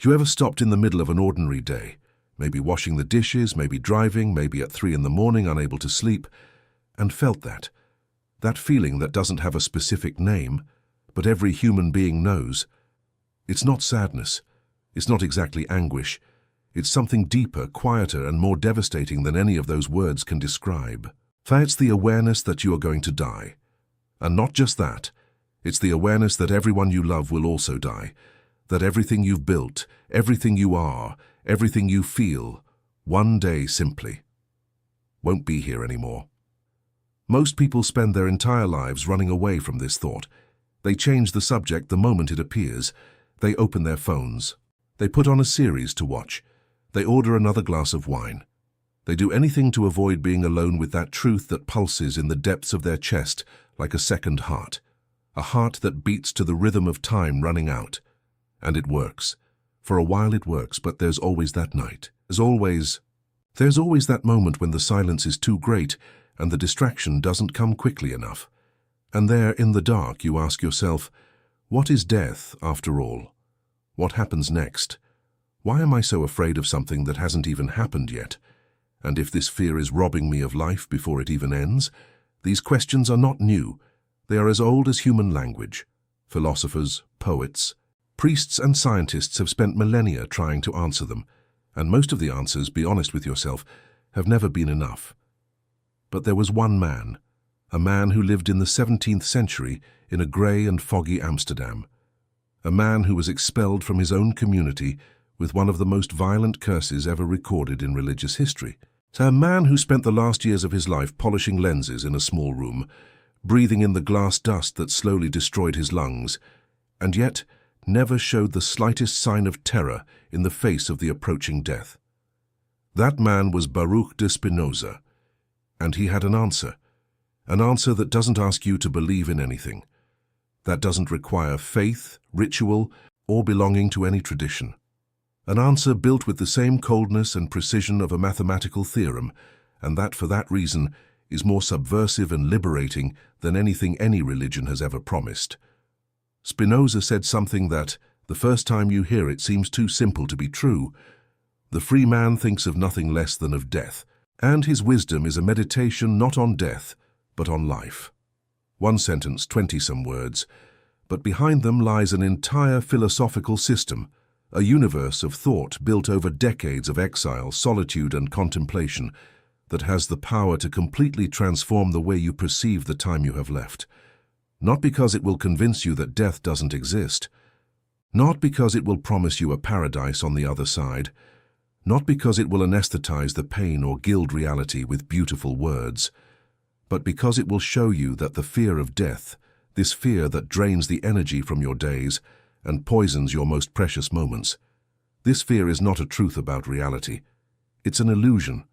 You ever stopped in the middle of an ordinary day, maybe washing the dishes, maybe driving, maybe at 3 in the morning, unable to sleep, and felt that feeling that doesn't have a specific name, but every human being knows? It's not sadness. It's not exactly anguish. It's something deeper, quieter, and more devastating than any of those words can describe. It's the awareness that you are going to die. And not just that. It's the awareness that everyone you love will also die. That everything you've built, everything you are, everything you feel, one day simply won't be here anymore. Most people spend their entire lives running away from this thought. They change the subject the moment it appears. They open their phones. They put on a series to watch. They order another glass of wine. They do anything to avoid being alone with that truth that pulses in the depths of their chest like a second heart. A heart that beats to the rhythm of time running out. And it works. For a while it works, but there's always that night. There's always that moment when the silence is too great and the distraction doesn't come quickly enough. And there, in the dark, you ask yourself, what is death, after all? What happens next? Why am I so afraid of something that hasn't even happened yet? And if this fear is robbing me of life before it even ends? These questions are not new. They are as old as human language. Philosophers, poets, priests and scientists have spent millennia trying to answer them, and most of the answers, be honest with yourself, have never been enough. But there was one man, a man who lived in the 17th century in a grey and foggy Amsterdam, a man who was expelled from his own community with one of the most violent curses ever recorded in religious history. So a man who spent the last years of his life polishing lenses in a small room, breathing in the glass dust that slowly destroyed his lungs, and yet never showed the slightest sign of terror in the face of the approaching death. That man was Baruch de Spinoza, and he had an answer that doesn't ask you to believe in anything, that doesn't require faith, ritual, or belonging to any tradition. An answer built with the same coldness and precision of a mathematical theorem, and that, for that reason, is more subversive and liberating than anything any religion has ever promised. Spinoza said something that, the first time you hear it, seems too simple to be true. The free man thinks of nothing less than of death, and his wisdom is a meditation not on death, but on life. One sentence, 20-some words, but behind them lies an entire philosophical system, a universe of thought built over decades of exile, solitude, and contemplation that has the power to completely transform the way you perceive the time you have left. Not because it will convince you that death doesn't exist, not because it will promise you a paradise on the other side, not because it will anesthetize the pain or gild reality with beautiful words, but because it will show you that the fear of death, this fear that drains the energy from your days and poisons your most precious moments, this fear is not a truth about reality. It's an illusion,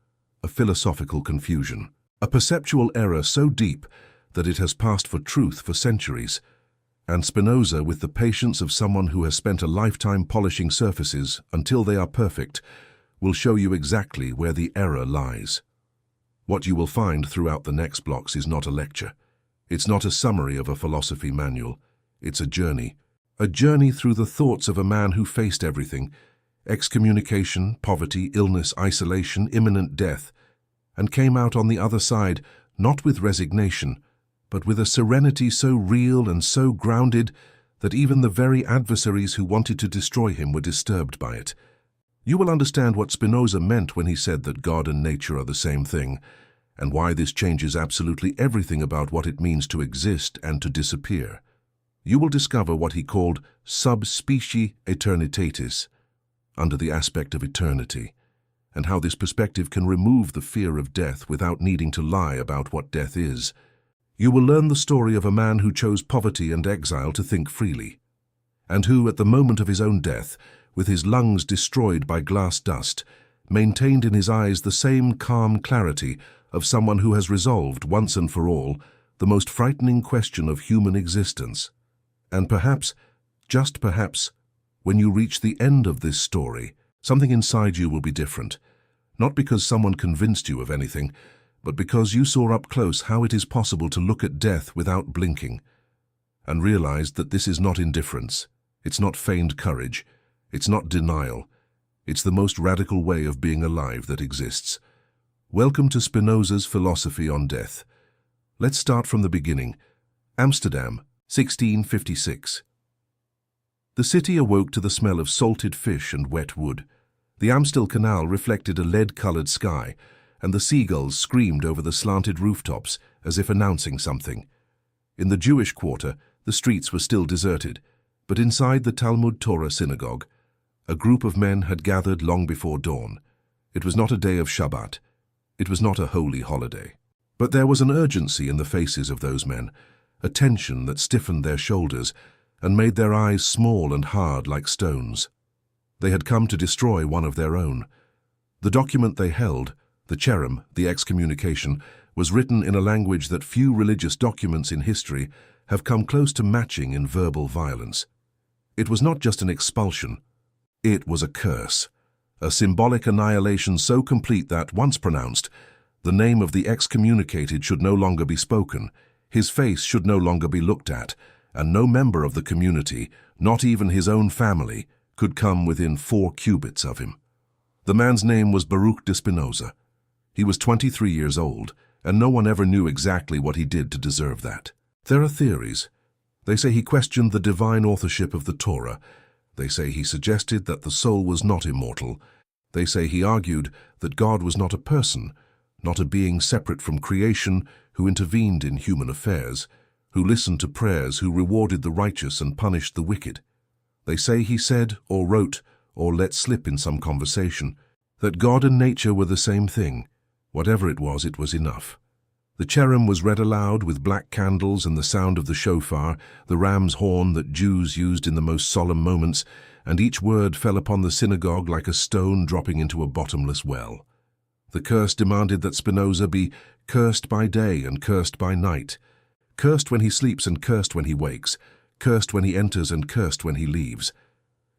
a philosophical confusion, a perceptual error so deep that it has passed for truth for centuries. And Spinoza, with the patience of someone who has spent a lifetime polishing surfaces until they are perfect, will show you exactly where the error lies. What you will find throughout the next blocks is not a lecture. It's not a summary of a philosophy manual. It's a journey through the thoughts of a man who faced everything, excommunication, poverty, illness, isolation, imminent death, and came out on the other side not with resignation, but with a serenity so real and so grounded that even the very adversaries who wanted to destroy him were disturbed by it. You will understand what Spinoza meant when he said that God and nature are the same thing, and why this changes absolutely everything about what it means to exist and to disappear. You will discover what he called subspecies eternitatis, under the aspect of eternity, and how this perspective can remove the fear of death without needing to lie about what death is. You will learn the story of a man who chose poverty and exile to think freely, and who, at the moment of his own death, with his lungs destroyed by glass dust, maintained in his eyes the same calm clarity of someone who has resolved, once and for all, the most frightening question of human existence. And perhaps, just perhaps, when you reach the end of this story, something inside you will be different, not because someone convinced you of anything, but because you saw up close how it is possible to look at death without blinking, and realized that this is not indifference, it's not feigned courage, It's not denial. It's the most radical way of being alive that exists. Welcome to Spinoza's philosophy on death. Let's start from the beginning. Amsterdam, 1656. The city awoke to the smell of salted fish and wet wood. The Amstel Canal reflected a lead-colored sky, and the seagulls screamed over the slanted rooftops as if announcing something. In the Jewish quarter, the streets were still deserted, but inside the Talmud Torah synagogue, a group of men had gathered long before dawn. It was not a day of Shabbat. It was not a holy holiday. But there was an urgency in the faces of those men, a tension that stiffened their shoulders and made their eyes small and hard like stones. They had come to destroy one of their own. The document they held, the cherem, the excommunication, was written in a language that few religious documents in history have come close to matching in verbal violence. It was not just an expulsion. It was a curse, a symbolic annihilation so complete that, once pronounced, the name of the excommunicated should no longer be spoken, his face should no longer be looked at, and no member of the community, not even his own family, could come within 4 cubits of him. The man's name was Baruch de Spinoza. He was 23 years old, and no one ever knew exactly what he did to deserve that. There are theories. They say he questioned the divine authorship of the Torah. They say he suggested that the soul was not immortal. They say he argued that God was not a person, not a being separate from creation who intervened in human affairs, who listened to prayers, who rewarded the righteous and punished the wicked. They say he said or wrote or let slip in some conversation that God and nature were the same thing. Whatever it was enough. The cherem was read aloud with black candles and the sound of the shofar, the ram's horn that Jews used in the most solemn moments, and each word fell upon the synagogue like a stone dropping into a bottomless well. The curse demanded that Spinoza be cursed by day and cursed by night, cursed when he sleeps and cursed when he wakes, cursed when he enters and cursed when he leaves.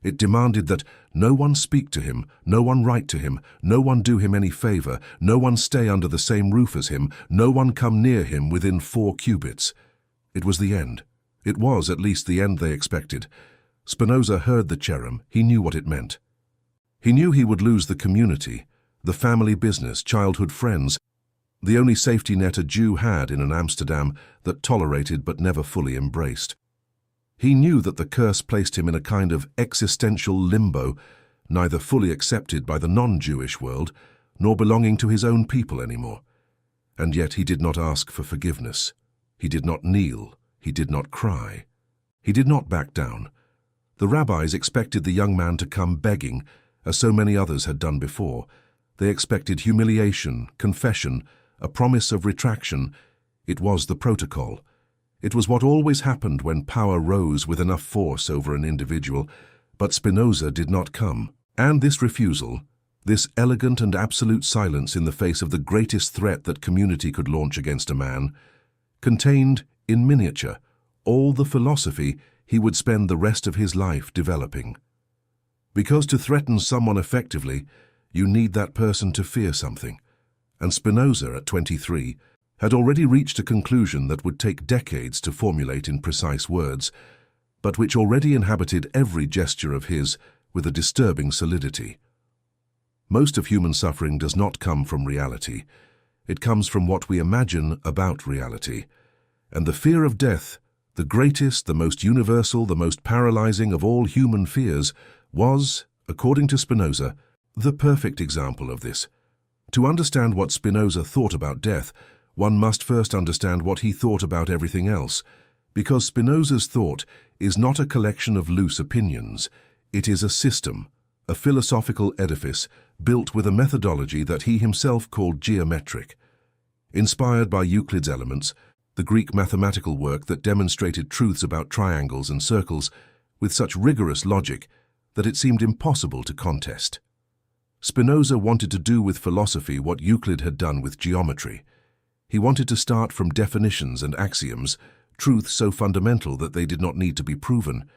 It demanded that no one speak to him, no one write to him, no one do him any favor, no one stay under the same roof as him, no one come near him within 4 cubits. It was the end. It was at least the end they expected. Spinoza heard the cherem. He knew what it meant. He knew he would lose the community, the family business, childhood friends, the only safety net a Jew had in an Amsterdam that tolerated but never fully embraced. He knew that the curse placed him in a kind of existential limbo, neither fully accepted by the non-Jewish world, nor belonging to his own people anymore. And yet he did not ask for forgiveness. He did not kneel. He did not cry. He did not back down. The rabbis expected the young man to come begging, as so many others had done before. They expected humiliation, confession, a promise of retraction. It was the protocol. It was what always happened when power rose with enough force over an individual, but Spinoza did not come. And this refusal, this elegant and absolute silence in the face of the greatest threat that community could launch against a man, contained, in miniature, all the philosophy he would spend the rest of his life developing. Because to threaten someone effectively, you need that person to fear something. And Spinoza, at 23, had already reached a conclusion that would take decades to formulate in precise words, but which already inhabited every gesture of his with a disturbing solidity. Most of human suffering does not come from reality. It comes from what we imagine about reality. And the fear of death, the greatest, the most universal, the most paralyzing of all human fears, was, according to Spinoza, the perfect example of this. To understand what Spinoza thought about death, one must first understand what he thought about everything else, because Spinoza's thought is not a collection of loose opinions. It is a system, a philosophical edifice built with a methodology that he himself called geometric. Inspired by Euclid's Elements, the Greek mathematical work that demonstrated truths about triangles and circles with such rigorous logic that it seemed impossible to contest. Spinoza wanted to do with philosophy what Euclid had done with geometry. He wanted to start from definitions and axioms, truths so fundamental that they did not need to be proven,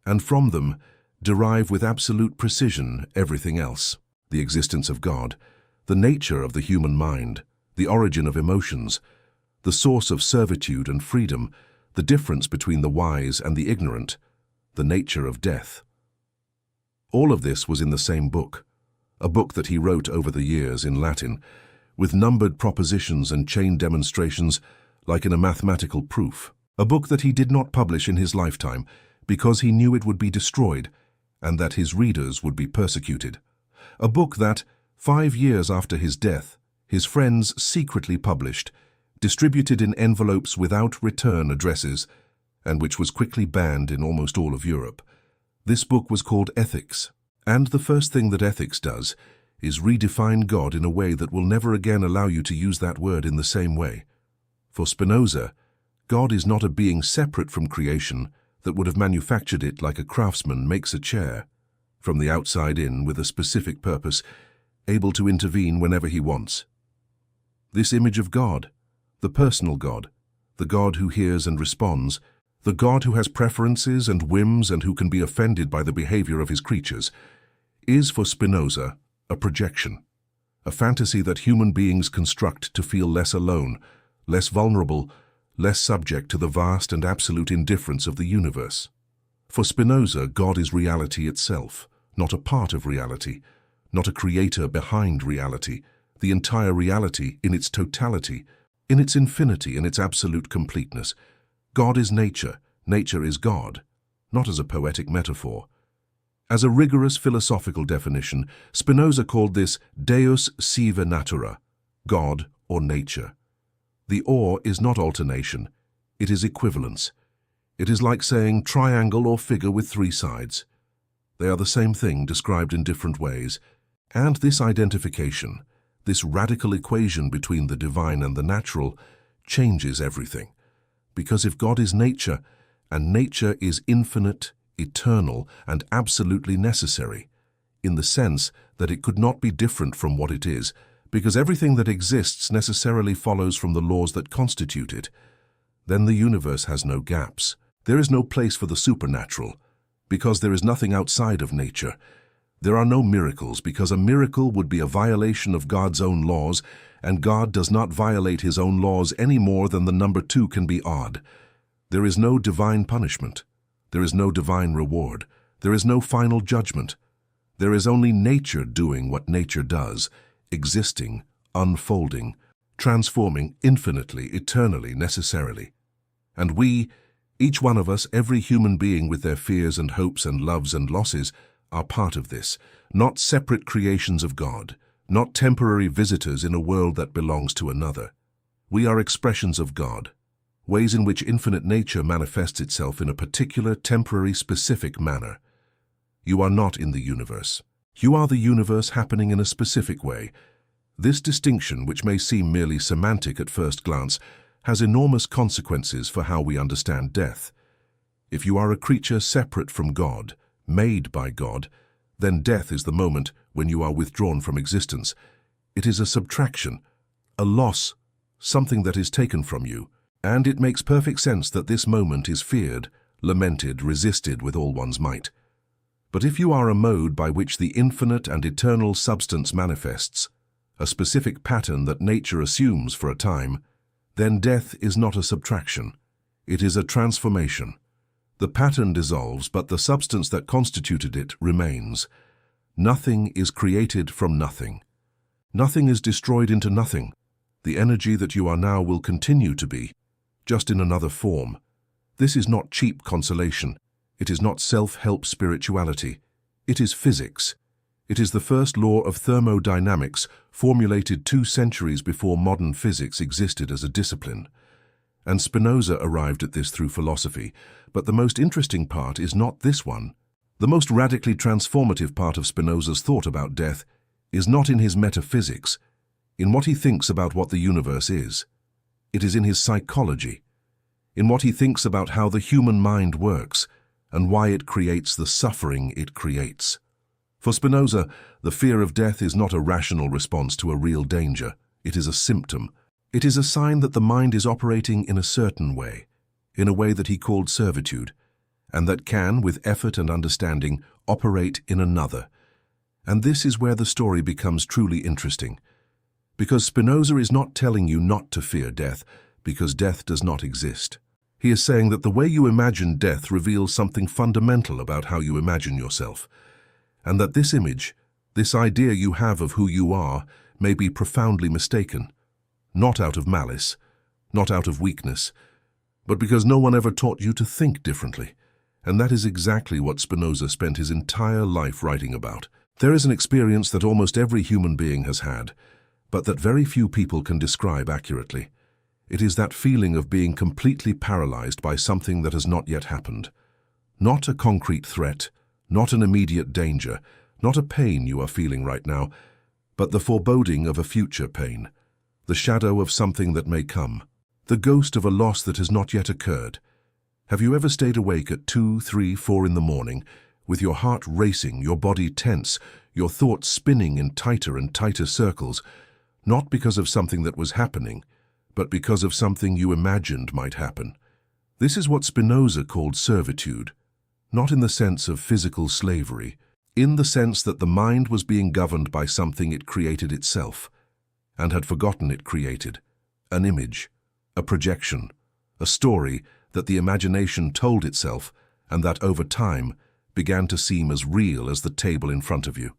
and from them derive with absolute precision everything else: the existence of God, the nature of the human mind, the origin of emotions, the source of servitude and freedom, the difference between the wise and the ignorant, the nature of death. All of this was in the same book, a book that he wrote over the years in Latin, with numbered propositions and chain demonstrations like in a mathematical proof. A book that he did not publish in his lifetime because he knew it would be destroyed and that his readers would be persecuted. A book that, 5 years after his death, his friends secretly published, distributed in envelopes without return addresses, and which was quickly banned in almost all of Europe. This book was called Ethics, and the first thing that ethics does is redefine God in a way that will never again allow you to use that word in the same way. For Spinoza, God is not a being separate from creation that would have manufactured it like a craftsman makes a chair, from the outside in with a specific purpose, able to intervene whenever he wants. This image of God, the personal God, the God who hears and responds, the God who has preferences and whims and who can be offended by the behavior of his creatures, is for Spinoza a projection, a fantasy that human beings construct to feel less alone, less vulnerable, less subject to the vast and absolute indifference of the universe. For Spinoza, God is reality itself, not a part of reality, not a creator behind reality, the entire reality in its totality, in its infinity, in its absolute completeness. God is nature, nature is God, not as a poetic metaphor. As a rigorous philosophical definition, Spinoza called this Deus sive natura, God or nature. The or is not alternation, it is equivalence. It is like saying triangle or figure with 3 sides. They are the same thing described in different ways, and this identification, this radical equation between the divine and the natural, changes everything. Because if God is nature, and nature is infinite, eternal, and absolutely necessary, in the sense that it could not be different from what it is, because everything that exists necessarily follows from the laws that constitute it, then the universe has no gaps. There is no place for the supernatural, because there is nothing outside of nature. There are no miracles, because a miracle would be a violation of God's own laws, and God does not violate his own laws any more than the number 2 can be odd. There is no divine punishment. There is no divine reward. There is no final judgment. There is only nature doing what nature does, existing, unfolding, transforming infinitely, eternally, necessarily. And we, each one of us, every human being with their fears and hopes and loves and losses, are part of this, not separate creations of God, not temporary visitors in a world that belongs to another. We are expressions of God, ways in which infinite nature manifests itself in a particular, temporary, specific manner. You are not in the universe. You are the universe happening in a specific way. This distinction, which may seem merely semantic at first glance, has enormous consequences for how we understand death. If you are a creature separate from God, made by God, then death is the moment when you are withdrawn from existence. It is a subtraction, a loss, something that is taken from you, and it makes perfect sense that this moment is feared, lamented, resisted with all one's might. But if you are a mode by which the infinite and eternal substance manifests, a specific pattern that nature assumes for a time, then death is not a subtraction. It is a transformation. The pattern dissolves, but the substance that constituted it remains. Nothing is created from nothing. Nothing is destroyed into nothing. The energy that you are now will continue to be, just in another form. This is not cheap consolation. It is not self-help spirituality. It is physics. It is the first law of thermodynamics, formulated 2 centuries before modern physics existed as a discipline. And Spinoza arrived at this through philosophy, but the most interesting part is not this one. The most radically transformative part of Spinoza's thought about death is not in his metaphysics, in what he thinks about what the universe is. It is in his psychology, in what he thinks about how the human mind works and why it creates the suffering it creates. For Spinoza, the fear of death is not a rational response to a real danger. It is a symptom. It is a sign that the mind is operating in a certain way, in a way that he called servitude, and that can, with effort and understanding, operate in another. And this is where the story becomes truly interesting, because Spinoza is not telling you not to fear death, because death does not exist. He is saying that the way you imagine death reveals something fundamental about how you imagine yourself. and that this image, this idea you have of who you are, may be profoundly mistaken, not out of malice, not out of weakness, but because no one ever taught you to think differently. And that is exactly what Spinoza spent his entire life writing about. There is an experience that almost every human being has had, but that very few people can describe accurately. It is that feeling of being completely paralyzed by something that has not yet happened. Not a concrete threat, not an immediate danger, not a pain you are feeling right now, but the foreboding of a future pain, the shadow of something that may come, the ghost of a loss that has not yet occurred. Have you ever stayed awake at 2, 3, 4 in the morning, with your heart racing, your body tense, your thoughts spinning in tighter and tighter circles, not because of something that was happening, but because of something you imagined might happen? This is what Spinoza called servitude, not in the sense of physical slavery, in the sense that the mind was being governed by something it created itself, and had forgotten it created, an image, a projection, a story that the imagination told itself, and that over time began to seem as real as the table in front of you.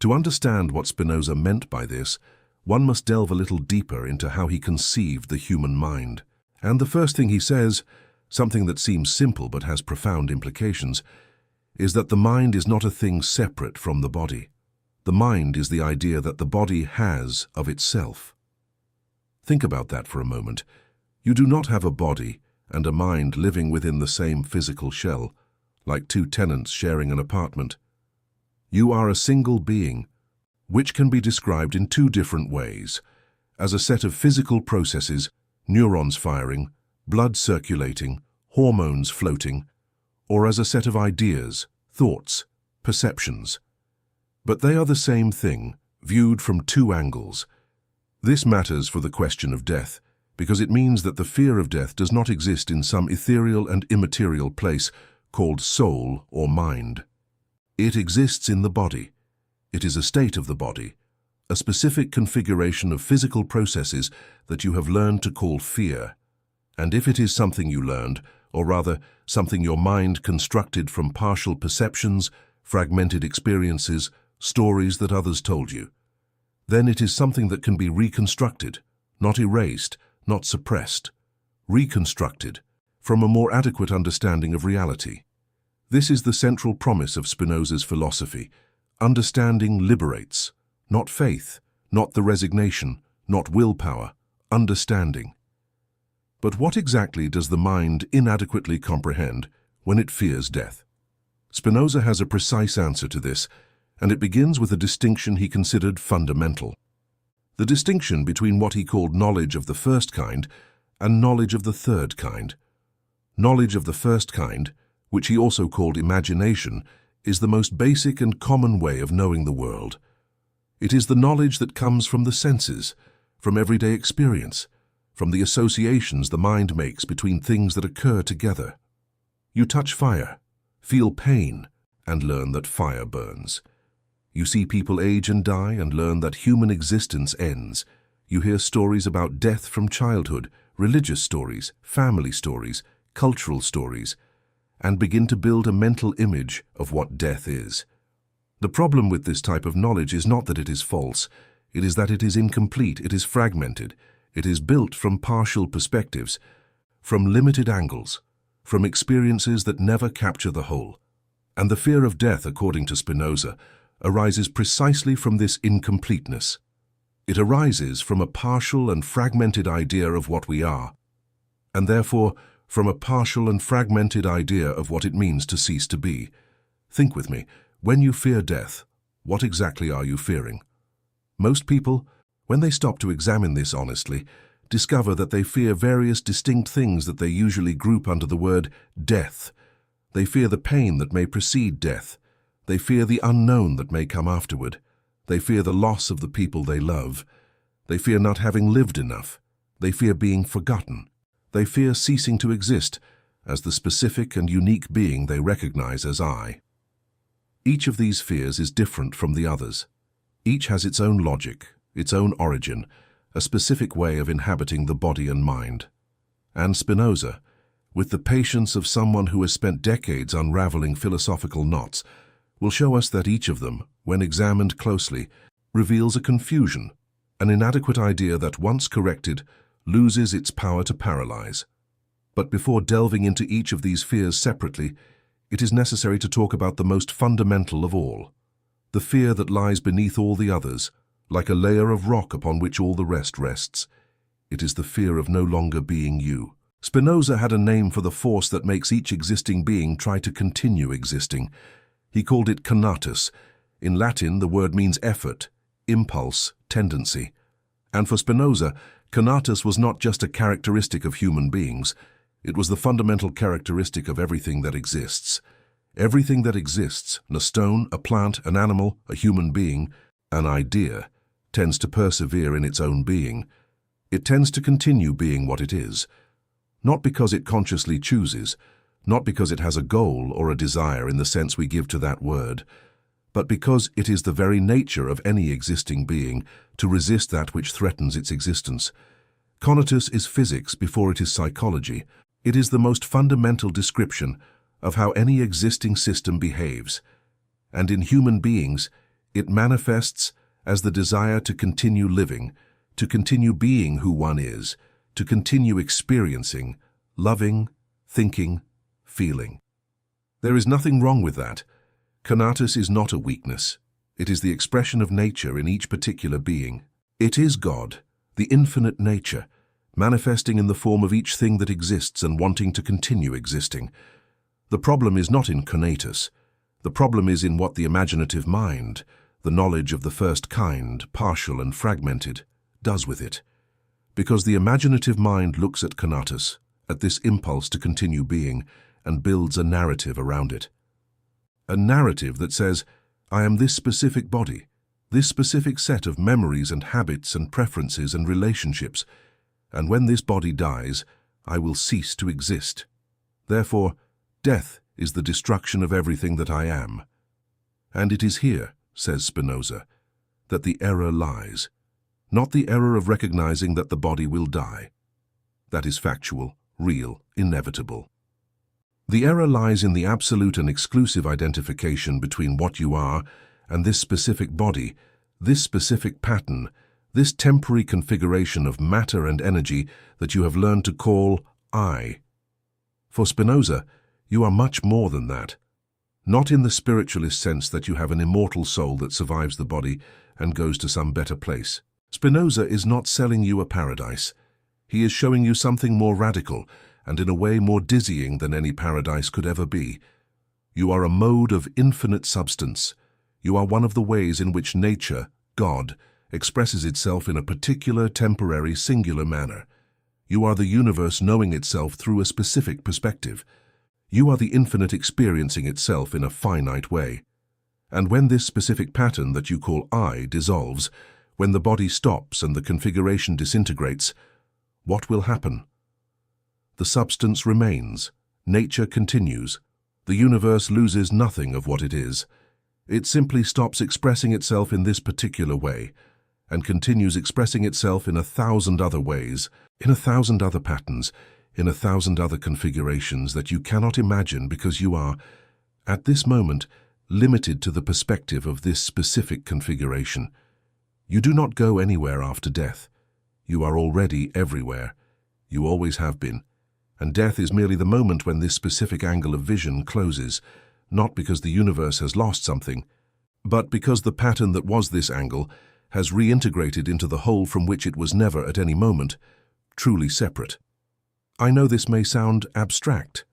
To understand what Spinoza meant by this, one must delve a little deeper into how he conceived the human mind. And the first thing he says, something that seems simple but has profound implications, is that the mind is not a thing separate from the body. The mind is the idea that the body has of itself. Think about that for a moment. You do not have a body and a mind living within the same physical shell, like two tenants sharing an apartment. You are a single being, which can be described in two different ways, as a set of physical processes, neurons firing, blood circulating, hormones floating, or as a set of ideas, thoughts, perceptions. But they are the same thing, viewed from two angles. This matters for the question of death, because it means that the fear of death does not exist in some ethereal and immaterial place called soul or mind. It exists in the body. It is a state of the body, a specific configuration of physical processes that you have learned to call fear. And if it is something you learned, or rather, something your mind constructed from partial perceptions, fragmented experiences, stories that others told you, then it is something that can be reconstructed, not erased, not suppressed, reconstructed from a more adequate understanding of reality. This is the central promise of Spinoza's philosophy. Understanding liberates, not faith, not the resignation, not willpower, understanding. But what exactly does the mind inadequately comprehend when it fears death? Spinoza has a precise answer to this, and it begins with a distinction he considered fundamental. The distinction between what he called knowledge of the first kind and knowledge of the third kind. Knowledge of the first kind, which he also called imagination, is the most basic and common way of knowing the world. It is the knowledge that comes from the senses, from everyday experience, from the associations the mind makes between things that occur together. You touch fire, feel pain, and learn that fire burns. You see people age and die and learn that human existence ends. You hear stories about death from childhood, religious stories, family stories, cultural stories, and begin to build a mental image of what death is. The problem with this type of knowledge is not that it is false, it is that it is incomplete, it is fragmented, it is built from partial perspectives, from limited angles, from experiences that never capture the whole. And the fear of death, according to Spinoza, arises precisely from this incompleteness. It arises from a partial and fragmented idea of what we are, and therefore from a partial and fragmented idea of what it means to cease to be. Think with me, when you fear death, what exactly are you fearing? Most people, when they stop to examine this honestly, discover that they fear various distinct things that they usually group under the word death. They fear the pain that may precede death. They fear the unknown that may come afterward. They fear the loss of the people they love. They fear not having lived enough. They fear being forgotten. They fear ceasing to exist as the specific and unique being they recognize as I. Each of these fears is different from the others. Each has its own logic, its own origin, a specific way of inhabiting the body and mind. And Spinoza, with the patience of someone who has spent decades unraveling philosophical knots, will show us that each of them, when examined closely, reveals a confusion, an inadequate idea that, once corrected, loses its power to paralyze. But before delving into each of these fears separately, it is necessary to talk about the most fundamental of all, the fear that lies beneath all the others, like a layer of rock upon which all the rest rests. It is the fear of no longer being you. Spinoza had a name for the force that makes each existing being try to continue existing. He called it Conatus. In Latin, the word means effort, impulse, tendency. And for Spinoza, Conatus was not just a characteristic of human beings. It was the fundamental characteristic of everything that exists. Everything that exists, a stone, a plant, an animal, a human being, an idea, tends to persevere in its own being. It tends to continue being what it is. Not because it consciously chooses, not because it has a goal or a desire in the sense we give to that word, but because it is the very nature of any existing being to resist that which threatens its existence. Conatus is physics before it is psychology. It is the most fundamental description of how any existing system behaves, and in human beings it manifests as the desire to continue living, to continue being who one is, to continue experiencing, loving, thinking, feeling. There is nothing wrong with that. Conatus is not a weakness. It is the expression of nature in each particular being. It is God, the infinite nature, manifesting in the form of each thing that exists and wanting to continue existing. The problem is not in Conatus. The problem is in what the imaginative mind, the knowledge of the first kind, partial and fragmented, does with it. Because the imaginative mind looks at Conatus, at this impulse to continue being, and builds a narrative around it. A narrative that says, I am this specific body, this specific set of memories and habits and preferences and relationships, and when this body dies, I will cease to exist. Therefore, death is the destruction of everything that I am. And it is here, says Spinoza, that the error lies. Not the error of recognizing that the body will die. That is factual, real, inevitable. The error lies in the absolute and exclusive identification between what you are and this specific body, this specific pattern, this temporary configuration of matter and energy that you have learned to call I. For Spinoza, you are much more than that. Not in the spiritualist sense that you have an immortal soul that survives the body and goes to some better place. Spinoza is not selling you a paradise. He is showing you something more radical and in a way more dizzying than any paradise could ever be. You are a mode of infinite substance. You are one of the ways in which nature, God, expresses itself in a particular, temporary, singular manner. You are the universe knowing itself through a specific perspective. You are the infinite experiencing itself in a finite way. And when this specific pattern that you call I dissolves, when the body stops and the configuration disintegrates, what will happen? The substance remains. Nature continues. The universe loses nothing of what it is. It simply stops expressing itself in this particular way and continues expressing itself in 1,000 other ways, in 1,000 other patterns, in 1,000 other configurations that you cannot imagine because you are, at this moment, limited to the perspective of this specific configuration. You do not go anywhere after death. You are already everywhere. You always have been. And death is merely the moment when this specific angle of vision closes, not because the universe has lost something, but because the pattern that was this angle has reintegrated into the whole from which it was never at any moment truly separate. I know this may sound abstract.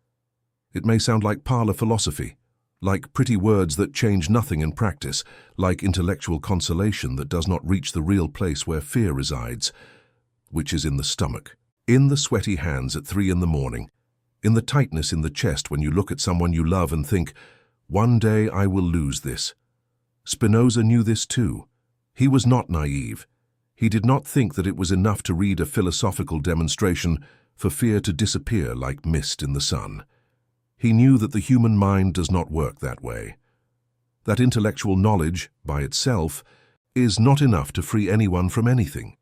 It may sound like parlor philosophy, like pretty words that change nothing in practice, like intellectual consolation that does not reach the real place where fear resides, which is in the stomach, in the sweaty hands at 3 in the morning, in the tightness in the chest when you look at someone you love and think, one day I will lose this. Spinoza knew this too. He was not naive. He did not think that it was enough to read a philosophical demonstration for fear to disappear like mist in the sun. He knew that the human mind does not work that way. That intellectual knowledge, by itself, is not enough to free anyone from anything.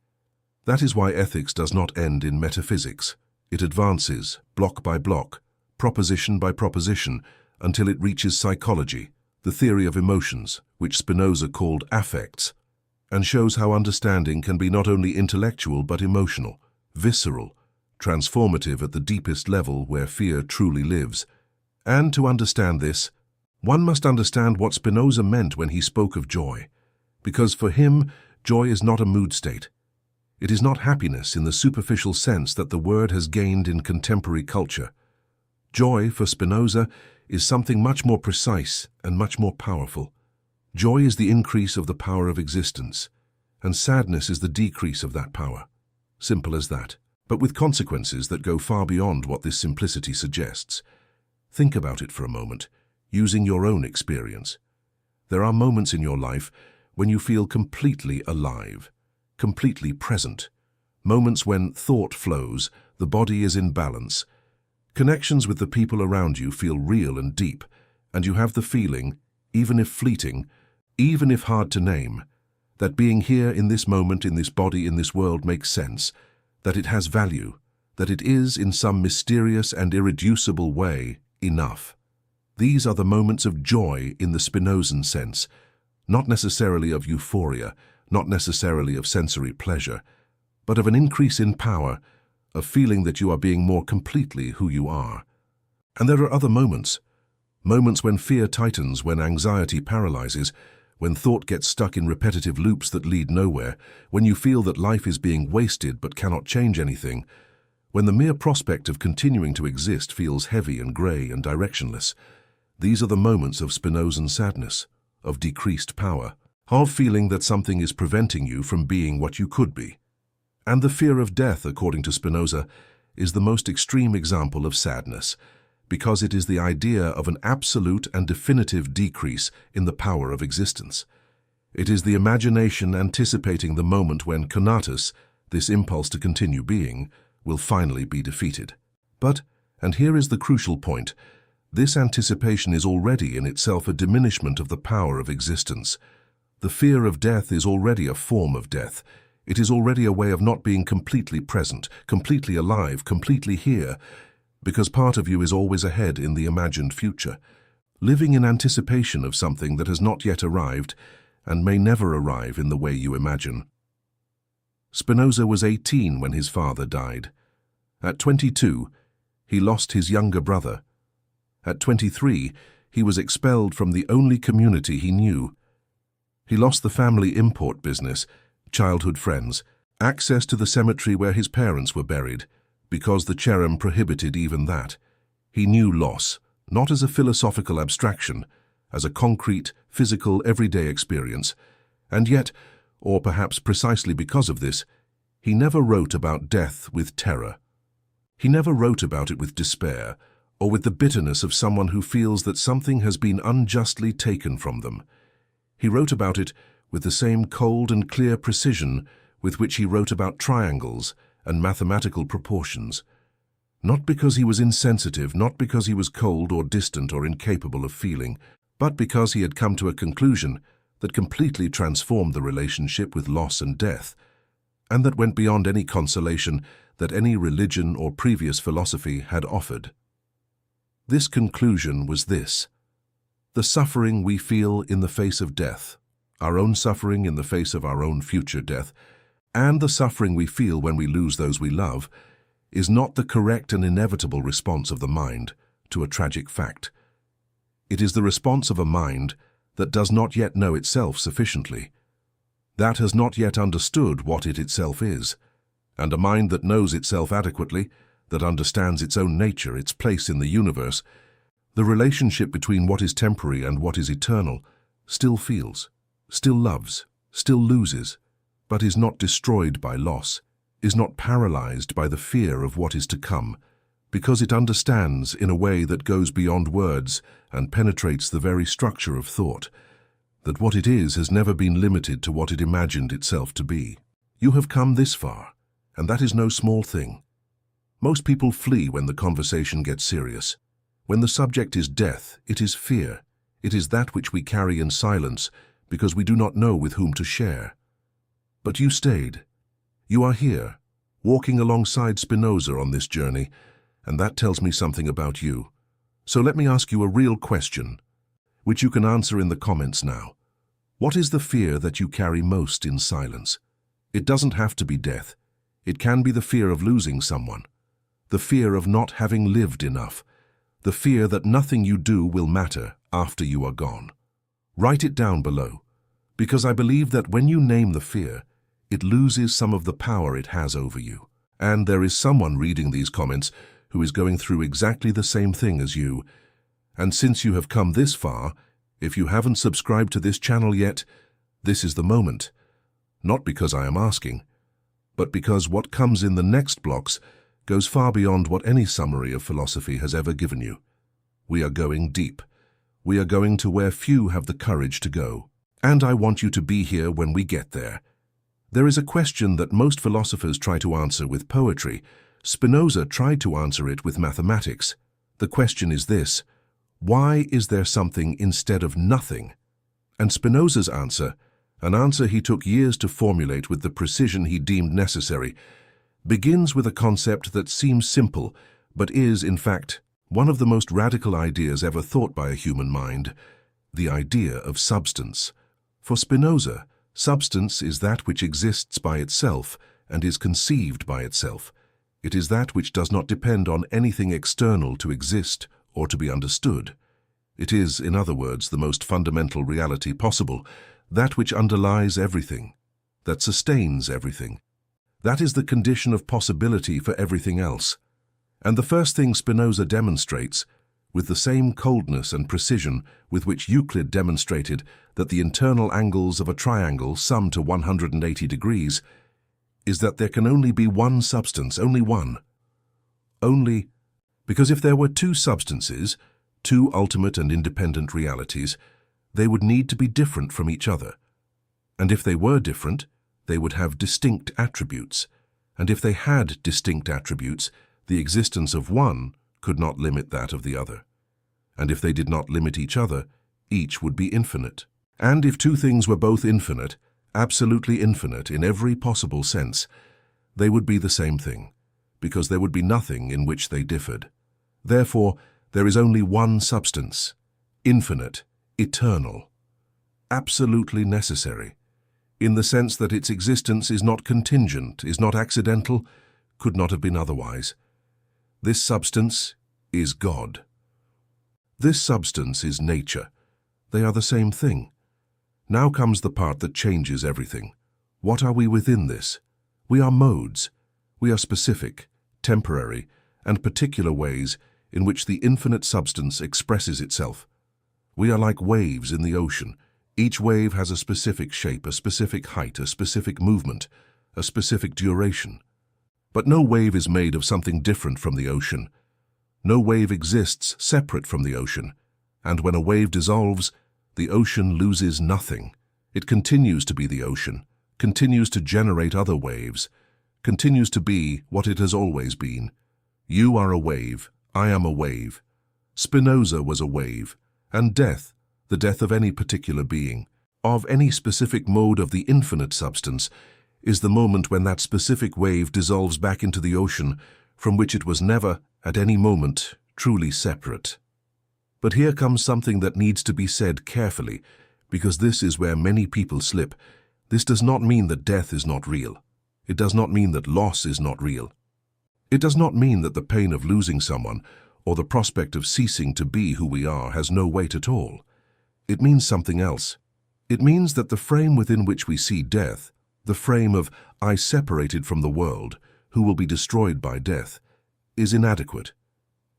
That is why ethics does not end in metaphysics. It advances, block by block, proposition by proposition, until it reaches psychology, the theory of emotions, which Spinoza called affects, and shows how understanding can be not only intellectual but emotional, visceral, transformative at the deepest level where fear truly lives. And to understand this, one must understand what Spinoza meant when he spoke of joy, because for him, joy is not a mood state. It is not happiness in the superficial sense that the word has gained in contemporary culture. Joy, for Spinoza, is something much more precise and much more powerful. Joy is the increase of the power of existence, and sadness is the decrease of that power. Simple as that, but with consequences that go far beyond what this simplicity suggests. Think about it for a moment, using your own experience. There are moments in your life when you feel completely alive, completely present. Moments when thought flows, the body is in balance. Connections with the people around you feel real and deep, and you have the feeling, even if fleeting, even if hard to name, that being here in this moment, in this body, in this world makes sense, that it has value, that it is, in some mysterious and irreducible way, enough. These are the moments of joy in the Spinozan sense, not necessarily of euphoria, not necessarily of sensory pleasure, but of an increase in power, of feeling that you are being more completely who you are. And there are other moments when fear tightens, when anxiety paralyzes, when thought gets stuck in repetitive loops that lead nowhere, when you feel that life is being wasted but cannot change anything, when the mere prospect of continuing to exist feels heavy and grey and directionless. These are the moments of Spinozan sadness, of decreased power, of feeling that something is preventing you from being what you could be. And the fear of death, according to Spinoza, is the most extreme example of sadness, because it is the idea of an absolute and definitive decrease in the power of existence. It is the imagination anticipating the moment when Conatus, this impulse to continue being, will finally be defeated. But, and here is the crucial point, this anticipation is already in itself a diminishment of the power of existence. The fear of death is already a form of death. It is already a way of not being completely present, completely alive, completely here, because part of you is always ahead in the imagined future, living in anticipation of something that has not yet arrived and may never arrive in the way you imagine. Spinoza was 18 when his father died. At 22, he lost his younger brother. At 23, he was expelled from the only community he knew. He lost the family import business, childhood friends, access to the cemetery where his parents were buried, because the cherem prohibited even that. He knew loss, not as a philosophical abstraction, as a concrete, physical, everyday experience, and yet, or perhaps precisely because of this, he never wrote about death with terror. He never wrote about it with despair, or with the bitterness of someone who feels that something has been unjustly taken from them. He wrote about it with the same cold and clear precision with which he wrote about triangles and mathematical proportions. Not because he was insensitive, not because he was cold or distant or incapable of feeling, but because he had come to a conclusion that completely transformed the relationship with loss and death, and that went beyond any consolation that any religion or previous philosophy had offered. This conclusion was this: the suffering we feel in the face of death, our own suffering in the face of our own future death, and the suffering we feel when we lose those we love, is not the correct and inevitable response of the mind to a tragic fact. It is the response of a mind that does not yet know itself sufficiently, that has not yet understood what it itself is, and a mind that knows itself adequately, that understands its own nature, its place in the universe, the relationship between what is temporary and what is eternal, still feels, still loves, still loses, but is not destroyed by loss, is not paralyzed by the fear of what is to come, because it understands in a way that goes beyond words and penetrates the very structure of thought, that what it is has never been limited to what it imagined itself to be. You have come this far, and that is no small thing. Most people flee when the conversation gets serious. When the subject is death, it is fear. It is that which we carry in silence because we do not know with whom to share. But you stayed. You are here, walking alongside Spinoza on this journey, and that tells me something about you. So let me ask you a real question. which you can answer in the comments now. What is the fear that you carry most in silence? It doesn't have to be death. It can be the fear of losing someone, the fear of not having lived enough, the fear that nothing you do will matter after you are gone. Write it down below, because I believe that when you name the fear, it loses some of the power it has over you. And there is someone reading these comments who is going through exactly the same thing as you. And since you have come this far, if you haven't subscribed to this channel yet, this is the moment. Not because I am asking, but because what comes in the next blocks goes far beyond what any summary of philosophy has ever given you. We are going deep. We are going to where few have the courage to go. And I want you to be here when we get there. There is a question that most philosophers try to answer with poetry. Spinoza tried to answer it with mathematics. The question is this: why is there something instead of nothing? And Spinoza's answer, an answer he took years to formulate with the precision he deemed necessary, begins with a concept that seems simple, but is, in fact, one of the most radical ideas ever thought by a human mind, the idea of substance. For Spinoza, substance is that which exists by itself and is conceived by itself. It is that which does not depend on anything external to exist or to be understood. It is, in other words, the most fundamental reality possible, that which underlies everything, that sustains everything. That is the condition of possibility for everything else. And the first thing Spinoza demonstrates, with the same coldness and precision with which Euclid demonstrated that the internal angles of a triangle sum to 180 degrees, is that there can only be one substance, only one. Only because if there were two substances, two ultimate and independent realities, they would need to be different from each other. And if they were different, they would have distinct attributes. And if they had distinct attributes, the existence of one could not limit that of the other. And if they did not limit each other, each would be infinite. And if two things were both infinite, absolutely infinite in every possible sense, they would be the same thing, because there would be nothing in which they differed. Therefore, there is only one substance, infinite, eternal, absolutely necessary, in the sense that its existence is not contingent, is not accidental, could not have been otherwise. This substance is God. This substance is nature. They are the same thing. Now comes the part that changes everything. What are we within this? We are modes. We are specific, temporary, and particular ways in which the infinite substance expresses itself. We are like waves in the ocean. Each wave has a specific shape, a specific height, a specific movement, a specific duration. But no wave is made of something different from the ocean. No wave exists separate from the ocean, and when a wave dissolves, the ocean loses nothing. It continues to be the ocean, continues to generate other waves, continues to be what it has always been. You are a wave, I am a wave. Spinoza was a wave, and death, the death of any particular being, of any specific mode of the infinite substance, is the moment when that specific wave dissolves back into the ocean from which it was never, at any moment, truly separate. But here comes something that needs to be said carefully, because this is where many people slip. This does not mean that death is not real. It does not mean that loss is not real. It does not mean that the pain of losing someone or the prospect of ceasing to be who we are has no weight at all. It means something else. It means that the frame within which we see death, the frame of I separated from the world, who will be destroyed by death, is inadequate.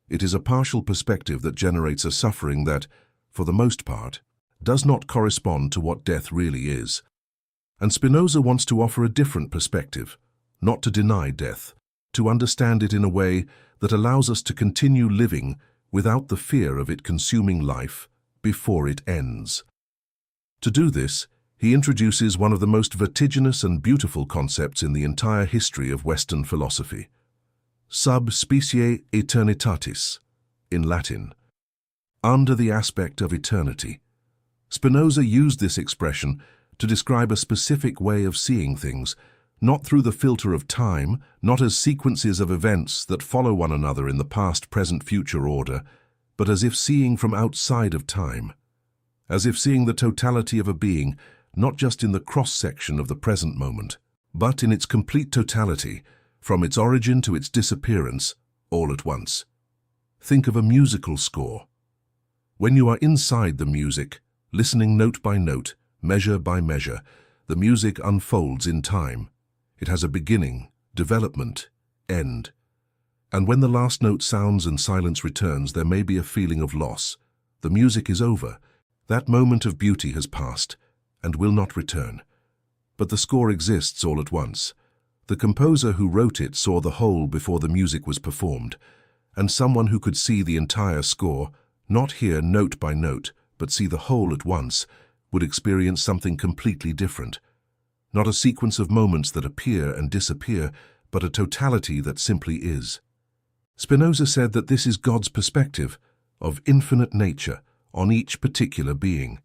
It is a partial perspective that generates a suffering that, for the most part, does not correspond to what death really is. And Spinoza wants to offer a different perspective, not to deny death, to understand it in a way that allows us to continue living without the fear of it consuming life before it ends. To do this, he introduces one of the most vertiginous and beautiful concepts in the entire history of Western philosophy. Subspecies eternitatis, in Latin, under the aspect of eternity. Spinoza used this expression to describe a specific way of seeing things, not through the filter of time, not as sequences of events that follow one another in the past, present, future order, but as if seeing from outside of time. as if seeing the totality of a being, not just in the cross-section of the present moment, but in its complete totality, from its origin to its disappearance, all at once. Think of a musical score. When you are inside the music, listening note by note, measure by measure, the music unfolds in time. It has a beginning, development, end. And when the last note sounds and silence returns, there may be a feeling of loss. The music is over. That moment of beauty has passed and will not return. But the score exists all at once. The composer who wrote it saw the whole before the music was performed, and someone who could see the entire score, not hear note by note, but see the whole at once, would experience something completely different. Not a sequence of moments that appear and disappear, but a totality that simply is. Spinoza said that this is God's perspective of infinite nature on each particular being.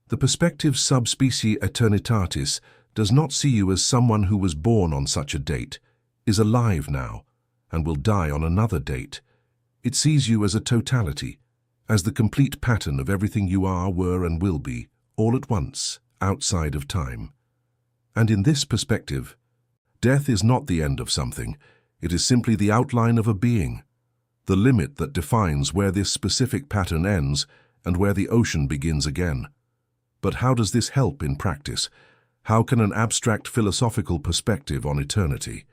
The perspective Subspecies eternitatis does not see you as someone who was born on such a date, is alive now, and will die on another date. It sees you as a totality, as the complete pattern of everything you are, were, and will be, all at once, outside of time. And in this perspective, death is not the end of something, it is simply the outline of a being, the limit that defines where this specific pattern ends and where the ocean begins again. But how does this help in practice? How can an abstract philosophical perspective on eternity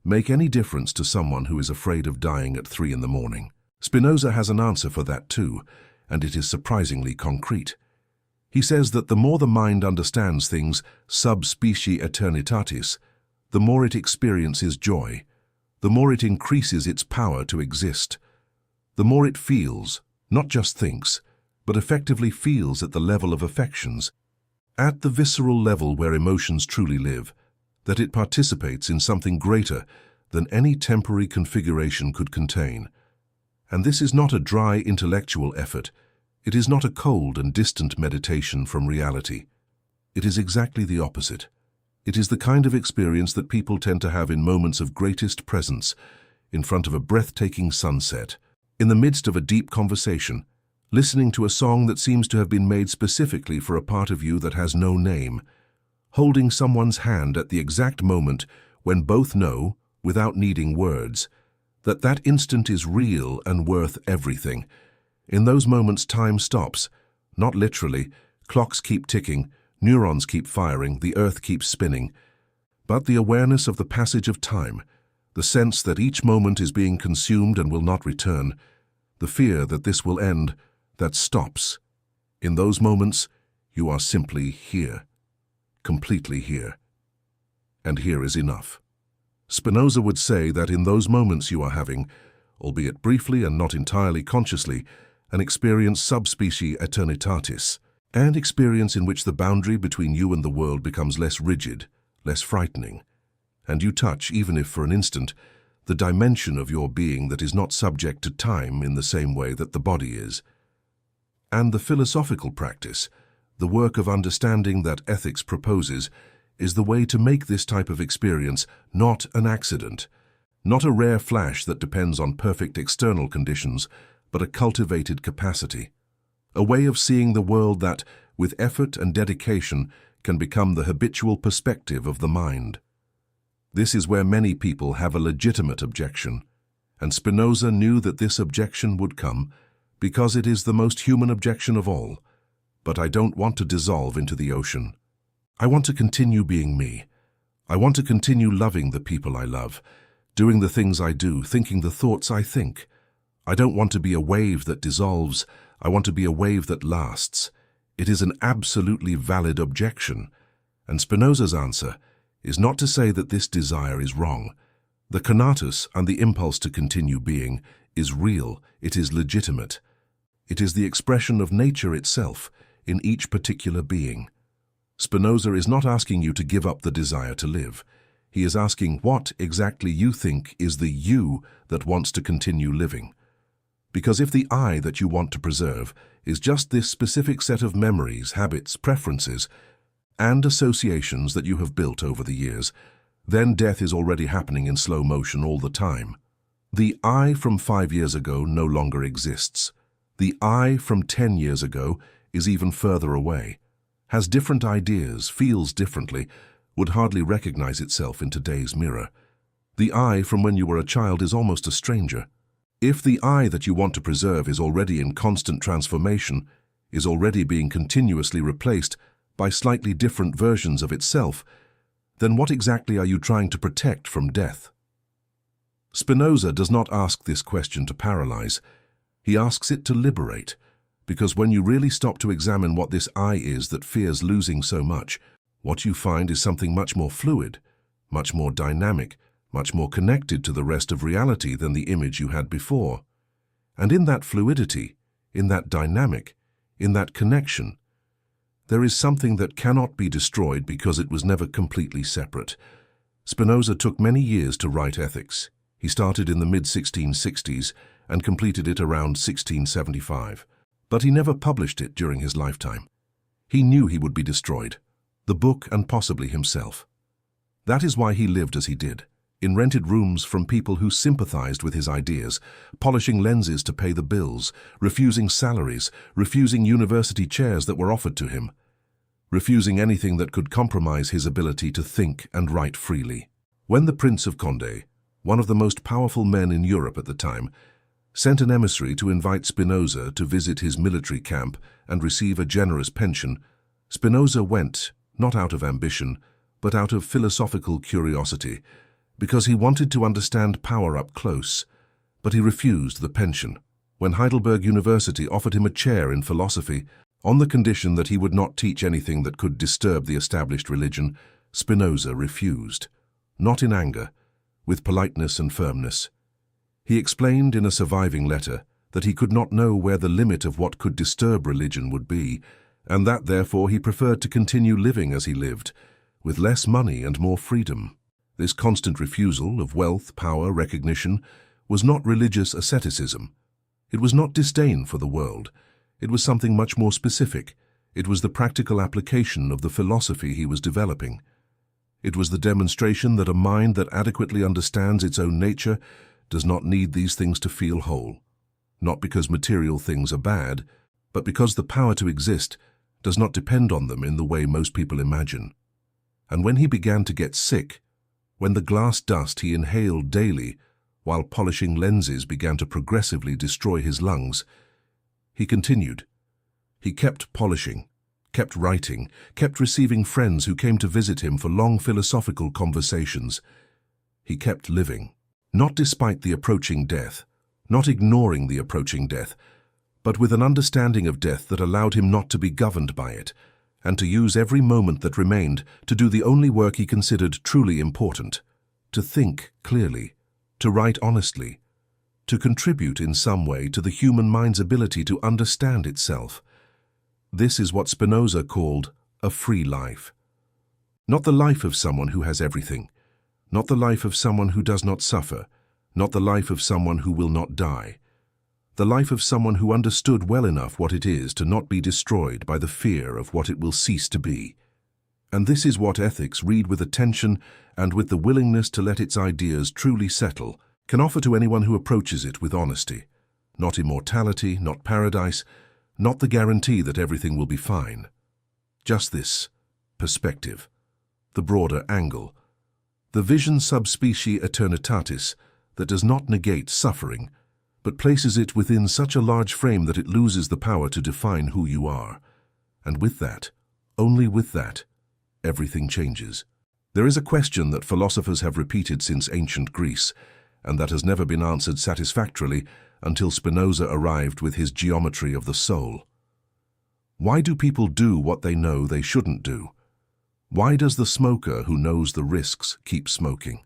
make any difference to someone who is afraid of dying at 3 in the morning? Spinoza has an answer for that too, and it is surprisingly concrete. He says that the more the mind understands things sub specie eternitatis, the more it experiences joy, the more it increases its power to exist, the more it feels, not just thinks, but effectively feels at the level of affections, at the visceral level where emotions truly live, that it participates in something greater than any temporary configuration could contain. And this is not a dry intellectual effort. It is not a cold and distant meditation from reality. It is exactly the opposite. It is the kind of experience that people tend to have in moments of greatest presence, in front of a breathtaking sunset, in the midst of a deep conversation, listening to a song that seems to have been made specifically for a part of you that has no name, holding someone's hand at the exact moment when both know, without needing words, that that instant is real and worth everything. In those moments, time stops, not literally. Clocks keep ticking, neurons keep firing, the earth keeps spinning. But the awareness of the passage of time, the sense that each moment is being consumed and will not return, the fear that this will end, that stops. In those moments, you are simply here, completely here. And here is enough. Spinoza would say that in those moments you are having, albeit briefly and not entirely consciously, an experience subspecies eternitatis, an experience in which the boundary between you and the world becomes less rigid, less frightening, and you touch, even if for an instant, the dimension of your being that is not subject to time in the same way that the body is. And the philosophical practice, the work of understanding that ethics proposes, is the way to make this type of experience not an accident, not a rare flash that depends on perfect external conditions, but a cultivated capacity, a way of seeing the world that, with effort and dedication, can become the habitual perspective of the mind. This is where many people have a legitimate objection, and Spinoza knew that this objection would come because it is the most human objection of all. But I don't want to dissolve into the ocean. I want to continue being me. I want to continue loving the people I love, doing the things I do, thinking the thoughts I think. I don't want to be a wave that dissolves. I want to be a wave that lasts. It is an absolutely valid objection. And Spinoza's answer is not to say that this desire is wrong. The Conatus and the impulse to continue being is real. It is legitimate. It is the expression of nature itself in each particular being. Spinoza is not asking you to give up the desire to live. He is asking what exactly you think is the you that wants to continue living. Because if the I that you want to preserve is just this specific set of memories, habits, preferences, and associations that you have built over the years, then death is already happening in slow motion all the time. The I from 5 years ago no longer exists. The I from 10 years ago is even further away, has different ideas, feels differently, would hardly recognize itself in today's mirror. The I from when you were a child is almost a stranger. If the I that you want to preserve is already in constant transformation, is already being continuously replaced by slightly different versions of itself, then what exactly are you trying to protect from death? Spinoza does not ask this question to paralyze. He asks it to liberate, because when you really stop to examine what this I is that fears losing so much, what you find is something much more fluid, much more dynamic, much more connected to the rest of reality than the image you had before. And in that fluidity, in that dynamic, in that connection, there is something that cannot be destroyed because it was never completely separate. Spinoza took many years to write Ethics. He started in the mid-1660s and completed it around 1675. But he never published it during his lifetime. He knew he would be destroyed, the book and possibly himself. That is why he lived as he did, in rented rooms from people who sympathized with his ideas, polishing lenses to pay the bills, refusing salaries, refusing university chairs that were offered to him, refusing anything that could compromise his ability to think and write freely. When the Prince of Condé, one of the most powerful men in Europe at the time, sent an emissary to invite Spinoza to visit his military camp and receive a generous pension, Spinoza went, not out of ambition, but out of philosophical curiosity, because he wanted to understand power up close, but he refused the pension. When Heidelberg University offered him a chair in philosophy, on the condition that he would not teach anything that could disturb the established religion, Spinoza refused, not in anger, with politeness and firmness. He explained in a surviving letter that he could not know where the limit of what could disturb religion would be, and that therefore he preferred to continue living as he lived, with less money and more freedom. This constant refusal of wealth, power, recognition was not religious asceticism. It was not disdain for the world. It was something much more specific. It was the practical application of the philosophy he was developing. It was the demonstration that a mind that adequately understands its own nature does not need these things to feel whole, not because material things are bad, but because the power to exist does not depend on them in the way most people imagine. And when he began to get sick, when the glass dust he inhaled daily while polishing lenses began to progressively destroy his lungs, he continued. He kept polishing, kept writing, kept receiving friends who came to visit him for long philosophical conversations. He kept living, not despite the approaching death, not ignoring the approaching death, but with an understanding of death that allowed him not to be governed by it, and to use every moment that remained to do the only work he considered truly important, to think clearly, to write honestly, to contribute in some way to the human mind's ability to understand itself. This is what Spinoza called a free life. Not the life of someone who has everything, not the life of someone who does not suffer, not the life of someone who will not die, the life of someone who understood well enough what it is to not be destroyed by the fear of what it will cease to be. And this is what ethics, read with attention and with the willingness to let its ideas truly settle, can offer to anyone who approaches it with honesty. Not immortality, not paradise, not the guarantee that everything will be fine. Just this perspective, the broader angle, the vision subspecies eternitatis that does not negate suffering, but places it within such a large frame that it loses the power to define who you are. And with that, only with that, everything changes. There is a question that philosophers have repeated since ancient Greece, and that has never been answered satisfactorily until Spinoza arrived with his geometry of the soul. Why do people do what they know they shouldn't do? Why does the smoker who knows the risks keep smoking?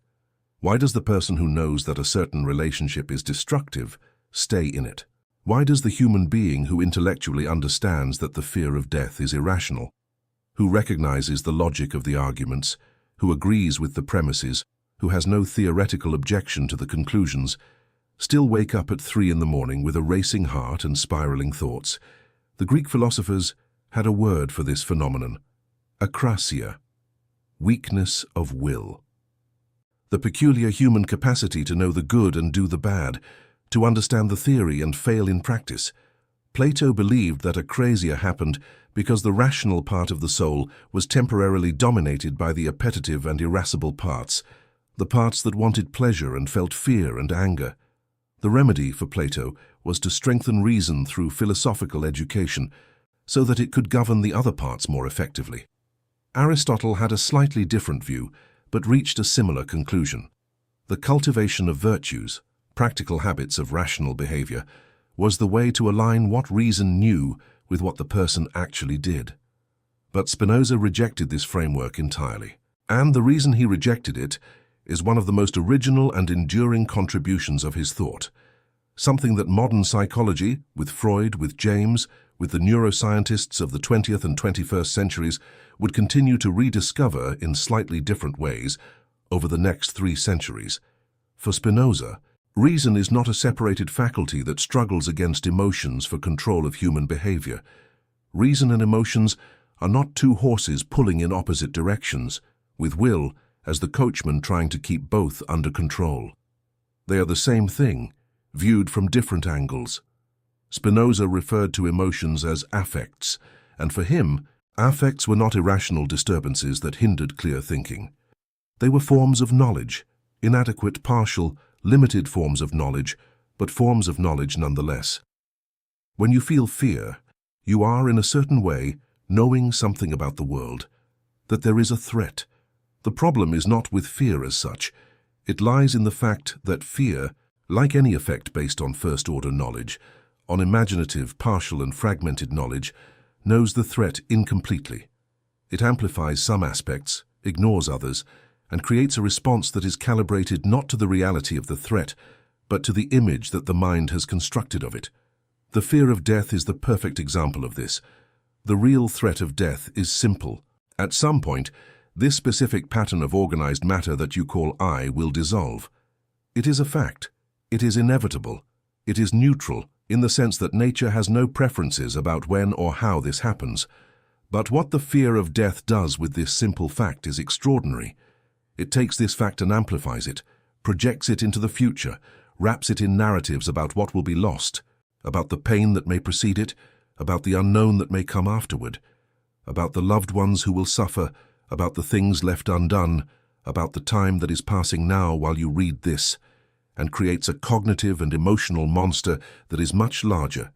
Why does the person who knows that a certain relationship is destructive stay in it? Why does the human being who intellectually understands that the fear of death is irrational, who recognizes the logic of the arguments, who agrees with the premises, who has no theoretical objection to the conclusions, still wake up at 3 in the morning with a racing heart and spiraling thoughts? The Greek philosophers had a word for this phenomenon, akrasia, weakness of will. The peculiar human capacity to know the good and do the bad, to understand the theory and fail in practice, Plato believed that acrasia happened because the rational part of the soul was temporarily dominated by the appetitive and irascible parts, the parts that wanted pleasure and felt fear and anger. The remedy for Plato was to strengthen reason through philosophical education so that it could govern the other parts more effectively. Aristotle had a slightly different view, but reached a similar conclusion. The cultivation of virtues, practical habits of rational behavior, was the way to align what reason knew with what the person actually did. But Spinoza rejected this framework entirely. And the reason he rejected it is one of the most original and enduring contributions of his thought, something that modern psychology, with Freud, with James, with the neuroscientists of the 20th and 21st centuries, would continue to rediscover in slightly different ways over the next 3 centuries. For Spinoza, reason is not a separated faculty that struggles against emotions for control of human behavior. Reason and emotions are not two horses pulling in opposite directions, with will as the coachman trying to keep both under control. They are the same thing, viewed from different angles. Spinoza referred to emotions as affects, and for him, affects were not irrational disturbances that hindered clear thinking. They were forms of knowledge, inadequate, partial, limited forms of knowledge, but forms of knowledge nonetheless. When you feel fear, you are, in a certain way, knowing something about the world, that there is a threat. The problem is not with fear as such. It lies in the fact that fear, like any effect based on first-order knowledge, on imaginative, partial and fragmented knowledge, knows the threat incompletely. It amplifies some aspects, ignores others, and creates a response that is calibrated not to the reality of the threat, but to the image that the mind has constructed of it. The fear of death is the perfect example of this. The real threat of death is simple. At some point, this specific pattern of organized matter that you call I will dissolve. It is a fact. It is inevitable. It is neutral, in the sense that nature has no preferences about when or how this happens. But what the fear of death does with this simple fact is extraordinary. It takes this fact and amplifies it, projects it into the future, wraps it in narratives about what will be lost, about the pain that may precede it, about the unknown that may come afterward, about the loved ones who will suffer, about the things left undone, about the time that is passing now while you read this, and creates a cognitive and emotional monster that is much larger,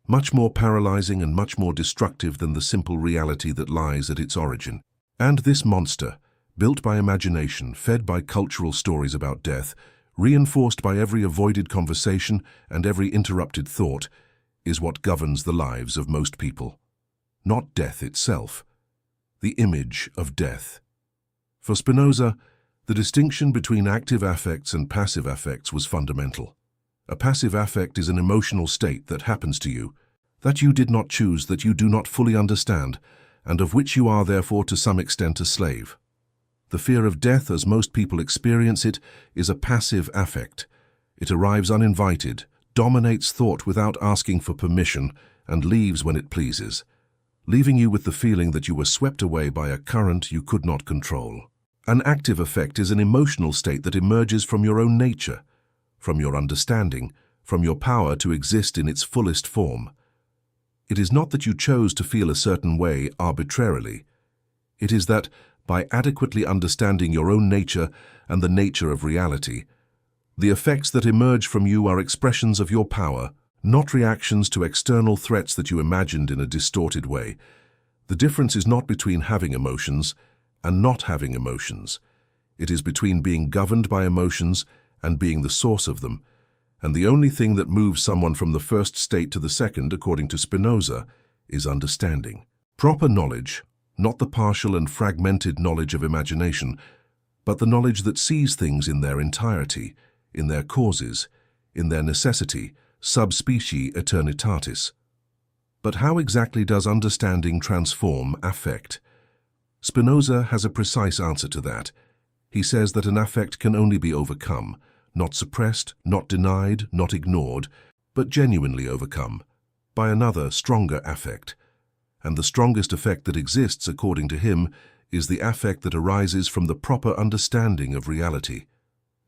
much more paralyzing and much more destructive than the simple reality that lies at its origin. And this monster, built by imagination, fed by cultural stories about death, reinforced by every avoided conversation and every interrupted thought, is what governs the lives of most people. Not death itself, the image of death. For Spinoza, the distinction between active affects and passive affects was fundamental. A passive affect is an emotional state that happens to you, that you did not choose, that you do not fully understand, and of which you are therefore to some extent a slave. The fear of death, as most people experience it, is a passive affect. It arrives uninvited, dominates thought without asking for permission, and leaves when it pleases, leaving you with the feeling that you were swept away by a current you could not control. An active affect is an emotional state that emerges from your own nature, from your understanding, from your power to exist in its fullest form. It is not that you chose to feel a certain way arbitrarily. It is that, by adequately understanding your own nature and the nature of reality, the effects that emerge from you are expressions of your power, not reactions to external threats that you imagined in a distorted way. The difference is not between having emotions and not having emotions. It is between being governed by emotions and being the source of them. And the only thing that moves someone from the first state to the second, according to Spinoza, is understanding. Proper knowledge, not the partial and fragmented knowledge of imagination, but the knowledge that sees things in their entirety, in their causes, in their necessity, subspecies eternitatis. But how exactly does understanding transform affect? Spinoza has a precise answer to that. He says that an affect can only be overcome, not suppressed, not denied, not ignored, but genuinely overcome, by another, stronger affect. And the strongest affect that exists, according to him, is the affect that arises from the proper understanding of reality.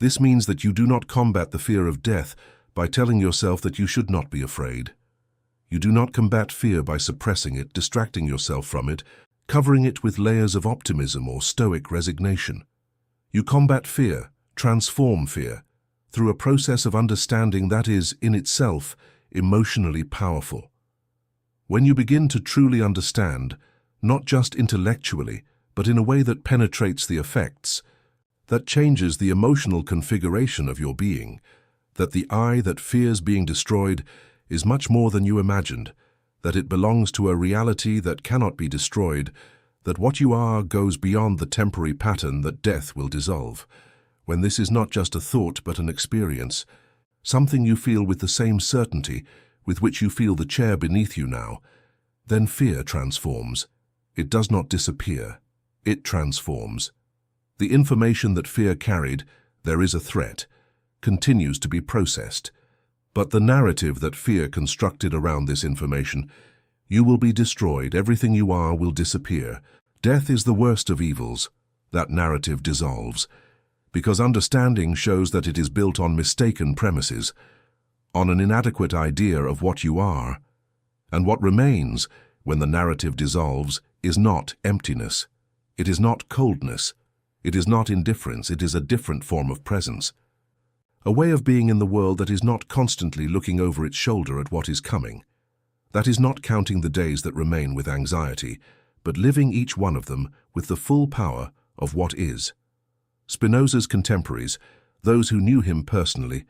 This means that you do not combat the fear of death by telling yourself that you should not be afraid. You do not combat fear by suppressing it, distracting yourself from it, covering it with layers of optimism or stoic resignation. You combat fear, transform fear, through a process of understanding that is, in itself, emotionally powerful. When you begin to truly understand, not just intellectually, but in a way that penetrates the effects, that changes the emotional configuration of your being, that the I that fears being destroyed is much more than you imagined, that it belongs to a reality that cannot be destroyed, that what you are goes beyond the temporary pattern that death will dissolve, when this is not just a thought but an experience, something you feel with the same certainty with which you feel the chair beneath you now, then fear transforms. It does not disappear. It transforms. The information that fear carried, there is a threat, continues to be processed. But the narrative that fear constructed around this information, you will be destroyed, everything you are will disappear. Death is the worst of evils. That narrative dissolves, because understanding shows that it is built on mistaken premises, on an inadequate idea of what you are. And what remains, when the narrative dissolves, is not emptiness. It is not coldness. It is not indifference. It is a different form of presence. A way of being in the world that is not constantly looking over its shoulder at what is coming. That is not counting the days that remain with anxiety, but living each one of them with the full power of what is. Spinoza's contemporaries, those who knew him personally,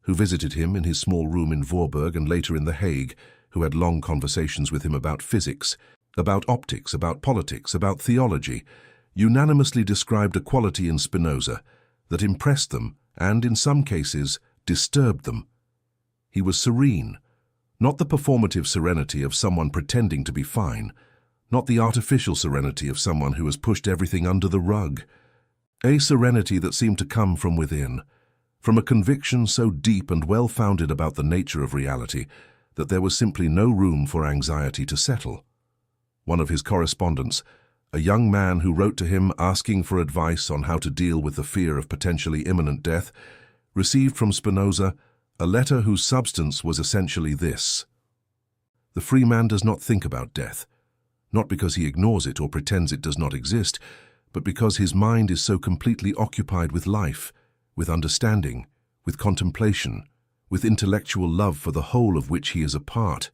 who visited him in his small room in Voorburg and later in The Hague, who had long conversations with him about physics, about optics, about politics, about theology, unanimously described a quality in Spinoza that impressed them and, in some cases, disturbed them. He was serene, not the performative serenity of someone pretending to be fine, not the artificial serenity of someone who has pushed everything under the rug. A serenity that seemed to come from within, from a conviction so deep and well-founded about the nature of reality that there was simply no room for anxiety to settle. One of his correspondents, a young man who wrote to him asking for advice on how to deal with the fear of potentially imminent death, received from Spinoza a letter whose substance was essentially this: "The free man does not think about death, not because he ignores it or pretends it does not exist, but because his mind is so completely occupied with life, with understanding, with contemplation, with intellectual love for the whole of which he is a part,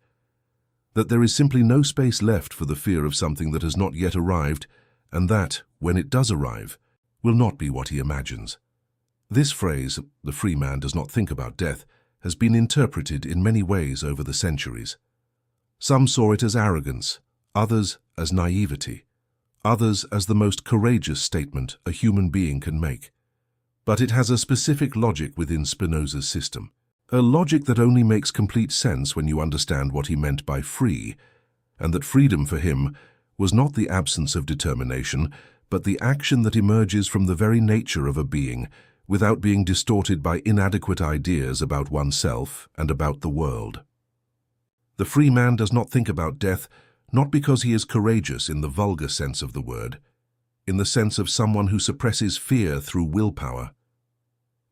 that there is simply no space left for the fear of something that has not yet arrived, and that, when it does arrive, will not be what he imagines." This phrase, "the free man does not think about death," has been interpreted in many ways over the centuries. Some saw it as arrogance, others as naivety, others as the most courageous statement a human being can make. But it has a specific logic within Spinoza's system, a logic that only makes complete sense when you understand what he meant by free, and that freedom for him was not the absence of determination, but the action that emerges from the very nature of a being, without being distorted by inadequate ideas about oneself and about the world. The free man does not think about death, not because he is courageous in the vulgar sense of the word, in the sense of someone who suppresses fear through willpower,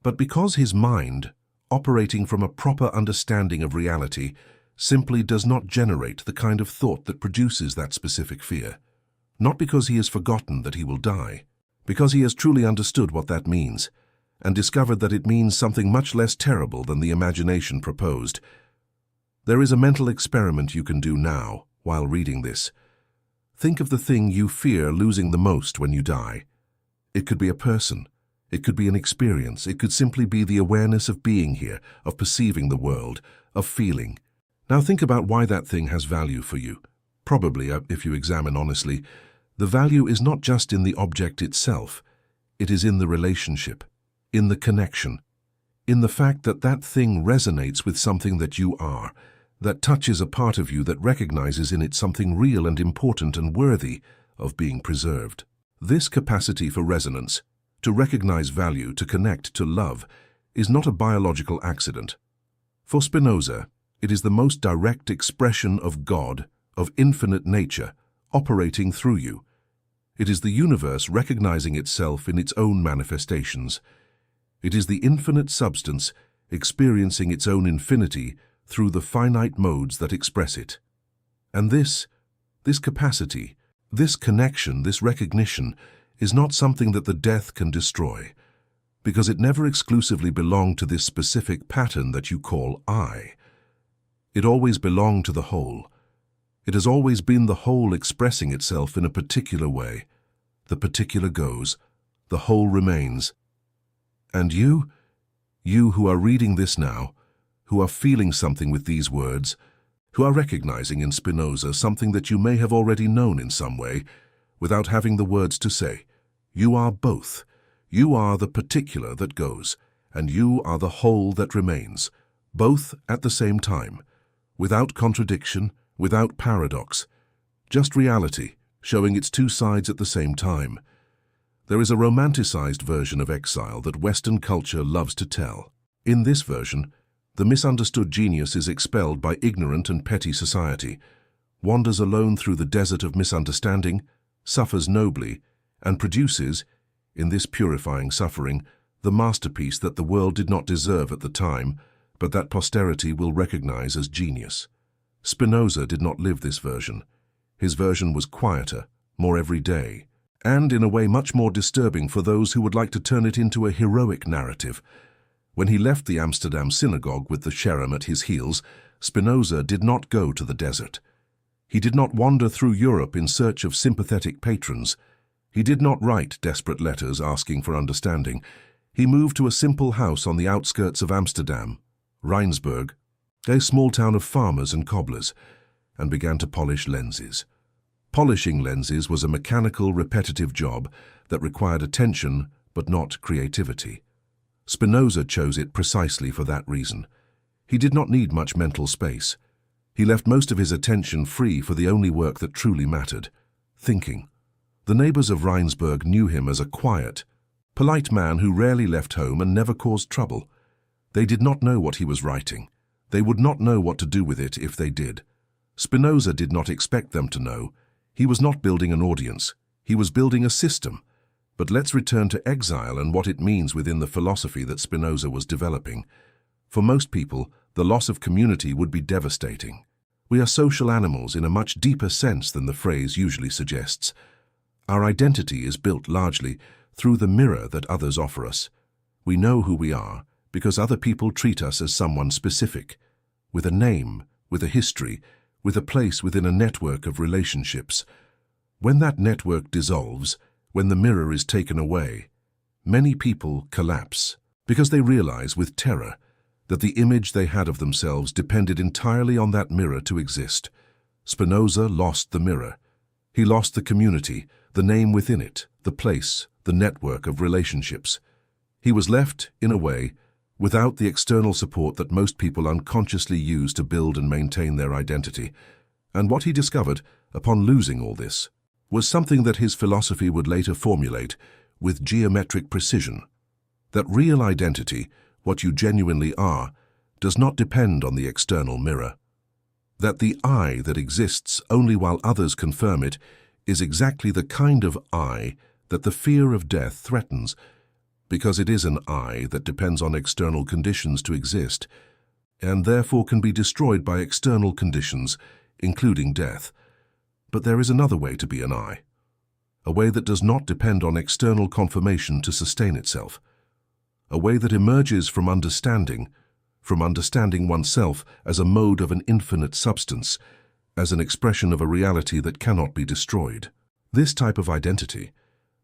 but because his mind, operating from a proper understanding of reality, simply does not generate the kind of thought that produces that specific fear. Not because he has forgotten that he will die, because he has truly understood what that means, and discovered that it means something much less terrible than the imagination proposed. There is a mental experiment you can do now, while reading this. Think of the thing you fear losing the most when you die. It could be a person. It could be an experience. It could simply be the awareness of being here, of perceiving the world, of feeling. Now think about why that thing has value for you. Probably, if you examine honestly, the value is not just in the object itself. It is in the relationship, in the connection, in the fact that that thing resonates with something that you are, that touches a part of you that recognizes in it something real and important and worthy of being preserved. This capacity for resonance, to recognize value, to connect, to love, is not a biological accident. For Spinoza, it is the most direct expression of God, of infinite nature, operating through you. It is the universe recognizing itself in its own manifestations. It is the infinite substance experiencing its own infinity through the finite modes that express it. And this capacity, this connection, this recognition, is not something that the death can destroy, because it never exclusively belonged to this specific pattern that you call I. It always belonged to the whole. It has always been the whole expressing itself in a particular way. The particular goes, the whole remains. And you who are reading this now, who are feeling something with these words, who are recognizing in Spinoza something that you may have already known in some way, without having the words to say, you are both. You are the particular that goes, and you are the whole that remains, both at the same time, without contradiction, without paradox, just reality, showing its two sides at the same time. There is a romanticized version of exile that Western culture loves to tell. In this version, the misunderstood genius is expelled by ignorant and petty society, wanders alone through the desert of misunderstanding, suffers nobly, and produces, in this purifying suffering, the masterpiece that the world did not deserve at the time, but that posterity will recognize as genius. Spinoza did not live this version. His version was quieter, more everyday, and in a way much more disturbing for those who would like to turn it into a heroic narrative. When he left the Amsterdam synagogue with the cherem at his heels, Spinoza did not go to the desert. He did not wander through Europe in search of sympathetic patrons. He did not write desperate letters asking for understanding. He moved to a simple house on the outskirts of Amsterdam, Rijnsburg, a small town of farmers and cobblers, and began to polish lenses. Polishing lenses was a mechanical, repetitive job that required attention but not creativity. Spinoza chose it precisely for that reason. He did not need much mental space. He left most of his attention free for the only work that truly mattered, thinking. The neighbors of Rijnsburg knew him as a quiet, polite man who rarely left home and never caused trouble. They did not know what he was writing. They would not know what to do with it if they did. Spinoza did not expect them to know. He was not building an audience. He was building a system. But let's return to exile and what it means within the philosophy that Spinoza was developing. For most people, the loss of community would be devastating. We are social animals in a much deeper sense than the phrase usually suggests. Our identity is built largely through the mirror that others offer us. We know who we are because other people treat us as someone specific, with a name, with a history, with a place within a network of relationships. When that network dissolves, when the mirror is taken away, many people collapse because they realize with terror that the image they had of themselves depended entirely on that mirror to exist. Spinoza lost the mirror. He lost the community, the name within it, the place, the network of relationships. He was left, in a way, without the external support that most people unconsciously use to build and maintain their identity. And what he discovered, upon losing all this, was something that his philosophy would later formulate with geometric precision. That real identity, what you genuinely are, does not depend on the external mirror. That the I that exists only while others confirm it is exactly the kind of I that the fear of death threatens, because it is an I that depends on external conditions to exist, and therefore can be destroyed by external conditions, including death. But there is another way to be an I, a way that does not depend on external confirmation to sustain itself, a way that emerges from understanding oneself as a mode of an infinite substance, as an expression of a reality that cannot be destroyed. This type of identity,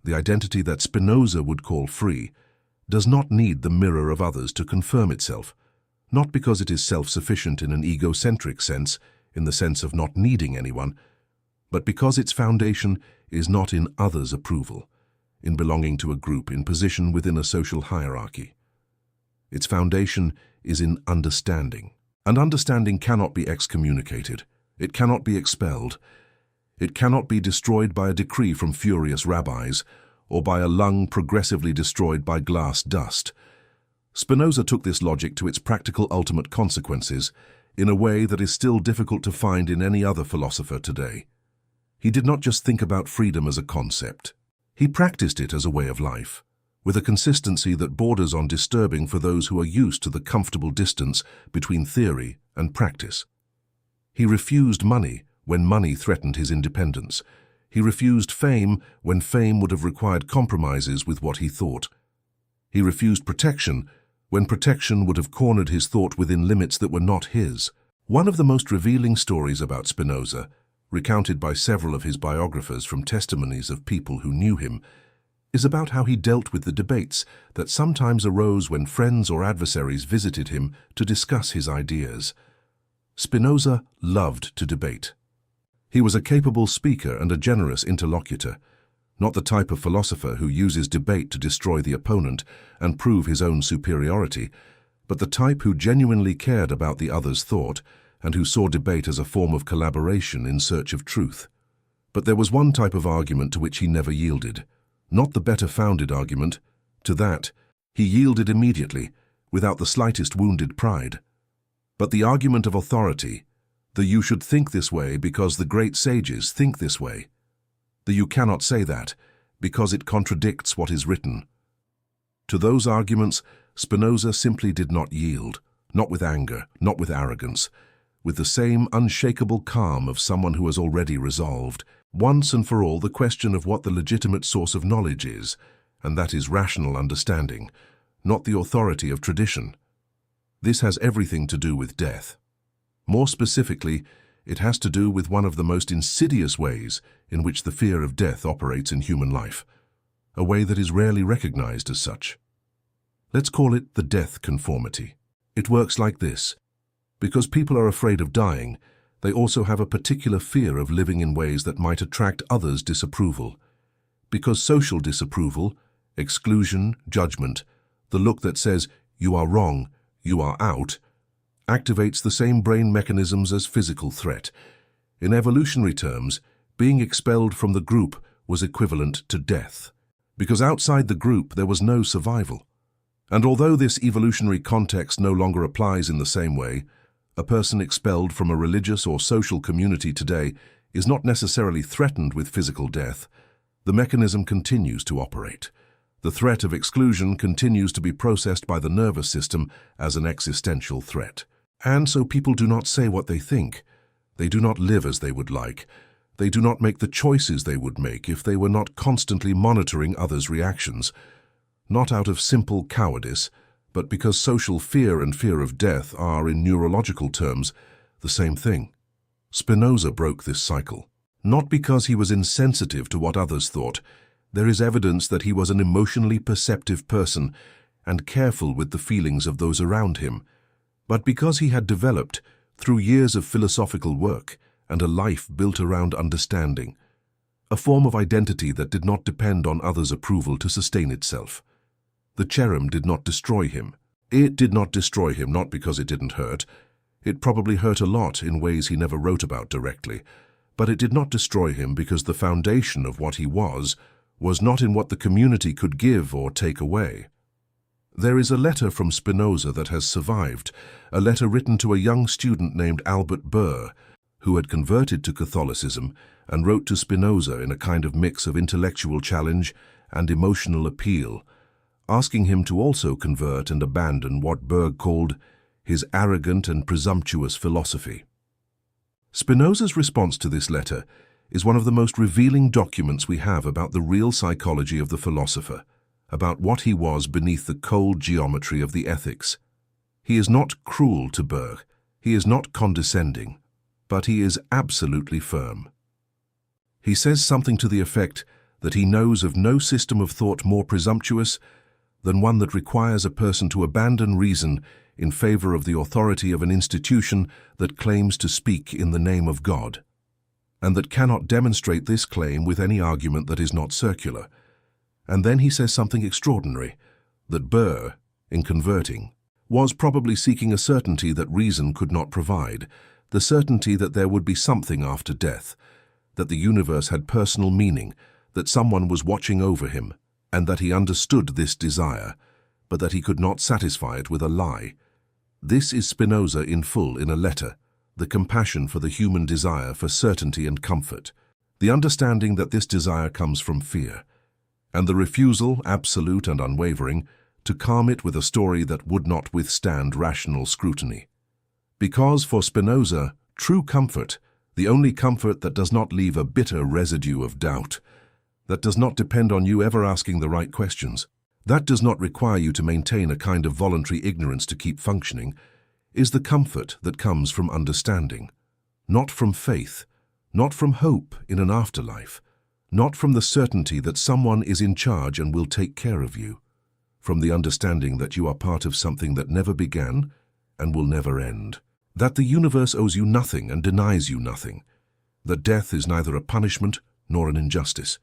the identity that Spinoza would call free, does not need the mirror of others to confirm itself, not because it is self-sufficient in an egocentric sense, in the sense of not needing anyone, but because its foundation is not in others' approval, in belonging to a group, in position within a social hierarchy. Its foundation is in understanding, and understanding cannot be excommunicated. It cannot be expelled. It cannot be destroyed by a decree from furious rabbis, or by a lung progressively destroyed by glass dust. Spinoza took this logic to its practical ultimate consequences in a way that is still difficult to find in any other philosopher today. He did not just think about freedom as a concept. He practiced it as a way of life, with a consistency that borders on disturbing for those who are used to the comfortable distance between theory and practice. He refused money when money threatened his independence. He refused fame when fame would have required compromises with what he thought. He refused protection when protection would have cornered his thought within limits that were not his. One of the most revealing stories about Spinoza, recounted by several of his biographers from testimonies of people who knew him, is about how he dealt with the debates that sometimes arose when friends or adversaries visited him to discuss his ideas. Spinoza loved to debate. He was a capable speaker and a generous interlocutor, not the type of philosopher who uses debate to destroy the opponent and prove his own superiority, but the type who genuinely cared about the other's thought and who saw debate as a form of collaboration in search of truth. But there was one type of argument to which he never yielded, not the better-founded argument. To that, he yielded immediately, without the slightest wounded pride. But the argument of authority, the you should think this way because the great sages think this way, the you cannot say that because it contradicts what is written. To those arguments, Spinoza simply did not yield, not with anger, not with arrogance, with the same unshakable calm of someone who has already resolved, once and for all, the question of what the legitimate source of knowledge is, and that is rational understanding, not the authority of tradition. This has everything to do with death. More specifically, it has to do with one of the most insidious ways in which the fear of death operates in human life, a way that is rarely recognized as such. Let's call it the death conformity. It works like this. Because people are afraid of dying, they also have a particular fear of living in ways that might attract others' disapproval. Because social disapproval, exclusion, judgment, the look that says, "You are wrong, you are out," activates the same brain mechanisms as physical threat. In evolutionary terms, being expelled from the group was equivalent to death. Because outside the group there was no survival. And although this evolutionary context no longer applies in the same way, a person expelled from a religious or social community today is not necessarily threatened with physical death. The mechanism continues to operate. The threat of exclusion continues to be processed by the nervous system as an existential threat. And so people do not say what they think. They do not live as they would like. They do not make the choices they would make if they were not constantly monitoring others' reactions. Not out of simple cowardice, but because social fear and fear of death are, in neurological terms, the same thing. Spinoza broke this cycle. Not because he was insensitive to what others thought. There is evidence that he was an emotionally perceptive person and careful with the feelings of those around him, but because he had developed, through years of philosophical work and a life built around understanding, a form of identity that did not depend on others' approval to sustain itself. The cherem did not destroy him. It did not destroy him not because it didn't hurt. It probably hurt a lot in ways he never wrote about directly, but it did not destroy him because the foundation of what he was not in what the community could give or take away. There is a letter from Spinoza that has survived, a letter written to a young student named Albert Burr, who had converted to Catholicism and wrote to Spinoza in a kind of mix of intellectual challenge and emotional appeal, asking him to also convert and abandon what Burr called his arrogant and presumptuous philosophy. Spinoza's response to this letter is one of the most revealing documents we have about the real psychology of the philosopher, about what he was beneath the cold geometry of the ethics. He is not cruel to Burr, he is not condescending, but he is absolutely firm. He says something to the effect that he knows of no system of thought more presumptuous than one that requires a person to abandon reason in favor of the authority of an institution that claims to speak in the name of God, and that cannot demonstrate this claim with any argument that is not circular. And then he says something extraordinary, that Burr, in converting, was probably seeking a certainty that reason could not provide, the certainty that there would be something after death, that the universe had personal meaning, that someone was watching over him, and that he understood this desire, but that he could not satisfy it with a lie. This is Spinoza in full in a letter, the compassion for the human desire for certainty and comfort, the understanding that this desire comes from fear, and the refusal, absolute and unwavering, to calm it with a story that would not withstand rational scrutiny. Because for Spinoza, true comfort, the only comfort that does not leave a bitter residue of doubt, that does not depend on you ever asking the right questions, that does not require you to maintain a kind of voluntary ignorance to keep functioning, is the comfort that comes from understanding, not from faith, not from hope in an afterlife, not from the certainty that someone is in charge and will take care of you, from the understanding that you are part of something that never began and will never end, that the universe owes you nothing and denies you nothing, that death is neither a punishment nor an injustice.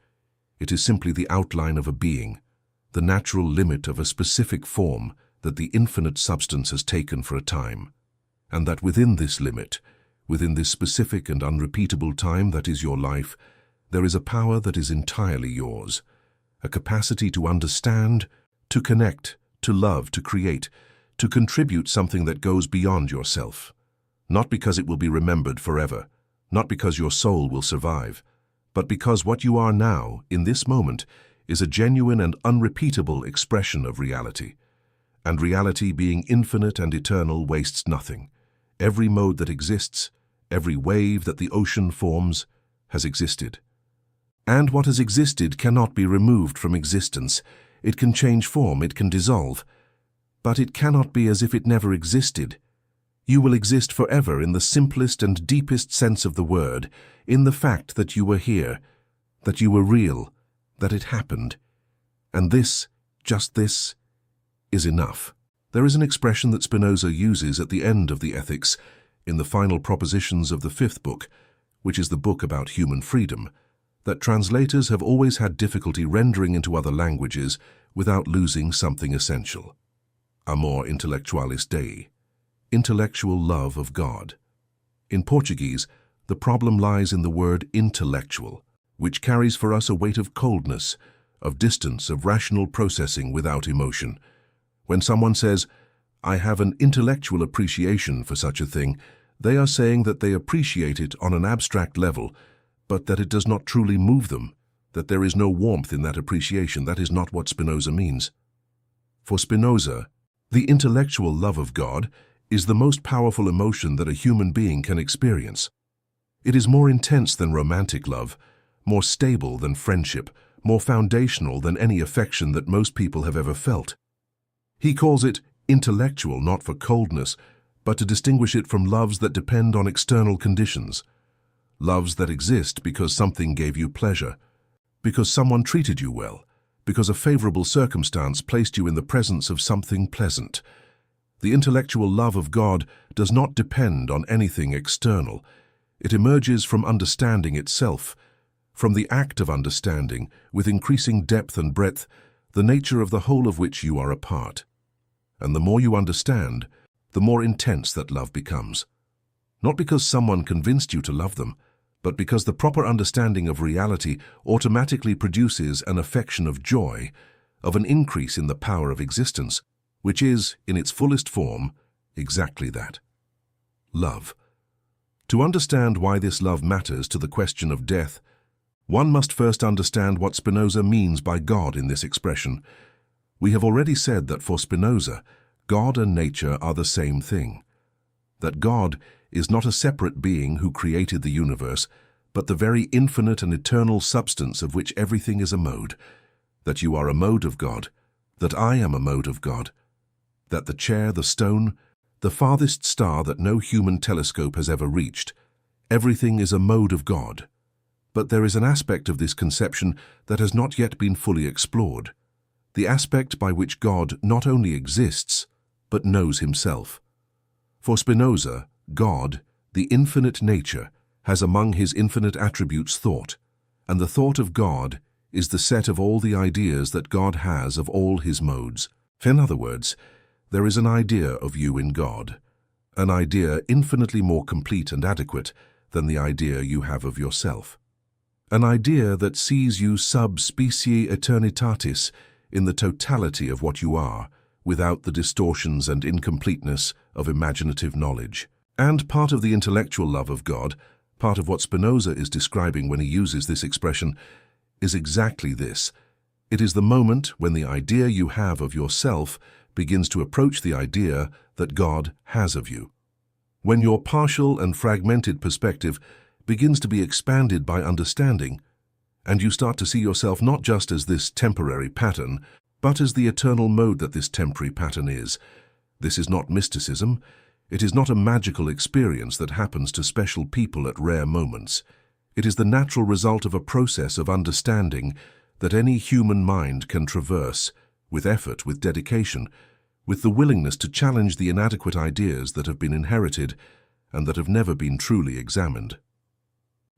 It is simply the outline of a being, the natural limit of a specific form that the infinite substance has taken for a time, and that within this limit, within this specific and unrepeatable time that is your life, there is a power that is entirely yours, a capacity to understand, to connect, to love, to create, to contribute something that goes beyond yourself, not because it will be remembered forever, not because your soul will survive, but because what you are now, in this moment, is a genuine and unrepeatable expression of reality. And reality, being infinite and eternal, wastes nothing. Every mode that exists, every wave that the ocean forms, has existed. And what has existed cannot be removed from existence. It can change form, it can dissolve, but it cannot be as if it never existed. You will exist forever in the simplest and deepest sense of the word, in the fact that you were here, that you were real, that it happened. And this, just this, is enough. There is an expression that Spinoza uses at the end of the Ethics, in the final propositions of the fifth book, which is the book about human freedom, that translators have always had difficulty rendering into other languages without losing something essential. Amor intellectualis Dei, intellectual love of God. In Portuguese, the problem lies in the word intellectual, which carries for us a weight of coldness, of distance, of rational processing without emotion. When someone says, "I have an intellectual appreciation for such a thing," they are saying that they appreciate it on an abstract level, but that it does not truly move them, that there is no warmth in that appreciation. That is not what Spinoza means. For Spinoza, the intellectual love of God is the most powerful emotion that a human being can experience. It is more intense than romantic love, more stable than friendship, more foundational than any affection that most people have ever felt. He calls it intellectual not for coldness, but to distinguish it from loves that depend on external conditions. Loves that exist because something gave you pleasure, because someone treated you well, because a favorable circumstance placed you in the presence of something pleasant. The intellectual love of God does not depend on anything external. It emerges from understanding itself, from the act of understanding, with increasing depth and breadth, the nature of the whole of which you are a part. And the more you understand, the more intense that love becomes. Not because someone convinced you to love them, but because the proper understanding of reality automatically produces an affection of joy, of an increase in the power of existence, which is, in its fullest form, exactly that. Love. To understand why this love matters to the question of death, one must first understand what Spinoza means by God in this expression. We have already said that for Spinoza, God and nature are the same thing. That God is not a separate being who created the universe, but the very infinite and eternal substance of which everything is a mode. That you are a mode of God, that I am a mode of God, that the chair, the stone, the farthest star that no human telescope has ever reached, everything is a mode of God. But there is an aspect of this conception that has not yet been fully explored, the aspect by which God not only exists, but knows himself. For Spinoza, God, the infinite nature, has among his infinite attributes thought, and the thought of God is the set of all the ideas that God has of all his modes. In other words, there is an idea of you in God, an idea infinitely more complete and adequate than the idea you have of yourself. An idea that sees you subspecies eternitatis in the totality of what you are, without the distortions and incompleteness of imaginative knowledge. And part of the intellectual love of God, part of what Spinoza is describing when he uses this expression, is exactly this. It is the moment when the idea you have of yourself begins to approach the idea that God has of you. When your partial and fragmented perspective begins to be expanded by understanding, and you start to see yourself not just as this temporary pattern, but as the eternal mode that this temporary pattern is. This is not mysticism. It is not a magical experience that happens to special people at rare moments. It is the natural result of a process of understanding that any human mind can traverse, with effort, with dedication, with the willingness to challenge the inadequate ideas that have been inherited and that have never been truly examined.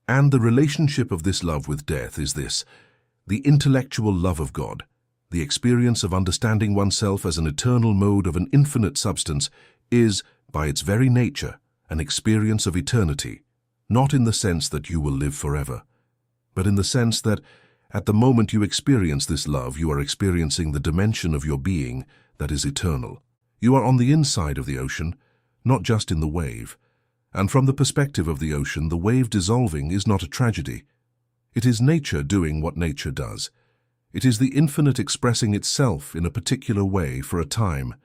And the relationship of this love with death is this: the intellectual love of God, the experience of understanding oneself as an eternal mode of an infinite substance, is, by its very nature, an experience of eternity, not in the sense that you will live forever, but in the sense that, at the moment you experience this love, you are experiencing the dimension of your being that is eternal. You are on the inside of the ocean, not just in the wave. And from the perspective of the ocean, the wave dissolving is not a tragedy. It is nature doing what nature does. It is the infinite expressing itself in a particular way for a time,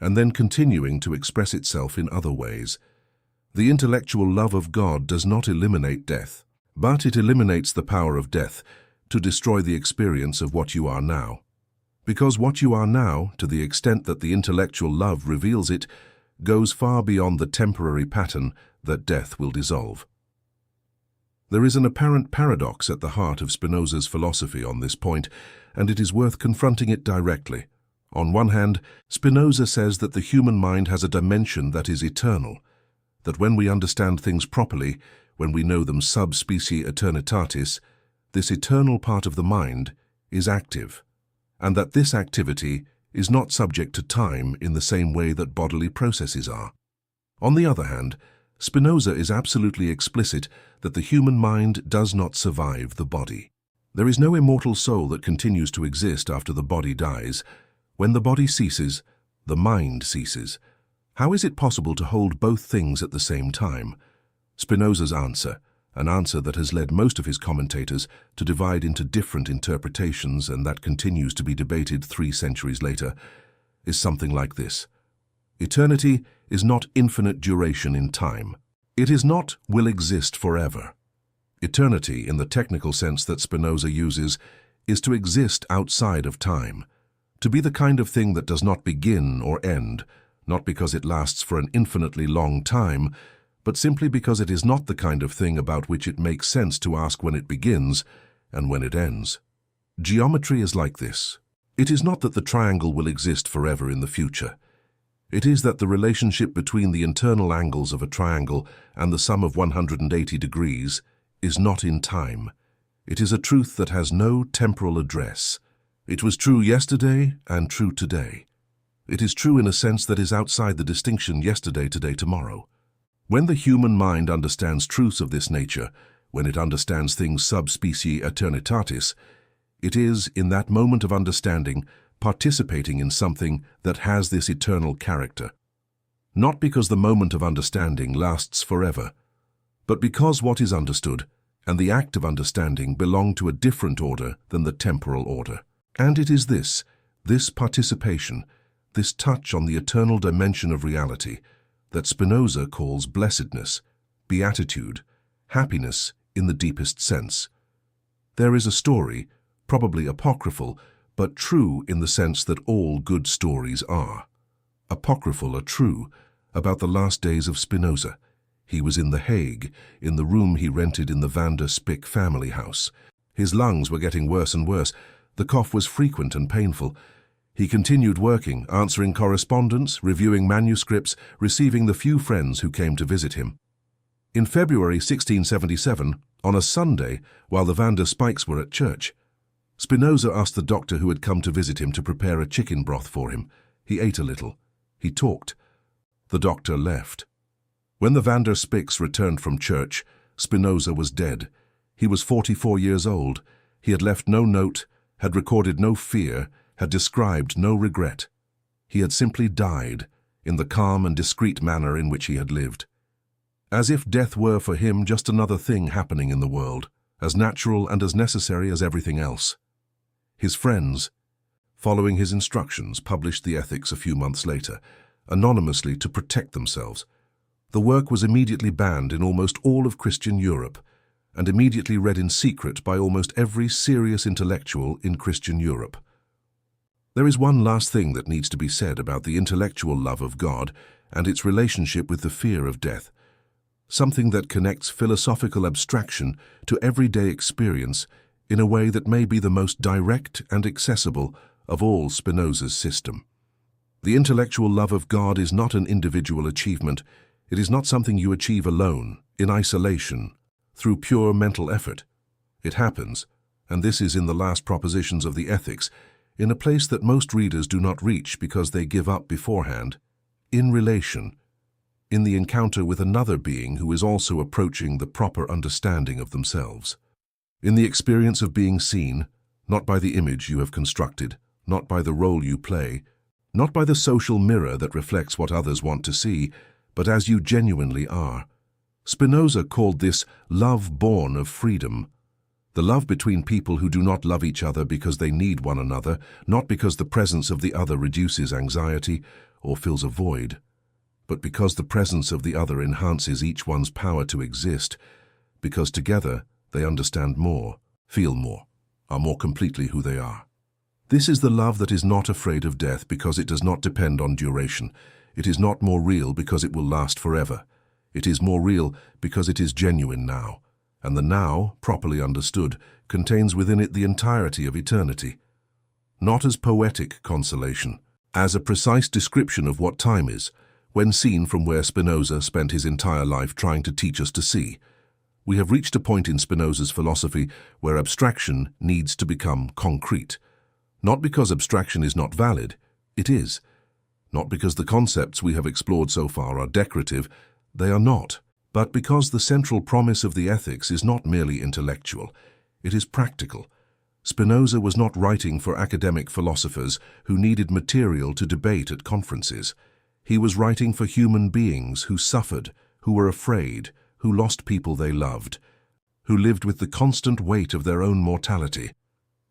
and then continuing to express itself in other ways. The intellectual love of God does not eliminate death, but it eliminates the power of death to destroy the experience of what you are now. Because what you are now, to the extent that the intellectual love reveals it, goes far beyond the temporary pattern that death will dissolve. There is an apparent paradox at the heart of Spinoza's philosophy on this point, and it is worth confronting it directly. On one hand, Spinoza says that the human mind has a dimension that is eternal, that when we understand things properly, when we know them subspecies eternitatis, this eternal part of the mind is active, and that this activity is not subject to time in the same way that bodily processes are. On the other hand, Spinoza is absolutely explicit that the human mind does not survive the body. There is no immortal soul that continues to exist after the body dies. When the body ceases, the mind ceases. How is it possible to hold both things at the same time? Spinoza's answer, an answer that has led most of his commentators to divide into different interpretations and that continues to be debated 3 centuries later, is something like this. Eternity is not infinite duration in time. It is not will exist forever. Eternity, in the technical sense that Spinoza uses, is to exist outside of time, to be the kind of thing that does not begin or end, not because it lasts for an infinitely long time, but simply because it is not the kind of thing about which it makes sense to ask when it begins and when it ends. Geometry is like this. It is not that the triangle will exist forever in the future. It is that the relationship between the internal angles of a triangle and the sum of 180 degrees is not in time. It is a truth that has no temporal address. It was true yesterday and true today. It is true in a sense that is outside the distinction yesterday, today, tomorrow. When the human mind understands truths of this nature, when it understands things subspecies eternitatis, it is, in that moment of understanding, participating in something that has this eternal character. Not because the moment of understanding lasts forever, but because what is understood and the act of understanding belong to a different order than the temporal order. And it is this participation, this touch on the eternal dimension of reality, that Spinoza calls blessedness, beatitude, happiness in the deepest sense. There is a story, probably apocryphal, but true in the sense that all good stories are. Apocryphal or true, about the last days of Spinoza. He was in The Hague, in the room he rented in the Van der Spyck family house. His lungs were getting worse and worse. The cough was frequent and painful. He continued working, answering correspondence, reviewing manuscripts, receiving the few friends who came to visit him. In February 1677, on a Sunday, while the Van der Spycks were at church, Spinoza asked the doctor who had come to visit him to prepare a chicken broth for him. He ate a little. He talked. The doctor left. When the Van der Spycks returned from church, Spinoza was dead. He was 44 years old. He had left no note, had recorded no fear, had described no regret. He had simply died, in the calm and discreet manner in which he had lived. As if death were for him just another thing happening in the world, as natural and as necessary as everything else. His friends, following his instructions, published the ethics a few months later, anonymously to protect themselves. The work was immediately banned in almost all of Christian Europe, and immediately read in secret by almost every serious intellectual in Christian Europe. There is one last thing that needs to be said about the intellectual love of God and its relationship with the fear of death, something that connects philosophical abstraction to everyday experience in a way that may be the most direct and accessible of all Spinoza's system. The intellectual love of God is not an individual achievement. It is not something you achieve alone, in isolation, through pure mental effort. It happens, and this is in the last propositions of the Ethics, in a place that most readers do not reach because they give up beforehand, in relation, in the encounter with another being who is also approaching the proper understanding of themselves. In the experience of being seen, not by the image you have constructed, not by the role you play, not by the social mirror that reflects what others want to see, but as you genuinely are. Spinoza called this love born of freedom, the love between people who do not love each other because they need one another, not because the presence of the other reduces anxiety or fills a void, but because the presence of the other enhances each one's power to exist, because together they understand more, feel more, are more completely who they are. This is the love that is not afraid of death because it does not depend on duration. It is not more real because it will last forever. It is more real because it is genuine now, and the now, properly understood, contains within it the entirety of eternity. Not as poetic consolation, as a precise description of what time is, when seen from where Spinoza spent his entire life trying to teach us to see. We have reached a point in Spinoza's philosophy where abstraction needs to become concrete. Not because abstraction is not valid, it is. Not because the concepts we have explored so far are decorative, they are not. But because the central promise of the Ethics is not merely intellectual, it is practical. Spinoza was not writing for academic philosophers who needed material to debate at conferences. He was writing for human beings who suffered, who were afraid, who lost people they loved, who lived with the constant weight of their own mortality,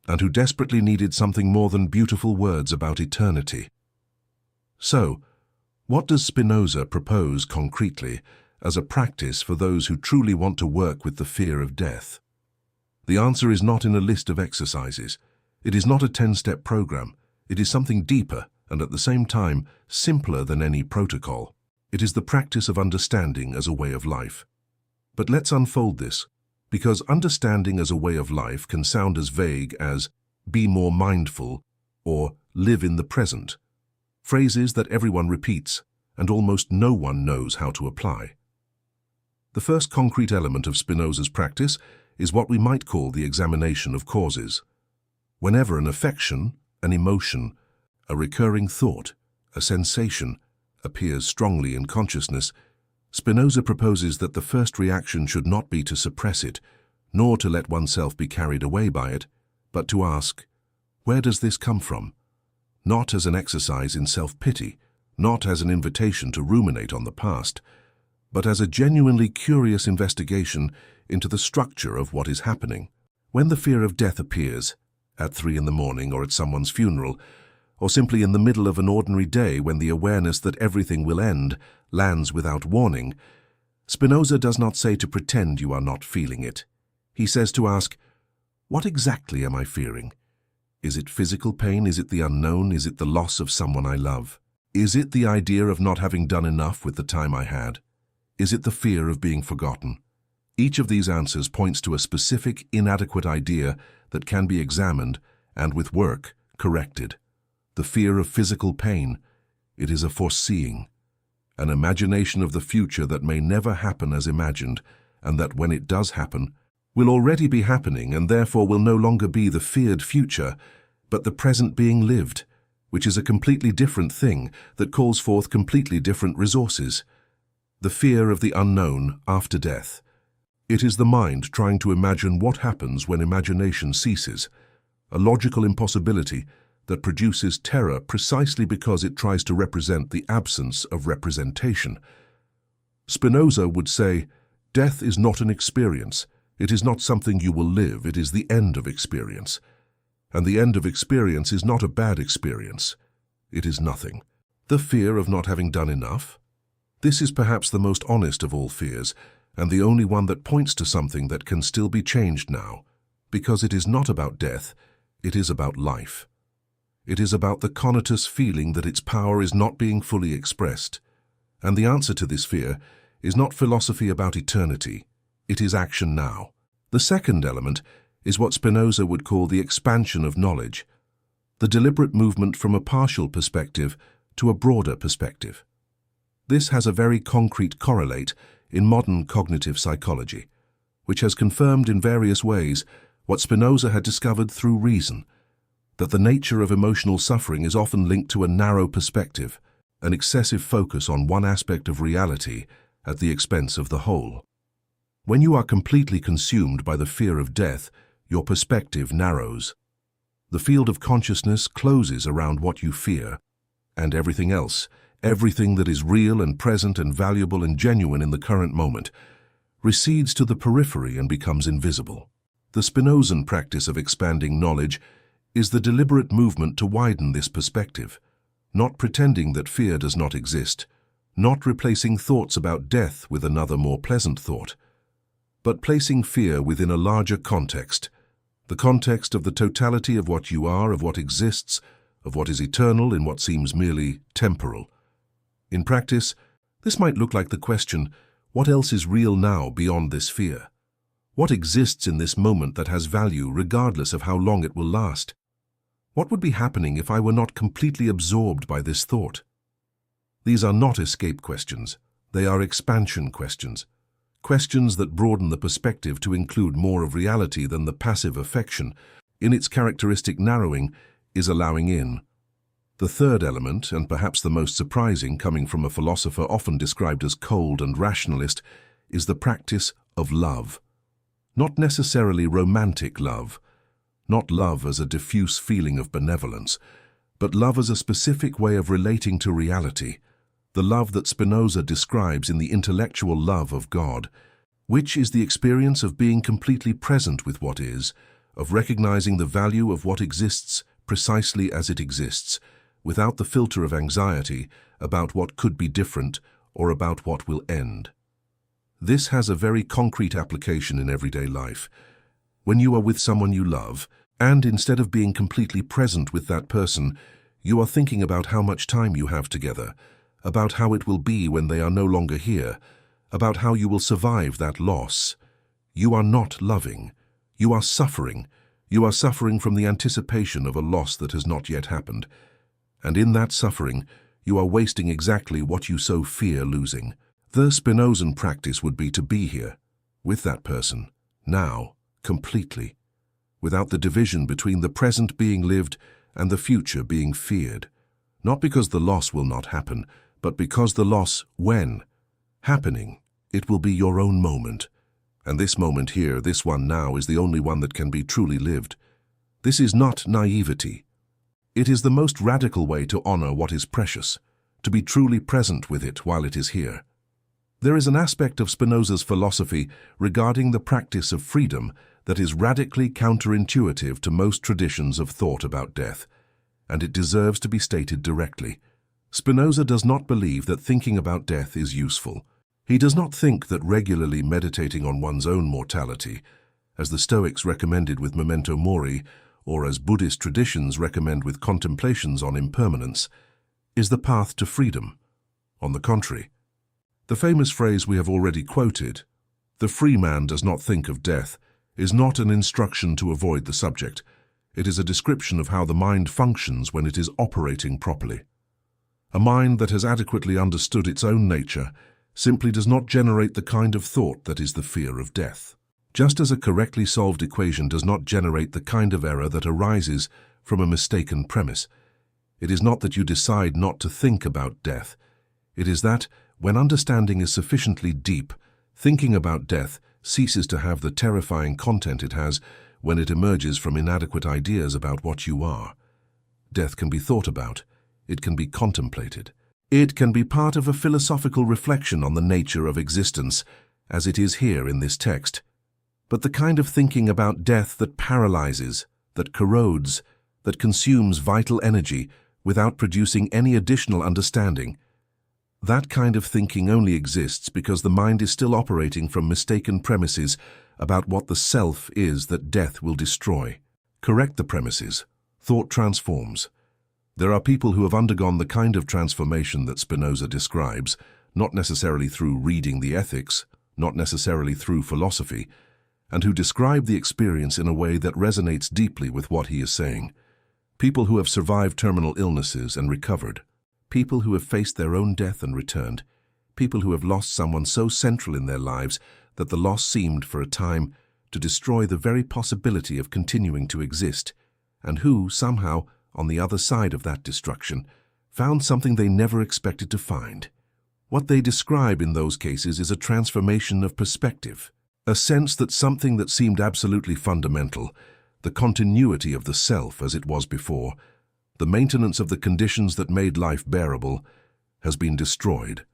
and who desperately needed something more than beautiful words about eternity. So, what does Spinoza propose concretely as a practice for those who truly want to work with the fear of death? The answer is not in a list of exercises. It is not a 10-step program. It is something deeper and at the same time simpler than any protocol. It is the practice of understanding as a way of life. But let's unfold this, because understanding as a way of life can sound as vague as be more mindful or live in the present, phrases that everyone repeats and almost no one knows how to apply. The first concrete element of Spinoza's practice is what we might call the examination of causes. Whenever an affection, an emotion, a recurring thought, a sensation appears strongly in consciousness, Spinoza proposes that the first reaction should not be to suppress it, nor to let oneself be carried away by it, but to ask, where does this come from? Not as an exercise in self-pity, not as an invitation to ruminate on the past, but as a genuinely curious investigation into the structure of what is happening. When the fear of death appears, at 3 in the morning or at someone's funeral, or simply in the middle of an ordinary day when the awareness that everything will end lands without warning, Spinoza does not say to pretend you are not feeling it. He says to ask, what exactly am I fearing? Is it physical pain? Is it the unknown? Is it the loss of someone I love? Is it the idea of not having done enough with the time I had? Is it the fear of being forgotten? Each of these answers points to a specific, inadequate idea that can be examined and, with work, corrected. The fear of physical pain, it is a foreseeing, an imagination of the future that may never happen as imagined, and that when it does happen, will already be happening and therefore will no longer be the feared future, but the present being lived, which is a completely different thing that calls forth completely different resources. The fear of the unknown after death. It is the mind trying to imagine what happens when imagination ceases, a logical impossibility that produces terror precisely because it tries to represent the absence of representation. Spinoza would say, death is not an experience. It is not something you will live. It is the end of experience. And the end of experience is not a bad experience. It is nothing. The fear of not having done enough? This is perhaps the most honest of all fears, and the only one that points to something that can still be changed now, because it is not about death, it is about life. It is about the Conatus feeling that its power is not being fully expressed. And the answer to this fear is not philosophy about eternity, it is action now. The second element is what Spinoza would call the expansion of knowledge, the deliberate movement from a partial perspective to a broader perspective. This has a very concrete correlate in modern cognitive psychology, which has confirmed in various ways what Spinoza had discovered through reason, that the nature of emotional suffering is often linked to a narrow perspective, an excessive focus on one aspect of reality at the expense of the whole. When you are completely consumed by the fear of death, your perspective narrows. The field of consciousness closes around what you fear, and everything else, everything that is real and present and valuable and genuine in the current moment, recedes to the periphery and becomes invisible. The Spinozan practice of expanding knowledge is the deliberate movement to widen this perspective, not pretending that fear does not exist, not replacing thoughts about death with another more pleasant thought, but placing fear within a larger context, the context of the totality of what you are, of what exists, of what is eternal in what seems merely temporal. In practice, this might look like the question, what else is real now beyond this fear? What exists in this moment that has value regardless of how long it will last? What would be happening if I were not completely absorbed by this thought? These are not escape questions. They are expansion questions. Questions that broaden the perspective to include more of reality than the passive affection, in its characteristic narrowing, is allowing in. The third element, and perhaps the most surprising coming from a philosopher often described as cold and rationalist, is the practice of love. Not necessarily romantic love, not love as a diffuse feeling of benevolence, but love as a specific way of relating to reality, the love that Spinoza describes in the intellectual love of God, which is the experience of being completely present with what is, of recognizing the value of what exists precisely as it exists, without the filter of anxiety about what could be different or about what will end. This has a very concrete application in everyday life. When you are with someone you love, and instead of being completely present with that person, you are thinking about how much time you have together, about how it will be when they are no longer here, about how you will survive that loss. You are not loving. You are suffering. You are suffering from the anticipation of a loss that has not yet happened. And in that suffering, you are wasting exactly what you so fear losing. The Spinozan practice would be to be here, with that person, now, completely, without the division between the present being lived and the future being feared. Not because the loss will not happen, but because the loss, when happening, it will be your own moment. And this moment here, this one now, is the only one that can be truly lived. This is not naivety. It is the most radical way to honor what is precious, to be truly present with it while it is here. There is an aspect of Spinoza's philosophy regarding the practice of freedom that is radically counterintuitive to most traditions of thought about death, and it deserves to be stated directly. Spinoza does not believe that thinking about death is useful. He does not think that regularly meditating on one's own mortality, as the Stoics recommended with memento mori, or as Buddhist traditions recommend with contemplations on impermanence, is the path to freedom. On the contrary, the famous phrase we have already quoted, "The free man does not think of death," is not an instruction to avoid the subject. It is a description of how the mind functions when it is operating properly. A mind that has adequately understood its own nature simply does not generate the kind of thought that is the fear of death. Just as a correctly solved equation does not generate the kind of error that arises from a mistaken premise, it is not that you decide not to think about death. It is that, when understanding is sufficiently deep, thinking about death ceases to have the terrifying content it has when it emerges from inadequate ideas about what you are. Death can be thought about. It can be contemplated. It can be part of a philosophical reflection on the nature of existence, as it is here in this text. But the kind of thinking about death that paralyzes, that corrodes, that consumes vital energy without producing any additional understanding, That kind of thinking only exists because the mind is still operating from mistaken premises about what the self is that death will destroy. Correct the premises. Thought transforms. There are people who have undergone the kind of transformation that Spinoza describes, not necessarily through reading the ethics, not necessarily through philosophy, and who describe the experience in a way that resonates deeply with what he is saying. People who have survived terminal illnesses and recovered. People who have faced their own death and returned. People who have lost someone so central in their lives that the loss seemed, for a time, to destroy the very possibility of continuing to exist, and who, somehow, on the other side of that destruction, found something they never expected to find. What they describe in those cases is a transformation of perspective, a sense that something that seemed absolutely fundamental, the continuity of the self as it was before, the maintenance of the conditions that made life bearable, has been destroyed.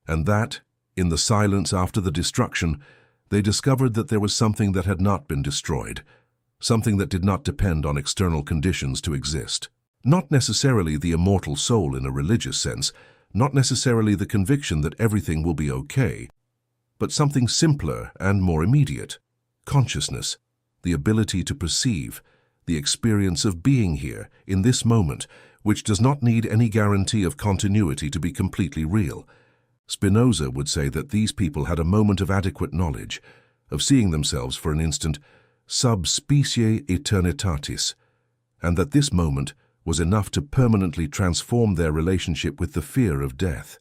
And that, in the silence after the destruction, they discovered that there was something that had not been destroyed, something that did not depend on external conditions to exist. Not necessarily the immortal soul in a religious sense, not necessarily the conviction that everything will be okay, but something simpler and more immediate. Consciousness, the ability to perceive, the experience of being here, in this moment, which does not need any guarantee of continuity to be completely real. Spinoza would say that these people had a moment of adequate knowledge, of seeing themselves for an instant subspecies eternitatis, and that this moment was enough to permanently transform their relationship with the fear of death.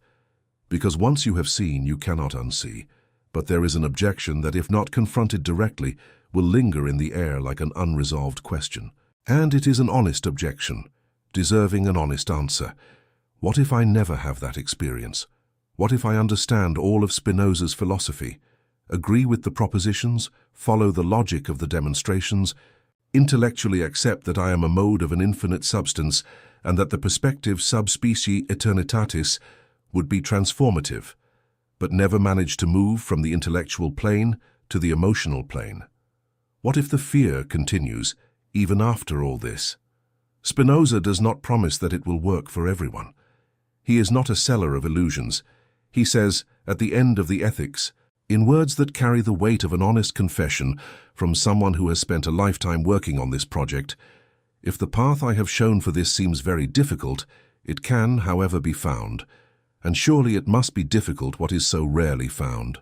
Because once you have seen, you cannot unsee, but there is an objection that, if not confronted directly, will linger in the air like an unresolved question. And it is an honest objection, deserving an honest answer. What if I never have that experience? What if I understand all of Spinoza's philosophy, agree with the propositions, follow the logic of the demonstrations, intellectually accept that I am a mode of an infinite substance and that the perspective subspecies eternitatis would be transformative, but never manage to move from the intellectual plane to the emotional plane? What if the fear continues even after all this? Spinoza does not promise that it will work for everyone. He is not a seller of illusions. He says, at the end of the ethics, in words that carry the weight of an honest confession from someone who has spent a lifetime working on this project, if the path I have shown for this seems very difficult, it can, however, be found, and surely it must be difficult what is so rarely found.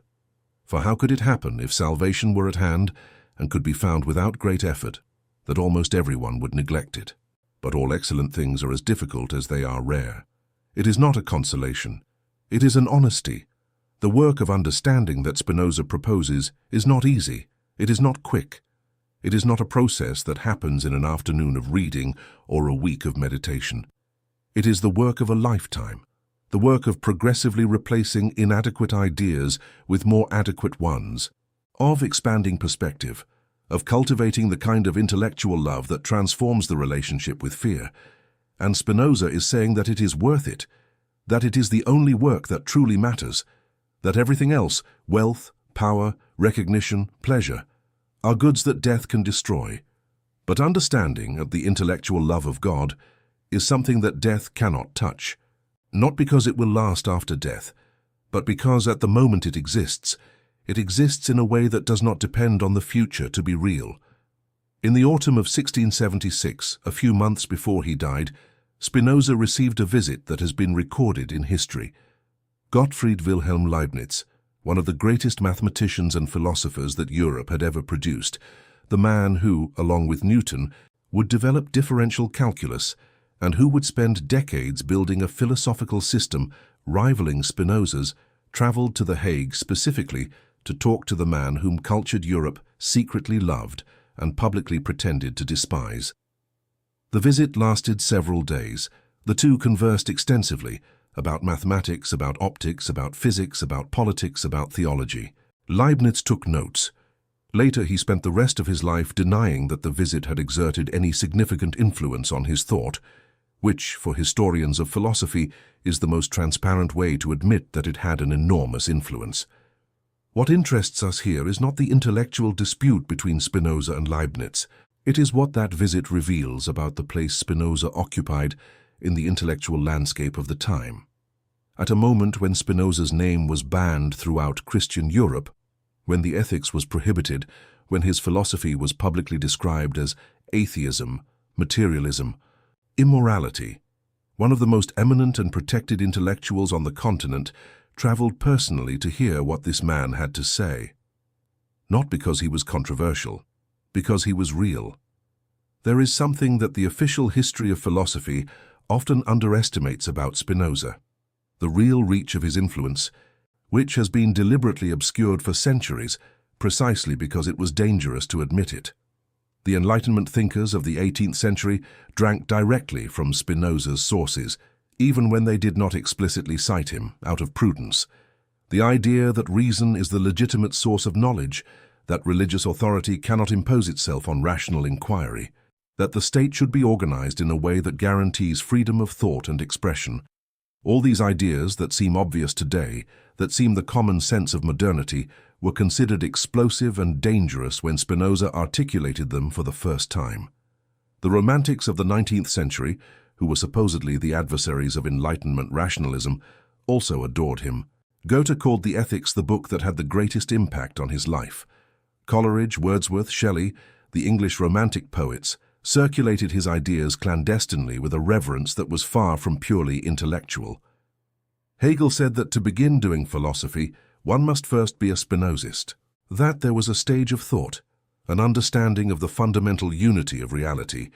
For how could it happen if salvation were at hand and could be found without great effort, that almost everyone would neglect it? But all excellent things are as difficult as they are rare. It is not a consolation. It is an honesty. The work of understanding that Spinoza proposes is not easy. It is not quick. It is not a process that happens in an afternoon of reading or a week of meditation. It is the work of a lifetime, the work of progressively replacing inadequate ideas with more adequate ones, of expanding perspective, of cultivating the kind of intellectual love that transforms the relationship with fear. And Spinoza is saying that it is worth it, that it is the only work that truly matters, that everything else, wealth, power, recognition, pleasure, are goods that death can destroy. But understanding of the intellectual love of God is something that death cannot touch, not because it will last after death, but because at the moment it exists in a way that does not depend on the future to be real. In the autumn of 1676, a few months before he died, Spinoza received a visit that has been recorded in history. Gottfried Wilhelm Leibniz, one of the greatest mathematicians and philosophers that Europe had ever produced, the man who, along with Newton, would develop differential calculus and who would spend decades building a philosophical system rivaling Spinoza's, traveled to The Hague specifically to talk to the man whom cultured Europe secretly loved and publicly pretended to despise. The visit lasted several days. The two conversed extensively about mathematics, about optics, about physics, about politics, about theology. Leibniz took notes. Later, he spent the rest of his life denying that the visit had exerted any significant influence on his thought, which, for historians of philosophy, is the most transparent way to admit that it had an enormous influence. What interests us here is not the intellectual dispute between Spinoza and Leibniz. It is what that visit reveals about the place Spinoza occupied in the intellectual landscape of the time. at a moment when Spinoza's name was banned throughout Christian Europe, when the ethics was prohibited, when his philosophy was publicly described as atheism, materialism, immorality. One of the most eminent and protected intellectuals on the continent traveled personally to hear what this man had to say. Not because he was controversial, because he was real. There is something that the official history of philosophy often underestimates about Spinoza, the real reach of his influence, which has been deliberately obscured for centuries precisely because it was dangerous to admit it. The Enlightenment thinkers of the 18th century drank directly from Spinoza's sources, even when they did not explicitly cite him, out of prudence. The idea that reason is the legitimate source of knowledge, that religious authority cannot impose itself on rational inquiry, that the state should be organized in a way that guarantees freedom of thought and expression. All these ideas that seem obvious today, that seem the common sense of modernity, were considered explosive and dangerous when Spinoza articulated them for the first time. The Romantics of the 19th century, who were supposedly the adversaries of Enlightenment rationalism, also adored him. Goethe called the Ethics the book that had the greatest impact on his life. Coleridge, Wordsworth, Shelley, the English Romantic poets, circulated his ideas clandestinely with a reverence that was far from purely intellectual. Hegel said that to begin doing philosophy, one must first be a Spinozist, that there was a stage of thought, an understanding of the fundamental unity of reality,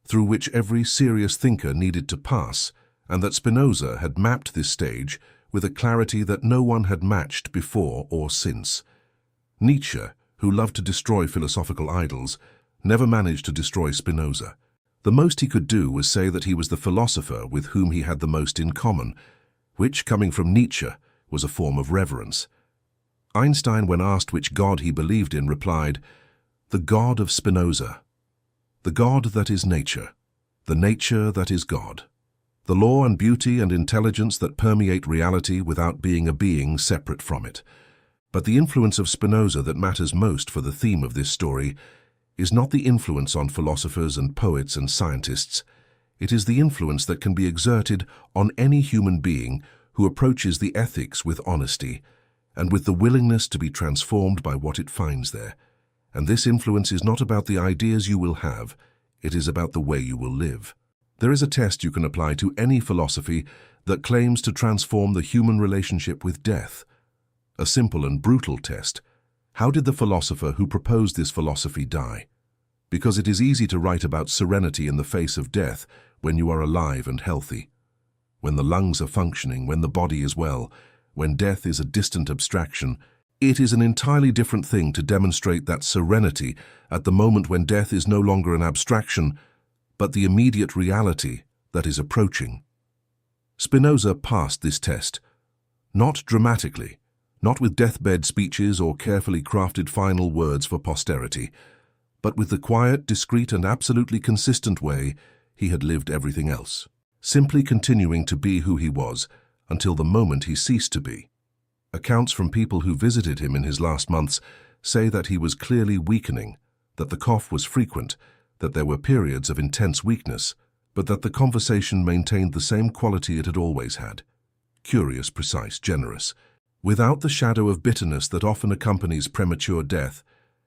through which every serious thinker needed to pass, and that Spinoza had mapped this stage with a clarity that no one had matched before or since. Nietzsche, who loved to destroy philosophical idols, never managed to destroy Spinoza. The most he could do was say that he was the philosopher with whom he had the most in common, which, coming from Nietzsche, was a form of reverence. Einstein, when asked which God he believed in, replied, "The God of Spinoza, the God that is nature, the nature that is God, the law and beauty and intelligence that permeate reality without being a being separate from it." But the influence of Spinoza that matters most for the theme of this story is not the influence on philosophers and poets and scientists. It is the influence that can be exerted on any human being who approaches the ethics with honesty and with the willingness to be transformed by what it finds there. And this influence is not about the ideas you will have, it is about the way you will live. There is a test you can apply to any philosophy that claims to transform the human relationship with death. A simple and brutal test. How did the philosopher who proposed this philosophy die? Because it is easy to write about serenity in the face of death when you are alive and healthy. When the lungs are functioning, when the body is well, when death is a distant abstraction, it is an entirely different thing to demonstrate that serenity at the moment when death is no longer an abstraction, but the immediate reality that is approaching. Spinoza passed this test, not dramatically, not with deathbed speeches or carefully crafted final words for posterity, but with the quiet, discreet, and absolutely consistent way he had lived everything else, simply continuing to be who he was until the moment he ceased to be. Accounts from people who visited him in his last months say that he was clearly weakening, that the cough was frequent, that there were periods of intense weakness, but that the conversation maintained the same quality it had always had: curious, precise, generous, without the shadow of bitterness that often accompanies premature death,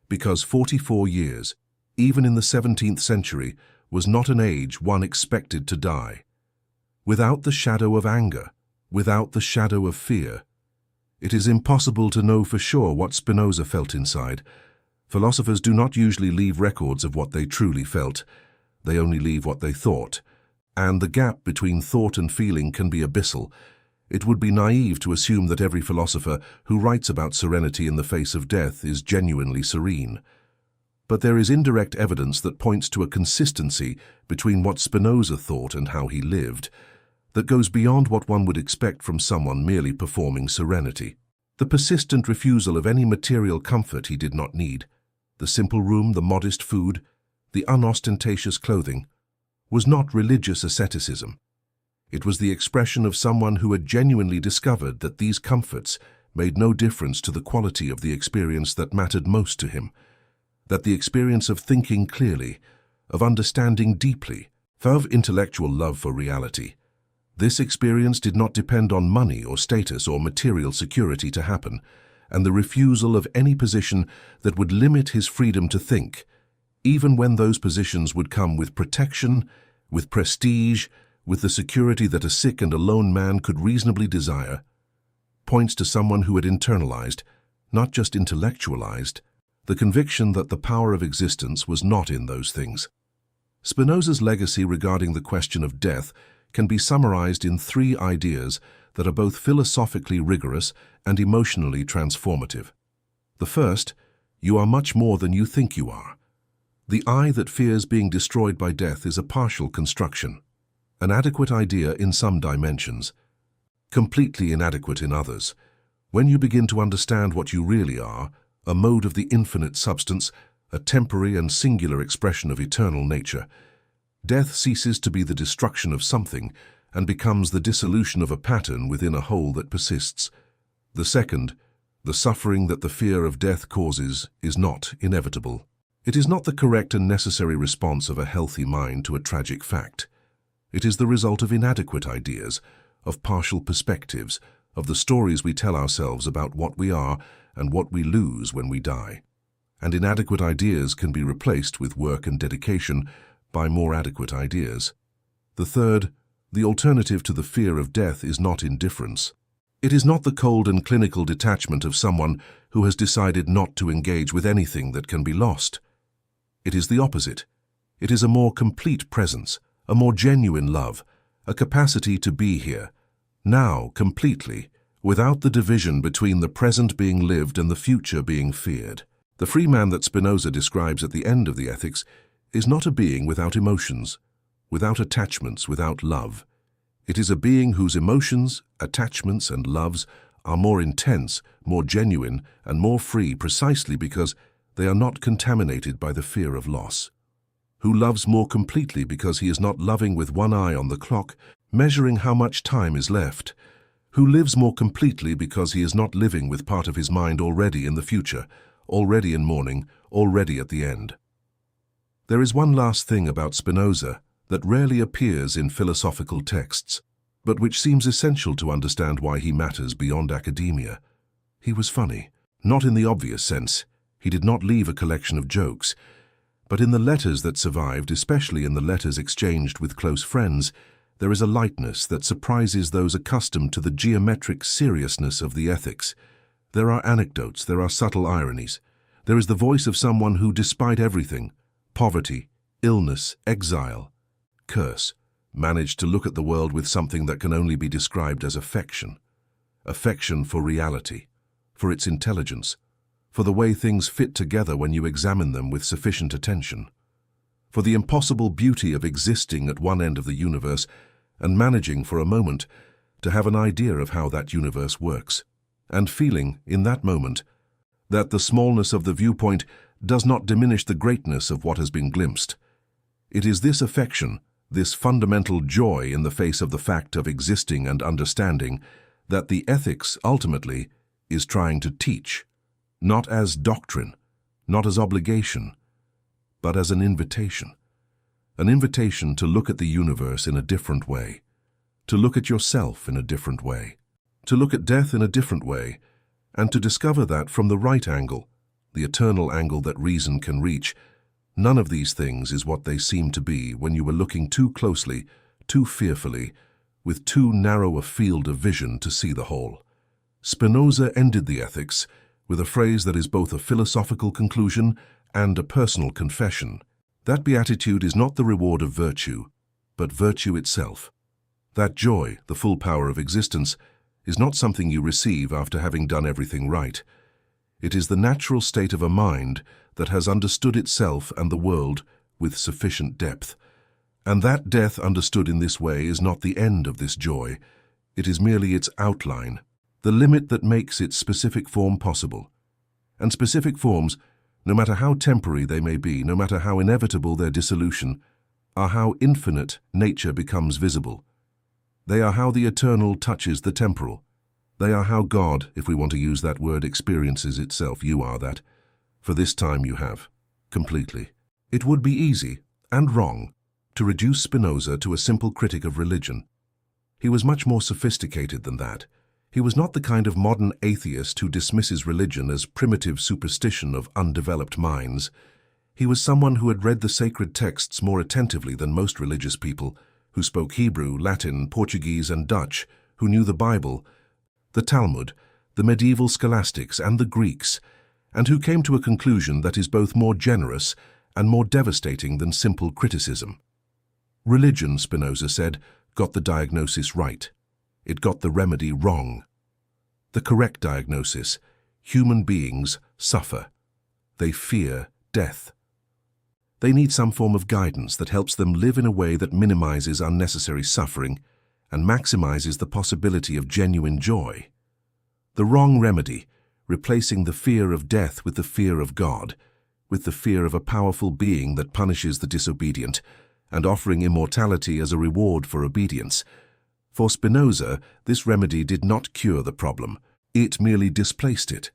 because 44 years, even in the 17th century, was not an age one expected to die. Without the shadow of anger, without the shadow of fear. It is impossible to know for sure what Spinoza felt inside. Philosophers do not usually leave records of what they truly felt. They only leave what they thought. And the gap between thought and feeling can be abyssal. It would be naive to assume that every philosopher who writes about serenity in the face of death is genuinely serene. But there is indirect evidence that points to a consistency between what Spinoza thought and how he lived, that goes beyond what one would expect from someone merely performing serenity. The persistent refusal of any material comfort he did not need, the simple room, the modest food, the unostentatious clothing, was not religious asceticism. It was the expression of someone who had genuinely discovered that these comforts made no difference to the quality of the experience that mattered most to him, that the experience of thinking clearly, of understanding deeply, of intellectual love for reality. This experience did not depend on money or status or material security to happen, and the refusal of any position that would limit his freedom to think, even when those positions would come with protection, with prestige, with the security that a sick and alone man could reasonably desire, points to someone who had internalized, not just intellectualized, the conviction that the power of existence was not in those things. Spinoza's legacy regarding the question of death can be summarized in 3 ideas that are both philosophically rigorous and emotionally transformative. The first, you are much more than you think you are. The I that fears being destroyed by death is a partial construction, an adequate idea in some dimensions, completely inadequate in others. When you begin to understand what you really are, a mode of the infinite substance, a temporary and singular expression of eternal nature, death ceases to be the destruction of something and becomes the dissolution of a pattern within a whole that persists. The second, the suffering that the fear of death causes, is not inevitable. It is not the correct and necessary response of a healthy mind to a tragic fact. It is the result of inadequate ideas, of partial perspectives, of the stories we tell ourselves about what we are and what we lose when we die. And inadequate ideas can be replaced with work and dedication by more adequate ideas. The third, the alternative to the fear of death, is not indifference. It is not the cold and clinical detachment of someone who has decided not to engage with anything that can be lost. It is the opposite. It is a more complete presence, a more genuine love, a capacity to be here, now completely, without the division between the present being lived and the future being feared. The free man that Spinoza describes at the end of the Ethics is not a being without emotions, without attachments, without love. It is a being whose emotions, attachments, and loves are more intense, more genuine, and more free precisely because they are not contaminated by the fear of loss. Who loves more completely because he is not loving with one eye on the clock, measuring how much time is left. Who lives more completely because he is not living with part of his mind already in the future, already in mourning, already at the end. There is one last thing about Spinoza that rarely appears in philosophical texts, but which seems essential to understand why he matters beyond academia. He was funny, not in the obvious sense. He did not leave a collection of jokes, but in the letters that survived, especially in the letters exchanged with close friends, there is a lightness that surprises those accustomed to the geometric seriousness of the ethics. There are anecdotes, there are subtle ironies. There is the voice of someone who, despite everything, poverty, illness, exile, curse, managed to look at the world with something that can only be described as affection. Affection for reality, for its intelligence, for the way things fit together when you examine them with sufficient attention, for the impossible beauty of existing at one end of the universe and managing for a moment to have an idea of how that universe works, and feeling, in that moment, that the smallness of the viewpoint does not diminish the greatness of what has been glimpsed. It is this affection, this fundamental joy in the face of the fact of existing and understanding, that the ethics, ultimately, is trying to teach, not as doctrine, not as obligation, but as an invitation to look at the universe in a different way, to look at yourself in a different way, to look at death in a different way, and to discover that from the right angle, the eternal angle that reason can reach. None of these things is what they seem to be when you are looking too closely, too fearfully, with too narrow a field of vision to see the whole. Spinoza ended the Ethics with a phrase that is both a philosophical conclusion and a personal confession. That beatitude is not the reward of virtue, but virtue itself. That joy, the full power of existence, is not something you receive after having done everything right. It is the natural state of a mind that has understood itself and the world with sufficient depth. And that depth understood in this way is not the end of this joy. It is merely its outline, the limit that makes its specific form possible. And specific forms, no matter how temporary they may be, no matter how inevitable their dissolution, are how infinite nature becomes visible. They are how the eternal touches the temporal. They are how God, if we want to use that word, experiences itself. You are that. For this time you have. Completely. It would be easy, and wrong, to reduce Spinoza to a simple critic of religion. He was much more sophisticated than that. He was not the kind of modern atheist who dismisses religion as primitive superstition of undeveloped minds. He was someone who had read the sacred texts more attentively than most religious people, who spoke Hebrew, Latin, Portuguese, and Dutch, who knew the Bible, the Talmud, the medieval scholastics, and the Greeks, and who came to a conclusion that is both more generous and more devastating than simple criticism. Religion, Spinoza said, got the diagnosis right. It got the remedy wrong. The correct diagnosis: human beings suffer. They fear death. They need some form of guidance that helps them live in a way that minimizes unnecessary suffering and maximizes the possibility of genuine joy. The wrong remedy, replacing the fear of death with the fear of God, with the fear of a powerful being that punishes the disobedient, and offering immortality as a reward for obedience. For Spinoza, this remedy did not cure the problem. It merely displaced it.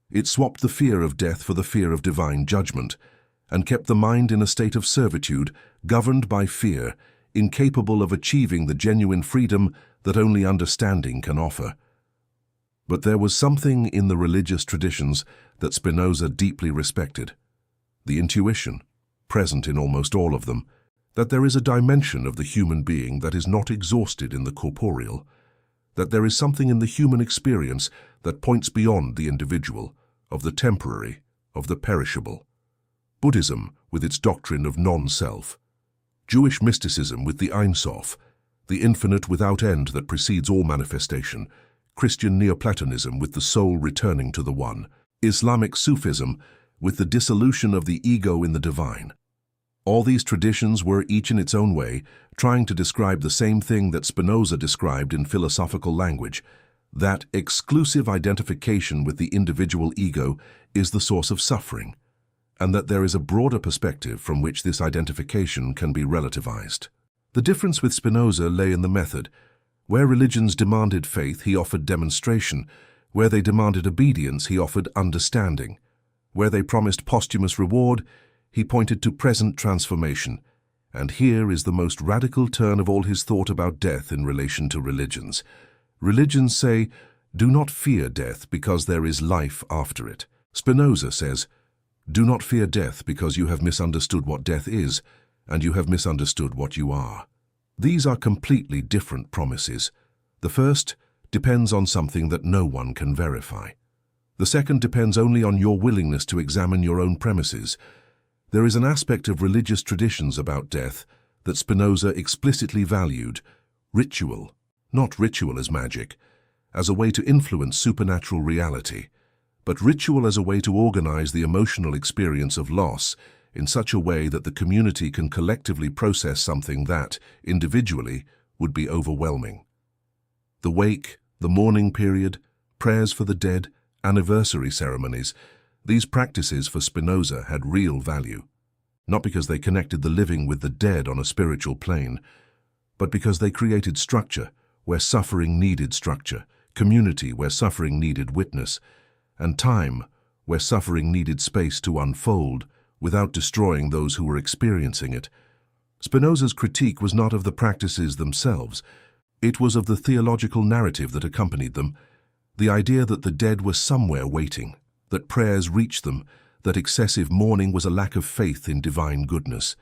It swapped the fear of death for the fear of divine judgment, and kept the mind in a state of servitude, governed by fear, incapable of achieving the genuine freedom that only understanding can offer. But there was something in the religious traditions that Spinoza deeply respected: the intuition, present in almost all of them, that there is a dimension of the human being that is not exhausted in the corporeal, that there is something in the human experience that points beyond the individual, of the temporary, of the perishable. Buddhism with its doctrine of non-self, Jewish mysticism with the Ein Sof, the infinite without end that precedes all manifestation, Christian Neoplatonism with the soul returning to the one, Islamic Sufism with the dissolution of the ego in the divine. All these traditions were, each in its own way, trying to describe the same thing that Spinoza described in philosophical language: that exclusive identification with the individual ego is the source of suffering, and that there is a broader perspective from which this identification can be relativized. The difference with Spinoza lay in the method. Where religions demanded faith, he offered demonstration. Where they demanded obedience, he offered understanding. Where they promised posthumous reward, he pointed to present transformation. And here is the most radical turn of all his thought about death in relation to religions. Religions say, do not fear death because there is life after it. Spinoza says, do not fear death because you have misunderstood what death is, and you have misunderstood what you are. These are completely different promises. The first depends on something that no one can verify. The second depends only on your willingness to examine your own premises. There is an aspect of religious traditions about death that Spinoza explicitly valued: ritual, not ritual as magic, as a way to influence supernatural reality, but ritual as a way to organize the emotional experience of loss in such a way that the community can collectively process something that, individually, would be overwhelming. The wake, the mourning period, prayers for the dead, anniversary ceremonies, these practices for Spinoza had real value, not because they connected the living with the dead on a spiritual plane, but because they created structure where suffering needed structure, community where suffering needed witness, and time where suffering needed space to unfold without destroying those who were experiencing it. Spinoza's critique was not of the practices themselves. It was of the theological narrative that accompanied them, the idea that the dead were somewhere waiting, that prayers reached them, that excessive mourning was a lack of faith in divine goodness.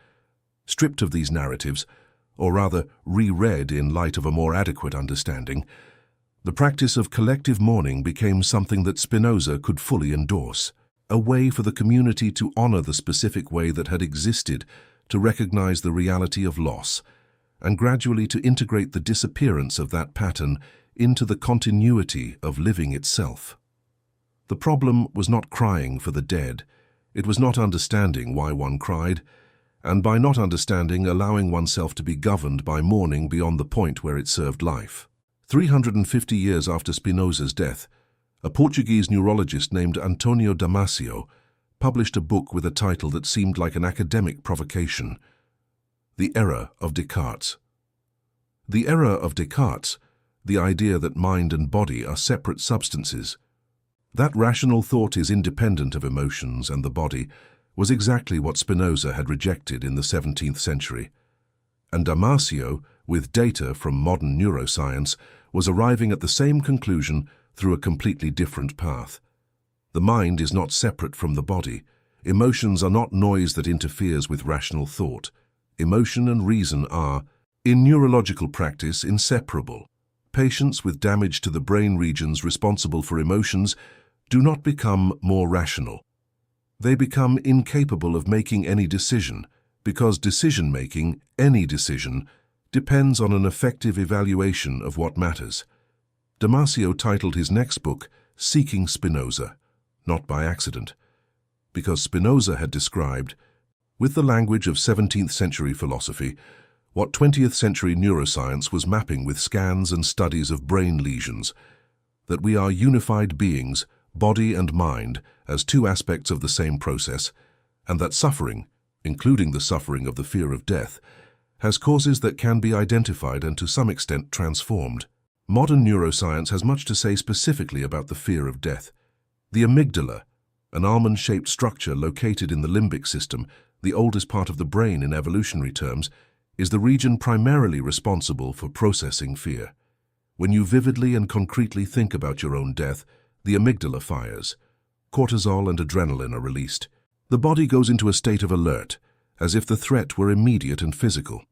Stripped of these narratives, or rather reread in light of a more adequate understanding, the practice of collective mourning became something that Spinoza could fully endorse, a way for the community to honor the specific way that had existed, to recognize the reality of loss, and gradually to integrate the disappearance of that pattern into the continuity of living itself. The problem was not crying for the dead. It was not understanding why one cried, and by not understanding, allowing oneself to be governed by mourning beyond the point where it served life. 350 years after Spinoza's death, a Portuguese neurologist named Antonio Damasio published a book with a title that seemed like an academic provocation: The Error of Descartes. The error of Descartes, the idea that mind and body are separate substances, that rational thought is independent of emotions and the body, was exactly what Spinoza had rejected in the 17th century. And Damasio, with data from modern neuroscience, was arriving at the same conclusion through a completely different path. The mind is not separate from the body. Emotions are not noise that interferes with rational thought. Emotion and reason are, in neurological practice, inseparable. Patients with damage to the brain regions responsible for emotions do not become more rational. They become incapable of making any decision, because decision-making, any decision, depends on an effective evaluation of what matters. Damasio titled his next book, Seeking Spinoza, not by accident, because Spinoza had described, with the language of 17th century philosophy, what 20th century neuroscience was mapping with scans and studies of brain lesions, that we are unified beings, body and mind, as two aspects of the same process, and that suffering, including the suffering of the fear of death, has causes that can be identified and to some extent transformed. Modern neuroscience has much to say specifically about the fear of death. The amygdala, an almond-shaped structure located in the limbic system, the oldest part of the brain in evolutionary terms, is the region primarily responsible for processing fear. When you vividly and concretely think about your own death, the amygdala fires. Cortisol and adrenaline are released. The body goes into a state of alert, as if the threat were immediate and physical.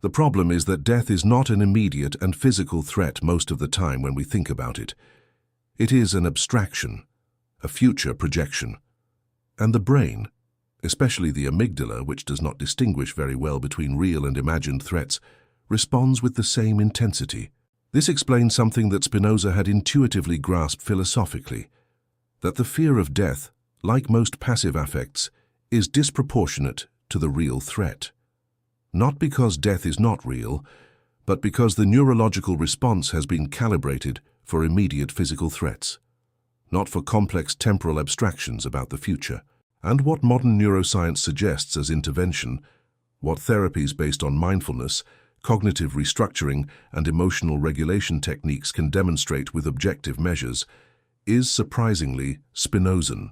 The problem is that death is not an immediate and physical threat most of the time when we think about it. It is an abstraction, a future projection. And the brain, especially the amygdala, which does not distinguish very well between real and imagined threats, responds with the same intensity. This explains something that Spinoza had intuitively grasped philosophically, that the fear of death, like most passive affects, is disproportionate to the real threat. Not because death is not real, but because the neurological response has been calibrated for immediate physical threats, not for complex temporal abstractions about the future. And what modern neuroscience suggests as intervention, what therapies based on mindfulness, cognitive restructuring, and emotional regulation techniques can demonstrate with objective measures, is surprisingly Spinozan.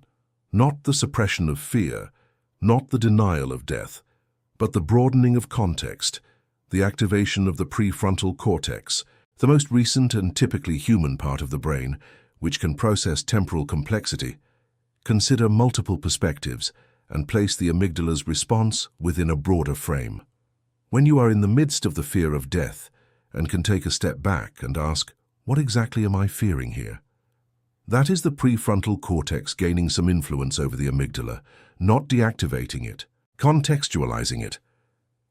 Not the suppression of fear, not the denial of death, but the broadening of context, the activation of the prefrontal cortex, the most recent and typically human part of the brain, which can process temporal complexity, consider multiple perspectives, and place the amygdala's response within a broader frame. When you are in the midst of the fear of death and can take a step back and ask, what exactly am I fearing here? That is the prefrontal cortex gaining some influence over the amygdala, not deactivating it, contextualizing it.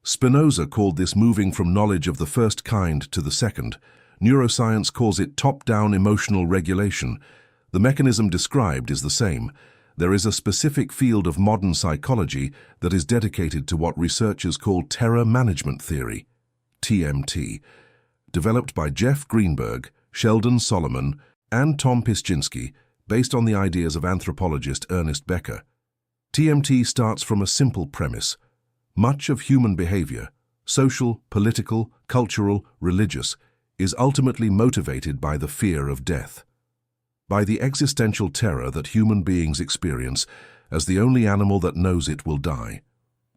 Spinoza called this moving from knowledge of the first kind to the second. Neuroscience calls it top-down emotional regulation. The mechanism described is the same. There is a specific field of modern psychology that is dedicated to what researchers call terror management theory, TMT, developed by Jeff Greenberg, Sheldon Solomon, and Tom Pischinsky, based on the ideas of anthropologist Ernest Becker. TMT starts from a simple premise. Much of human behavior, social, political, cultural, religious, is ultimately motivated by the fear of death, by the existential terror that human beings experience as the only animal that knows it will die.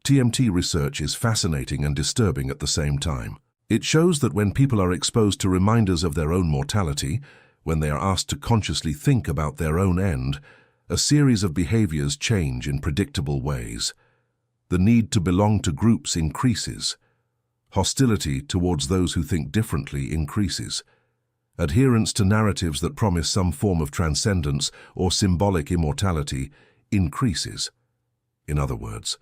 TMT research is fascinating and disturbing at the same time. It shows that when people are exposed to reminders of their own mortality, when they are asked to consciously think about their own end, a series of behaviors change in predictable ways. The need to belong to groups increases. Hostility towards those who think differently increases. Adherence to narratives that promise some form of transcendence or symbolic immortality increases. In other words,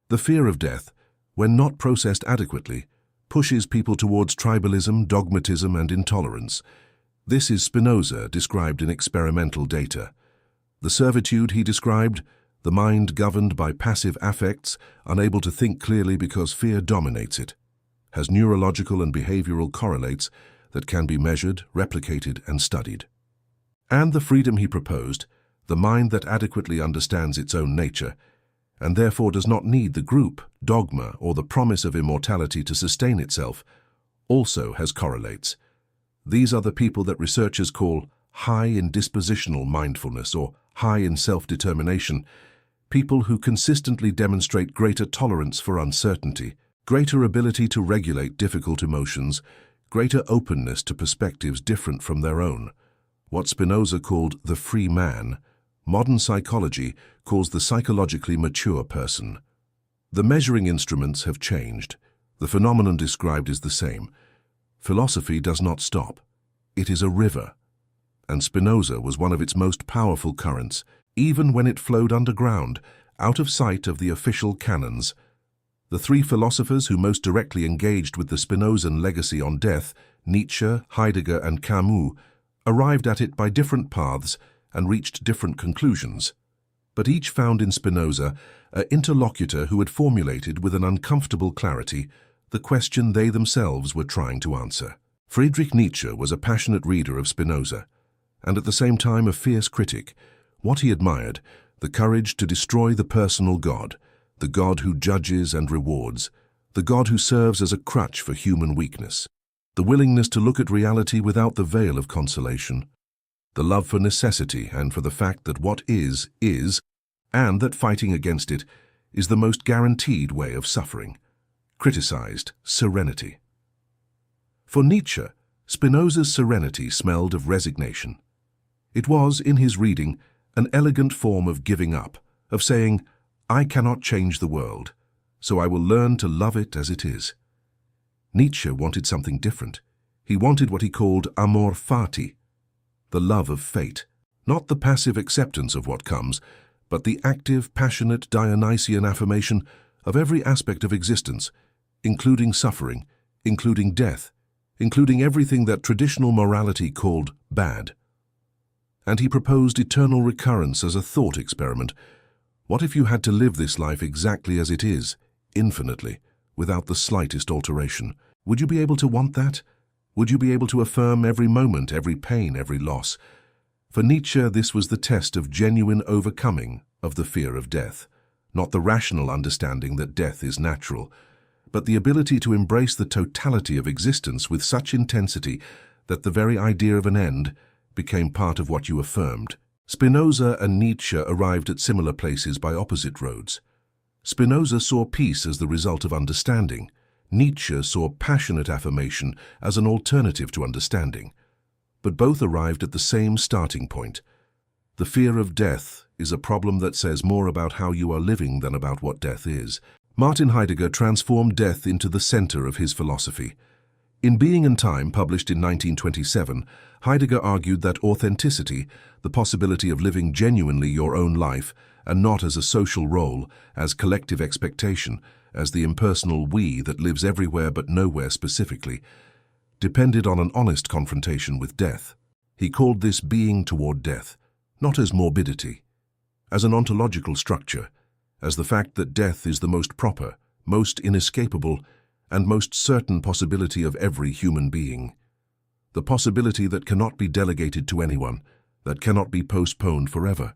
the fear of death, when not processed adequately, pushes people towards tribalism, dogmatism, and intolerance. This is Spinoza described in experimental data. The servitude he described, the mind governed by passive affects, unable to think clearly because fear dominates it, has neurological and behavioral correlates that can be measured, replicated, and studied. And the freedom he proposed, the mind that adequately understands its own nature, and therefore does not need the group, dogma, or the promise of immortality to sustain itself, also has correlates. These are the people that researchers call high in dispositional mindfulness or high in self-determination, people who consistently demonstrate greater tolerance for uncertainty, greater ability to regulate difficult emotions, greater openness to perspectives different from their own. What Spinoza called the free man, modern psychology calls the psychologically mature person. The measuring instruments have changed. The phenomenon described is the same. Philosophy does not stop. It is a river. And Spinoza was one of its most powerful currents, even when it flowed underground, out of sight of the official canons. The three philosophers who most directly engaged with the Spinozan legacy on death, Nietzsche, Heidegger, and Camus, arrived at it by different paths and reached different conclusions. But each found in Spinoza an interlocutor who had formulated with an uncomfortable clarity the question they themselves were trying to answer. Friedrich Nietzsche was a passionate reader of Spinoza, and at the same time a fierce critic. What he admired, the courage to destroy the personal God, the God who judges and rewards, the God who serves as a crutch for human weakness, the willingness to look at reality without the veil of consolation, the love for necessity and for the fact that what is, and that fighting against it is the most guaranteed way of suffering. Criticized serenity. For Nietzsche, Spinoza's serenity smelled of resignation. It was, in his reading, an elegant form of giving up, of saying, I cannot change the world, so I will learn to love it as it is. Nietzsche wanted something different. He wanted what he called amor fati, the love of fate, not the passive acceptance of what comes, but the active, passionate, Dionysian affirmation of every aspect of existence, including suffering, including death, including everything that traditional morality called bad. And he proposed eternal recurrence as a thought experiment. What if you had to live this life exactly as it is, infinitely, without the slightest alteration? Would you be able to want that? Would you be able to affirm every moment, every pain, every loss? For Nietzsche, this was the test of genuine overcoming of the fear of death, not the rational understanding that death is natural, but the ability to embrace the totality of existence with such intensity that the very idea of an end became part of what you affirmed. Spinoza and Nietzsche arrived at similar places by opposite roads. Spinoza saw peace as the result of understanding. Nietzsche saw passionate affirmation as an alternative to understanding. But both arrived at the same starting point. The fear of death is a problem that says more about how you are living than about what death is. Martin Heidegger transformed death into the center of his philosophy. In Being and Time, published in 1927, Heidegger argued that authenticity, the possibility of living genuinely your own life, and not as a social role, as collective expectation, as the impersonal we that lives everywhere but nowhere specifically, depended on an honest confrontation with death. He called this being toward death, not as morbidity, as an ontological structure, as the fact that death is the most proper, most inescapable, and most certain possibility of every human being. The possibility that cannot be delegated to anyone, that cannot be postponed forever,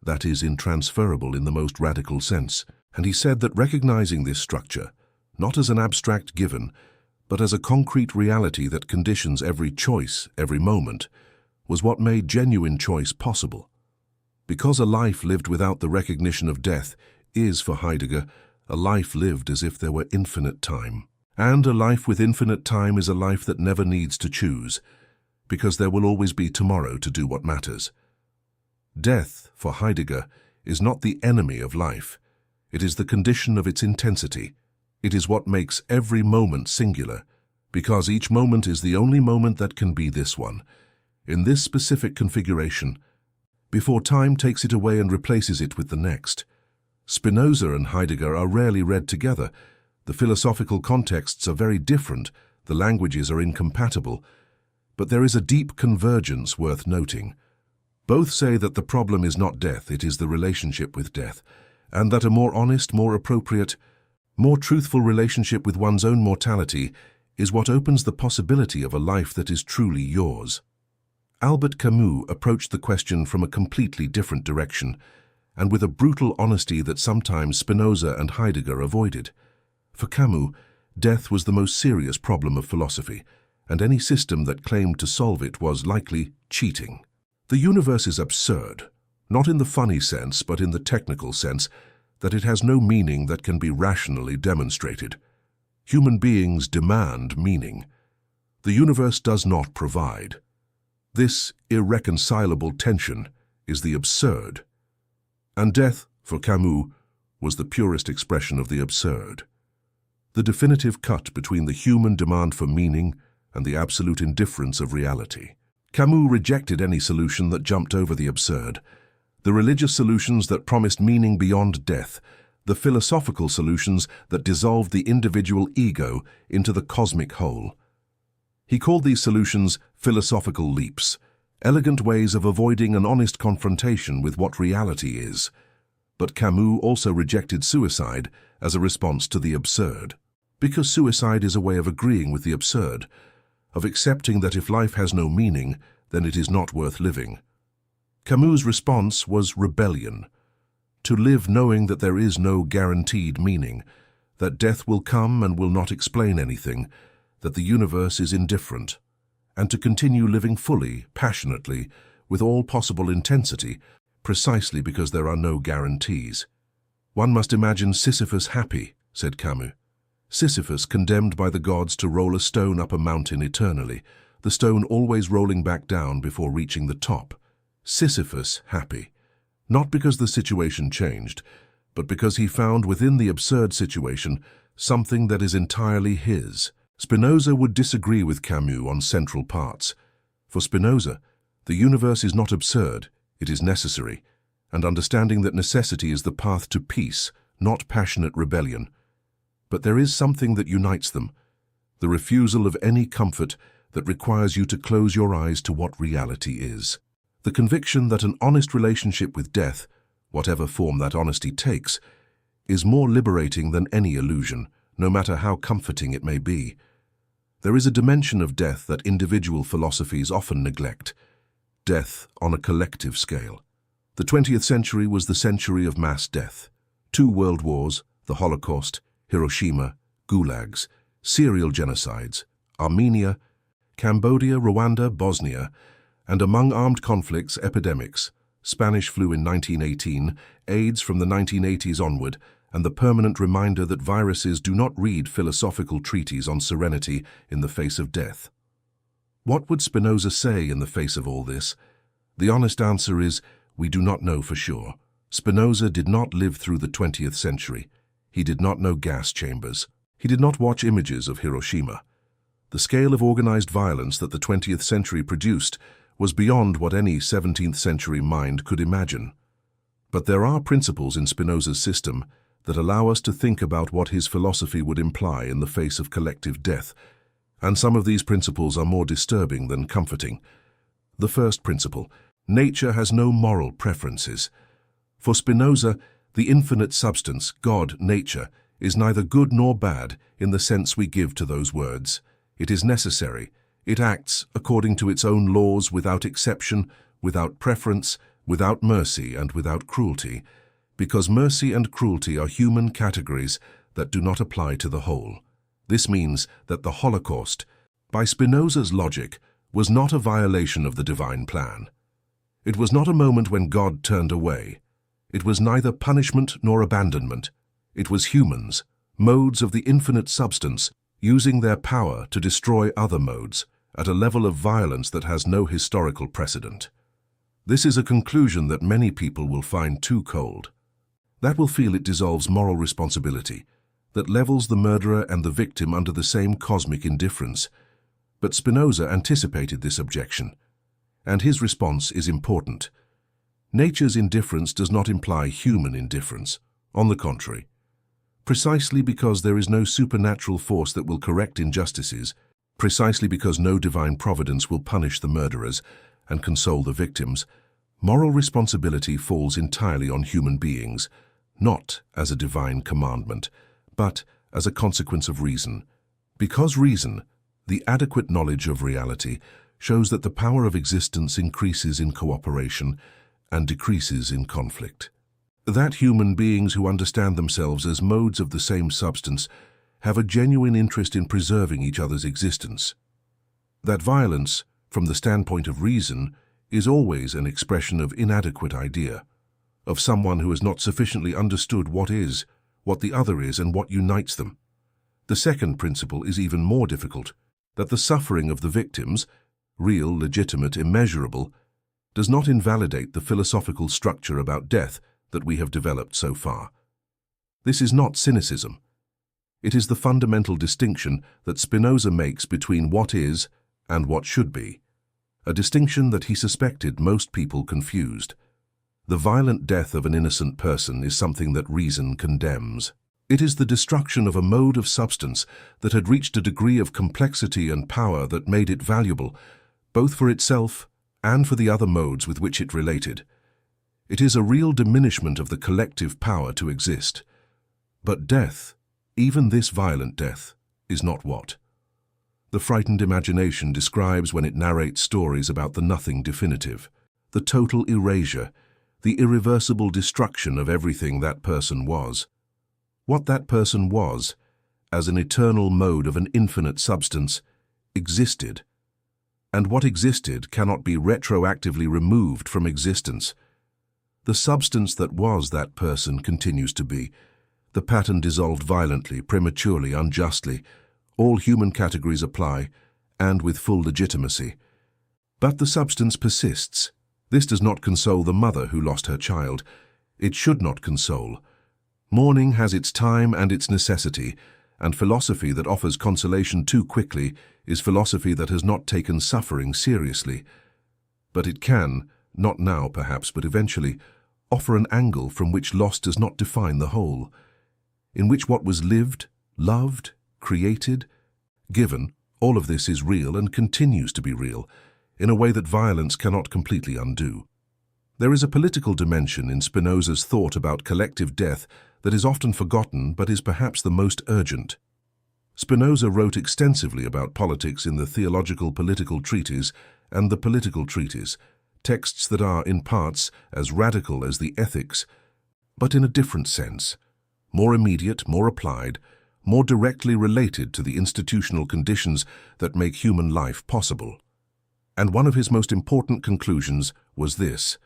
that is intransferable in the most radical sense. And he said that recognizing this structure, not as an abstract given, but as a concrete reality that conditions every choice, every moment, was what made genuine choice possible. Because a life lived without the recognition of death is, for Heidegger, a life lived as if there were infinite time. And a life with infinite time is a life that never needs to choose, because there will always be tomorrow to do what matters. Death, for Heidegger, is not the enemy of life. It is the condition of its intensity. It is what makes every moment singular, because each moment is the only moment that can be this one, in this specific configuration, before time takes it away and replaces it with the next. Spinoza and Heidegger are rarely read together. The philosophical contexts are very different, the languages are incompatible, but there is a deep convergence worth noting. Both say that the problem is not death, it is the relationship with death, and that a more honest, more appropriate, more truthful relationship with one's own mortality is what opens the possibility of a life that is truly yours. Albert Camus approached the question from a completely different direction, and with a brutal honesty that sometimes Spinoza and Heidegger avoided. For Camus, death was the most serious problem of philosophy, and any system that claimed to solve it was likely cheating. The universe is absurd, not in the funny sense, but in the technical sense, that it has no meaning that can be rationally demonstrated. Human beings demand meaning. The universe does not provide. This irreconcilable tension is the absurd. And death, for Camus, was the purest expression of the absurd. The definitive cut between the human demand for meaning and the absolute indifference of reality. Camus rejected any solution that jumped over the absurd, the religious solutions that promised meaning beyond death, the philosophical solutions that dissolved the individual ego into the cosmic whole. He called these solutions philosophical leaps, elegant ways of avoiding an honest confrontation with what reality is. But Camus also rejected suicide as a response to the absurd, because suicide is a way of agreeing with the absurd, of accepting that if life has no meaning, then it is not worth living. Camus' response was rebellion, to live knowing that there is no guaranteed meaning, that death will come and will not explain anything, that the universe is indifferent, and to continue living fully, passionately, with all possible intensity, precisely because there are no guarantees. One must imagine Sisyphus happy, said Camus. Sisyphus condemned by the gods to roll a stone up a mountain eternally, the stone always rolling back down before reaching the top. Sisyphus happy, not because the situation changed, but because he found within the absurd situation something that is entirely his. Spinoza would disagree with Camus on central parts. For Spinoza, the universe is not absurd, it is necessary, and understanding that necessity is the path to peace, not passionate rebellion. But there is something that unites them, the refusal of any comfort that requires you to close your eyes to what reality is. The conviction that an honest relationship with death, whatever form that honesty takes, is more liberating than any illusion, no matter how comforting it may be. There is a dimension of death that individual philosophies often neglect, death on a collective scale. The 20th century was the century of mass death. 2 world wars, the Holocaust, Hiroshima, gulags, serial genocides, Armenia, Cambodia, Rwanda, Bosnia, and among armed conflicts, epidemics, Spanish flu in 1918, AIDS from the 1980s onward, and the permanent reminder that viruses do not read philosophical treatises on serenity in the face of death. What would Spinoza say in the face of all this? The honest answer is, we do not know for sure. Spinoza did not live through the 20th century. He did not know gas chambers. He did not watch images of Hiroshima. The scale of organized violence that the 20th century produced was beyond what any 17th century mind could imagine. But there are principles in Spinoza's system that allow us to think about what his philosophy would imply in the face of collective death, and some of these principles are more disturbing than comforting. The first principle: nature has no moral preferences. For Spinoza, the infinite substance, God, nature, is neither good nor bad in the sense we give to those words. It is necessary. It acts according to its own laws without exception, without preference, without mercy, and without cruelty, because mercy and cruelty are human categories that do not apply to the whole. This means that the Holocaust, by Spinoza's logic, was not a violation of the divine plan. It was not a moment when God turned away. It was neither punishment nor abandonment. It was humans, modes of the infinite substance, using their power to destroy other modes at a level of violence that has no historical precedent. This is a conclusion that many people will find too cold. That will feel it dissolves moral responsibility, that levels the murderer and the victim under the same cosmic indifference. But Spinoza anticipated this objection, and his response is important. Nature's indifference does not imply human indifference. On the contrary, precisely because there is no supernatural force that will correct injustices, precisely because no divine providence will punish the murderers and console the victims, moral responsibility falls entirely on human beings, not as a divine commandment, but as a consequence of reason. Because reason, the adequate knowledge of reality, shows that the power of existence increases in cooperation and decreases in conflict. That human beings who understand themselves as modes of the same substance have a genuine interest in preserving each other's existence. That violence, from the standpoint of reason, is always an expression of inadequate idea, of someone who has not sufficiently understood what is, what the other is, and what unites them. The second principle is even more difficult, that the suffering of the victims, real, legitimate, immeasurable, does not invalidate the philosophical structure about death that we have developed so far. This is not cynicism. It is the fundamental distinction that Spinoza makes between what is and what should be, a distinction that he suspected most people confused. The violent death of an innocent person is something that reason condemns. It is the destruction of a mode of substance that had reached a degree of complexity and power that made it valuable, both for itself and for the other modes with which it related. It is a real diminishment of the collective power to exist. But death, even this violent death, is not what the frightened imagination describes when it narrates stories about the nothing definitive, the total erasure, the irreversible destruction of everything that person was. What that person was, as an eternal mode of an infinite substance, existed. And what existed cannot be retroactively removed from existence. The substance that was that person continues to be. The pattern dissolved violently, prematurely, unjustly. All human categories apply, and with full legitimacy. But the substance persists. This does not console the mother who lost her child. It should not console. Mourning has its time and its necessity, and philosophy that offers consolation too quickly is philosophy that has not taken suffering seriously. But it can, not now perhaps, but eventually, offer an angle from which loss does not define the whole, in which what was lived, loved, created, given, all of this is real and continues to be real, in a way that violence cannot completely undo. There is a political dimension in Spinoza's thought about collective death that is often forgotten but is perhaps the most urgent. Spinoza wrote extensively about politics in the Theological Political Treatise and the Political Treatise, texts that are, in parts, as radical as the Ethics, but in a different sense, more immediate, more applied, more directly related to the institutional conditions that make human life possible. And one of his most important conclusions was this: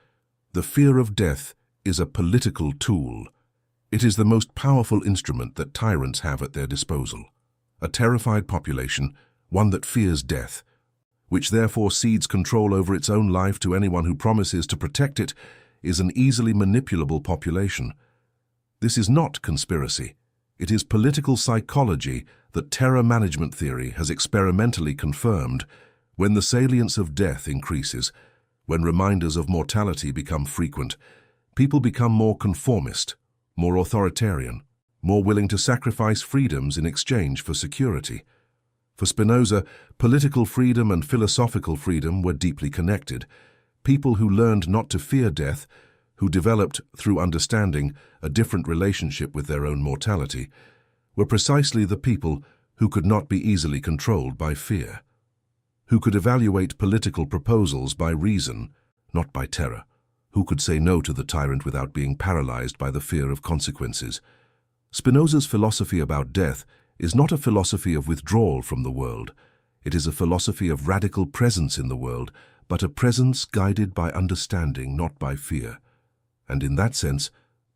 the fear of death is a political tool. It is the most powerful instrument that tyrants have at their disposal. A terrified population, one that fears death, which therefore cedes control over its own life to anyone who promises to protect it, is an easily manipulable population. This is not conspiracy. It is political psychology that terror management theory has experimentally confirmed. When the salience of death increases, when reminders of mortality become frequent, people become more conformist, more authoritarian, more willing to sacrifice freedoms in exchange for security. For Spinoza, political freedom and philosophical freedom were deeply connected. People who learned not to fear death, who developed, through understanding, a different relationship with their own mortality, were precisely the people who could not be easily controlled by fear, who could evaluate political proposals by reason, not by terror, who could say no to the tyrant without being paralyzed by the fear of consequences. Spinoza's philosophy about death is not a philosophy of withdrawal from the world. It is a philosophy of radical presence in the world, but a presence guided by understanding, not by fear. And in that sense,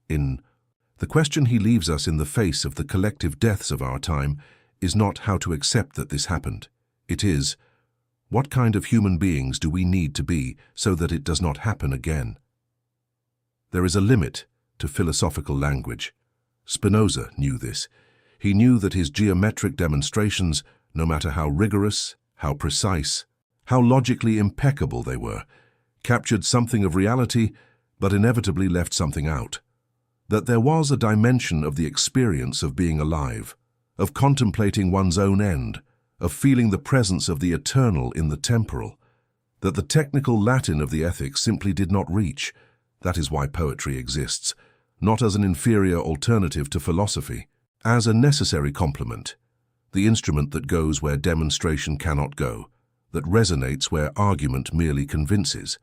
the question he leaves us in the face of the collective deaths of our time is not how to accept that this happened. It is, what kind of human beings do we need to be so that it does not happen again? There is a limit to philosophical language. Spinoza knew this. He knew that his geometric demonstrations, no matter how rigorous, how precise, how logically impeccable they were, captured something of reality but inevitably left something out. That there was a dimension of the experience of being alive, of contemplating one's own end, of feeling the presence of the eternal in the temporal, that the technical Latin of the ethics simply did not reach. That is why poetry exists, not as an inferior alternative to philosophy, as a necessary complement, the instrument that goes where demonstration cannot go, that resonates where argument merely convinces.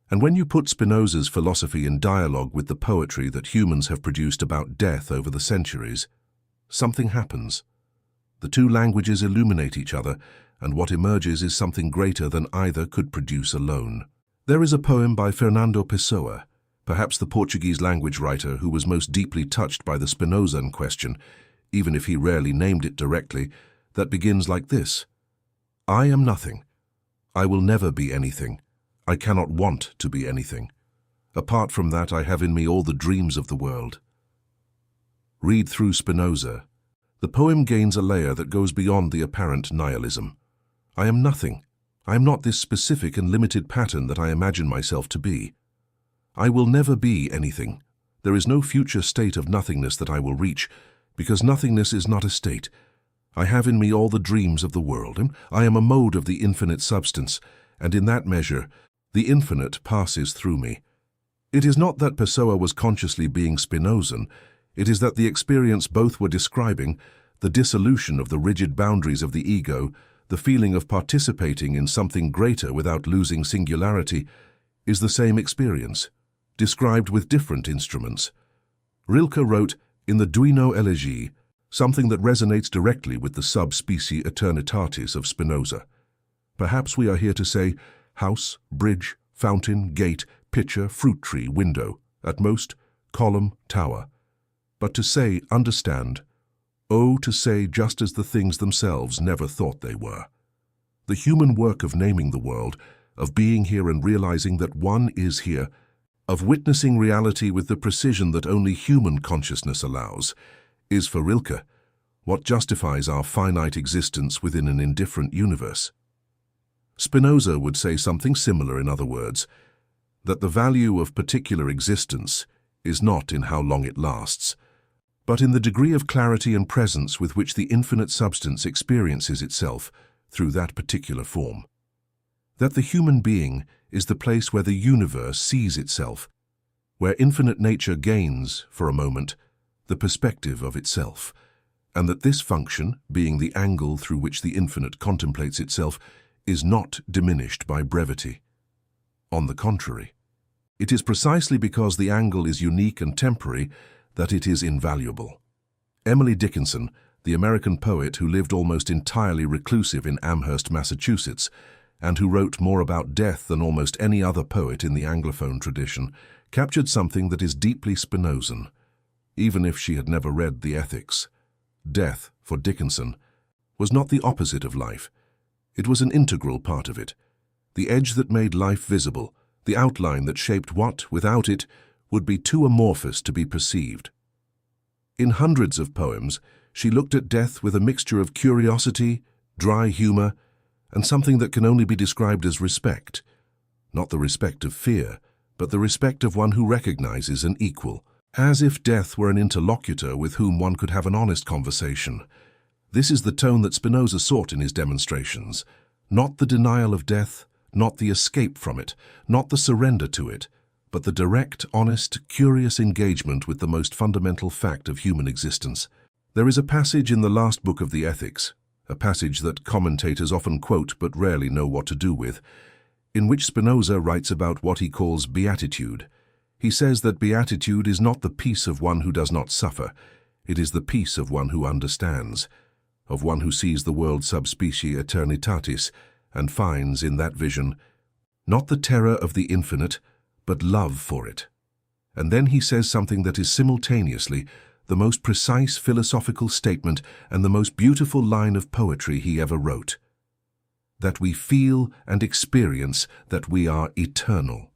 And when you put Spinoza's philosophy in dialogue with the poetry that humans have produced about death over the centuries, something happens. The two languages illuminate each other, and what emerges is something greater than either could produce alone. There is a poem by Fernando Pessoa, perhaps the Portuguese language writer who was most deeply touched by the Spinozan question, even if he rarely named it directly, that begins like this: I am nothing. I will never be anything. I cannot want to be anything. Apart from that, I have in me all the dreams of the world. Read through Spinoza. The poem gains a layer that goes beyond the apparent nihilism. I am nothing. I am not this specific and limited pattern that I imagine myself to be. I will never be anything. There is no future state of nothingness that I will reach, because nothingness is not a state. I have in me all the dreams of the world. I am a mode of the infinite substance, and in that measure, the infinite passes through me. It is not that Pessoa was consciously being Spinozan. It is that the experience both were describing, the dissolution of the rigid boundaries of the ego, the feeling of participating in something greater without losing singularity, is the same experience, described with different instruments. Rilke wrote, in the Duino Elegy, something that resonates directly with the subspecies eternitatis of Spinoza. Perhaps we are here to say house, bridge, fountain, gate, pitcher, fruit tree, window, at most, column, tower. But to say, understand, oh, to say just as the things themselves never thought they were. The human work of naming the world, of being here and realizing that one is here, of witnessing reality with the precision that only human consciousness allows, is for Rilke what justifies our finite existence within an indifferent universe. Spinoza would say something similar, in other words, that the value of particular existence is not in how long it lasts, but in the degree of clarity and presence with which the infinite substance experiences itself through that particular form. That the human being is the place where the universe sees itself, where infinite nature gains, for a moment, the perspective of itself, and that this function, being the angle through which the infinite contemplates itself, is not diminished by brevity. On the contrary, it is precisely because the angle is unique and temporary that it is invaluable. Emily Dickinson, the American poet who lived almost entirely reclusive in Amherst, Massachusetts, and who wrote more about death than almost any other poet in the Anglophone tradition, captured something that is deeply Spinozan, even if she had never read the Ethics. Death, for Dickinson, was not the opposite of life. It was an integral part of it, the edge that made life visible, the outline that shaped what, without it, would be too amorphous to be perceived. In hundreds of poems, she looked at death with a mixture of curiosity, dry humor, and something that can only be described as respect. Not the respect of fear, but the respect of one who recognizes an equal, as if death were an interlocutor with whom one could have an honest conversation. This is the tone that Spinoza sought in his demonstrations, not the denial of death, not the escape from it, not the surrender to it, but the direct, honest, curious engagement with the most fundamental fact of human existence. There is a passage in the last book of the Ethics, a passage that commentators often quote but rarely know what to do with, in which Spinoza writes about what he calls beatitude. He says that beatitude is not the peace of one who does not suffer, it is the peace of one who understands, of one who sees the world subspecies eternitatis and finds in that vision not the terror of the infinite, but love for it. And then he says something that is simultaneously the most precise philosophical statement and the most beautiful line of poetry he ever wrote. That we feel and experience that we are eternal.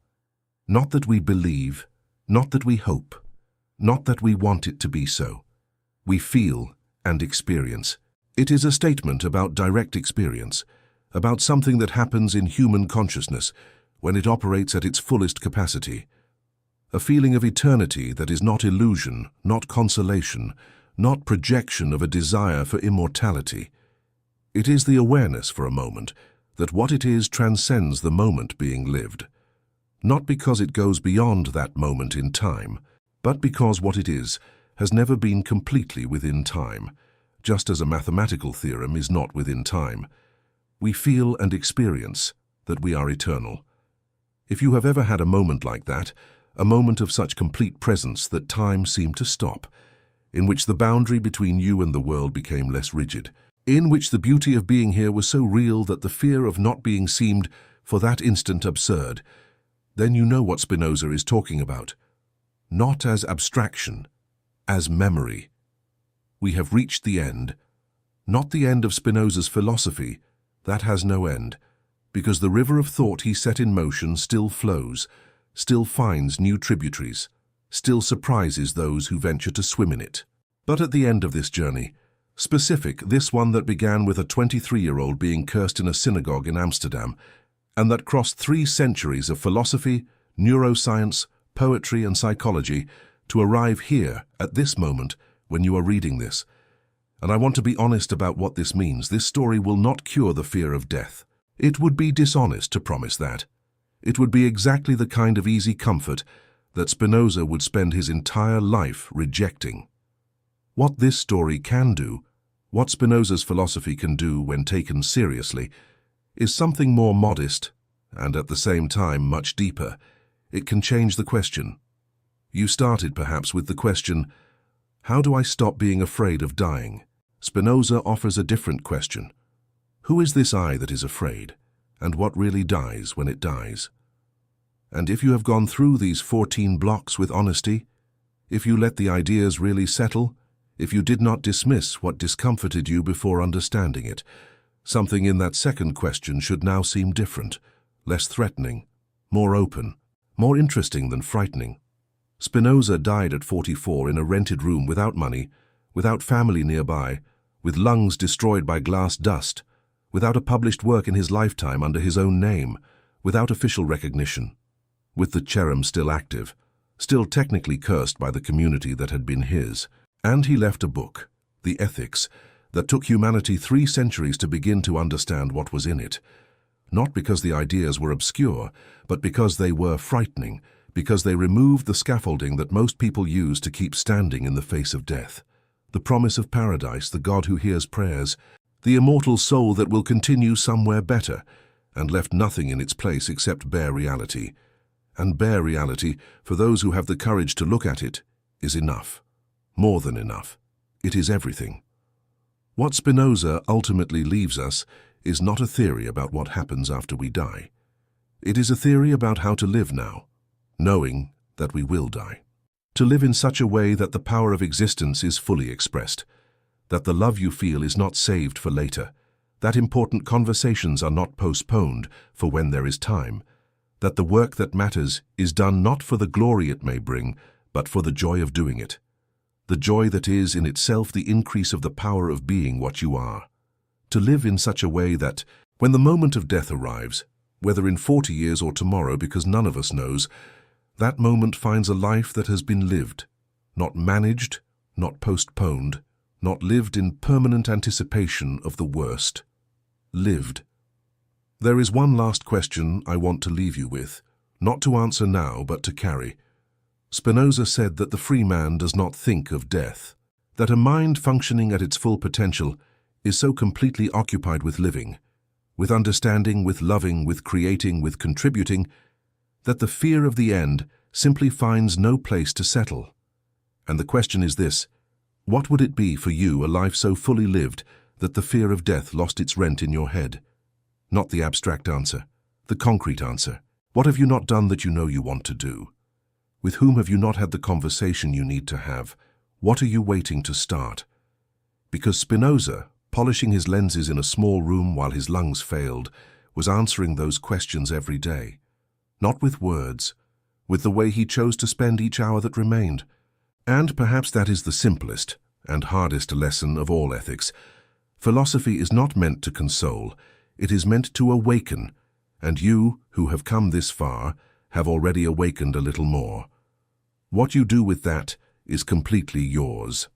Not that we believe, not that we hope, not that we want it to be so. We feel and experience. It is a statement about direct experience, about something that happens in human consciousness when it operates at its fullest capacity. A feeling of eternity that is not illusion, not consolation, not projection of a desire for immortality. It is the awareness for a moment that what it is transcends the moment being lived. Not because it goes beyond that moment in time, but because what it is has never been completely within time, just as a mathematical theorem is not within time. We feel and experience that we are eternal. If you have ever had a moment like that, a moment of such complete presence that time seemed to stop, in which the boundary between you and the world became less rigid, in which the beauty of being here was so real that the fear of not being seemed, for that instant, absurd, then you know what Spinoza is talking about. Not as abstraction, as memory. we have reached the end. Not the end of Spinoza's philosophy, that has no end, because the river of thought he set in motion still flows, still finds new tributaries, still surprises those who venture to swim in it. But at the end of this journey, specific, this one that began with a 23-year-old being cursed in a synagogue in Amsterdam, and that crossed 3 centuries of philosophy, neuroscience, poetry and psychology to arrive here at this moment when you are reading this. And I want to be honest about what this means. This story will not cure the fear of death. It would be dishonest to promise that. It would be exactly the kind of easy comfort that Spinoza would spend his entire life rejecting. What this story can do, what Spinoza's philosophy can do when taken seriously, is something more modest and at the same time much deeper. It can change the question. You started perhaps with the question, how do I stop being afraid of dying? Spinoza offers a different question. Who is this I that is afraid, and what really dies when it dies? And if you have gone through these 14 blocks with honesty, if you let the ideas really settle, if you did not dismiss what discomforted you before understanding it, something in that second question should now seem different, less threatening, more open, more interesting than frightening. Spinoza died at 44 in a rented room without money, without family nearby, with lungs destroyed by glass dust, without a published work in his lifetime under his own name, without official recognition, with the cherem still active, still technically cursed by the community that had been his. And he left a book, The Ethics, that took humanity 3 centuries to begin to understand what was in it. Not because the ideas were obscure, but because they were frightening, because they removed the scaffolding that most people use to keep standing in the face of death. The promise of paradise, the God who hears prayers, the immortal soul that will continue somewhere better, and left nothing in its place except bare reality. And bare reality, for those who have the courage to look at it, is enough. More than enough. It is everything. What Spinoza ultimately leaves us is not a theory about what happens after we die. It is a theory about how to live now, knowing that we will die. To live in such a way that the power of existence is fully expressed, that the love you feel is not saved for later, that important conversations are not postponed for when there is time, that the work that matters is done not for the glory it may bring, but for the joy of doing it. The joy that is in itself the increase of the power of being what you are. To live in such a way that, when the moment of death arrives, whether in 40 years or tomorrow, because none of us knows, that moment finds a life that has been lived, not managed, not postponed, not lived in permanent anticipation of the worst. Lived. There is one last question I want to leave you with, not to answer now, but to carry. Spinoza said that the free man does not think of death, that a mind functioning at its full potential is so completely occupied with living, with understanding, with loving, with creating, with contributing, that the fear of the end simply finds no place to settle. And the question is this: what would it be for you, a life so fully lived that the fear of death lost its rent in your head? Not the abstract answer, the concrete answer. What have you not done that you know you want to do? With whom have you not had the conversation you need to have? What are you waiting to start? Because Spinoza, polishing his lenses in a small room while his lungs failed, was answering those questions every day. Not with words, with the way he chose to spend each hour that remained. And perhaps that is the simplest and hardest lesson of all ethics. Philosophy is not meant to console, it is meant to awaken, and you, who have come this far, have already awakened a little more. What you do with that is completely yours.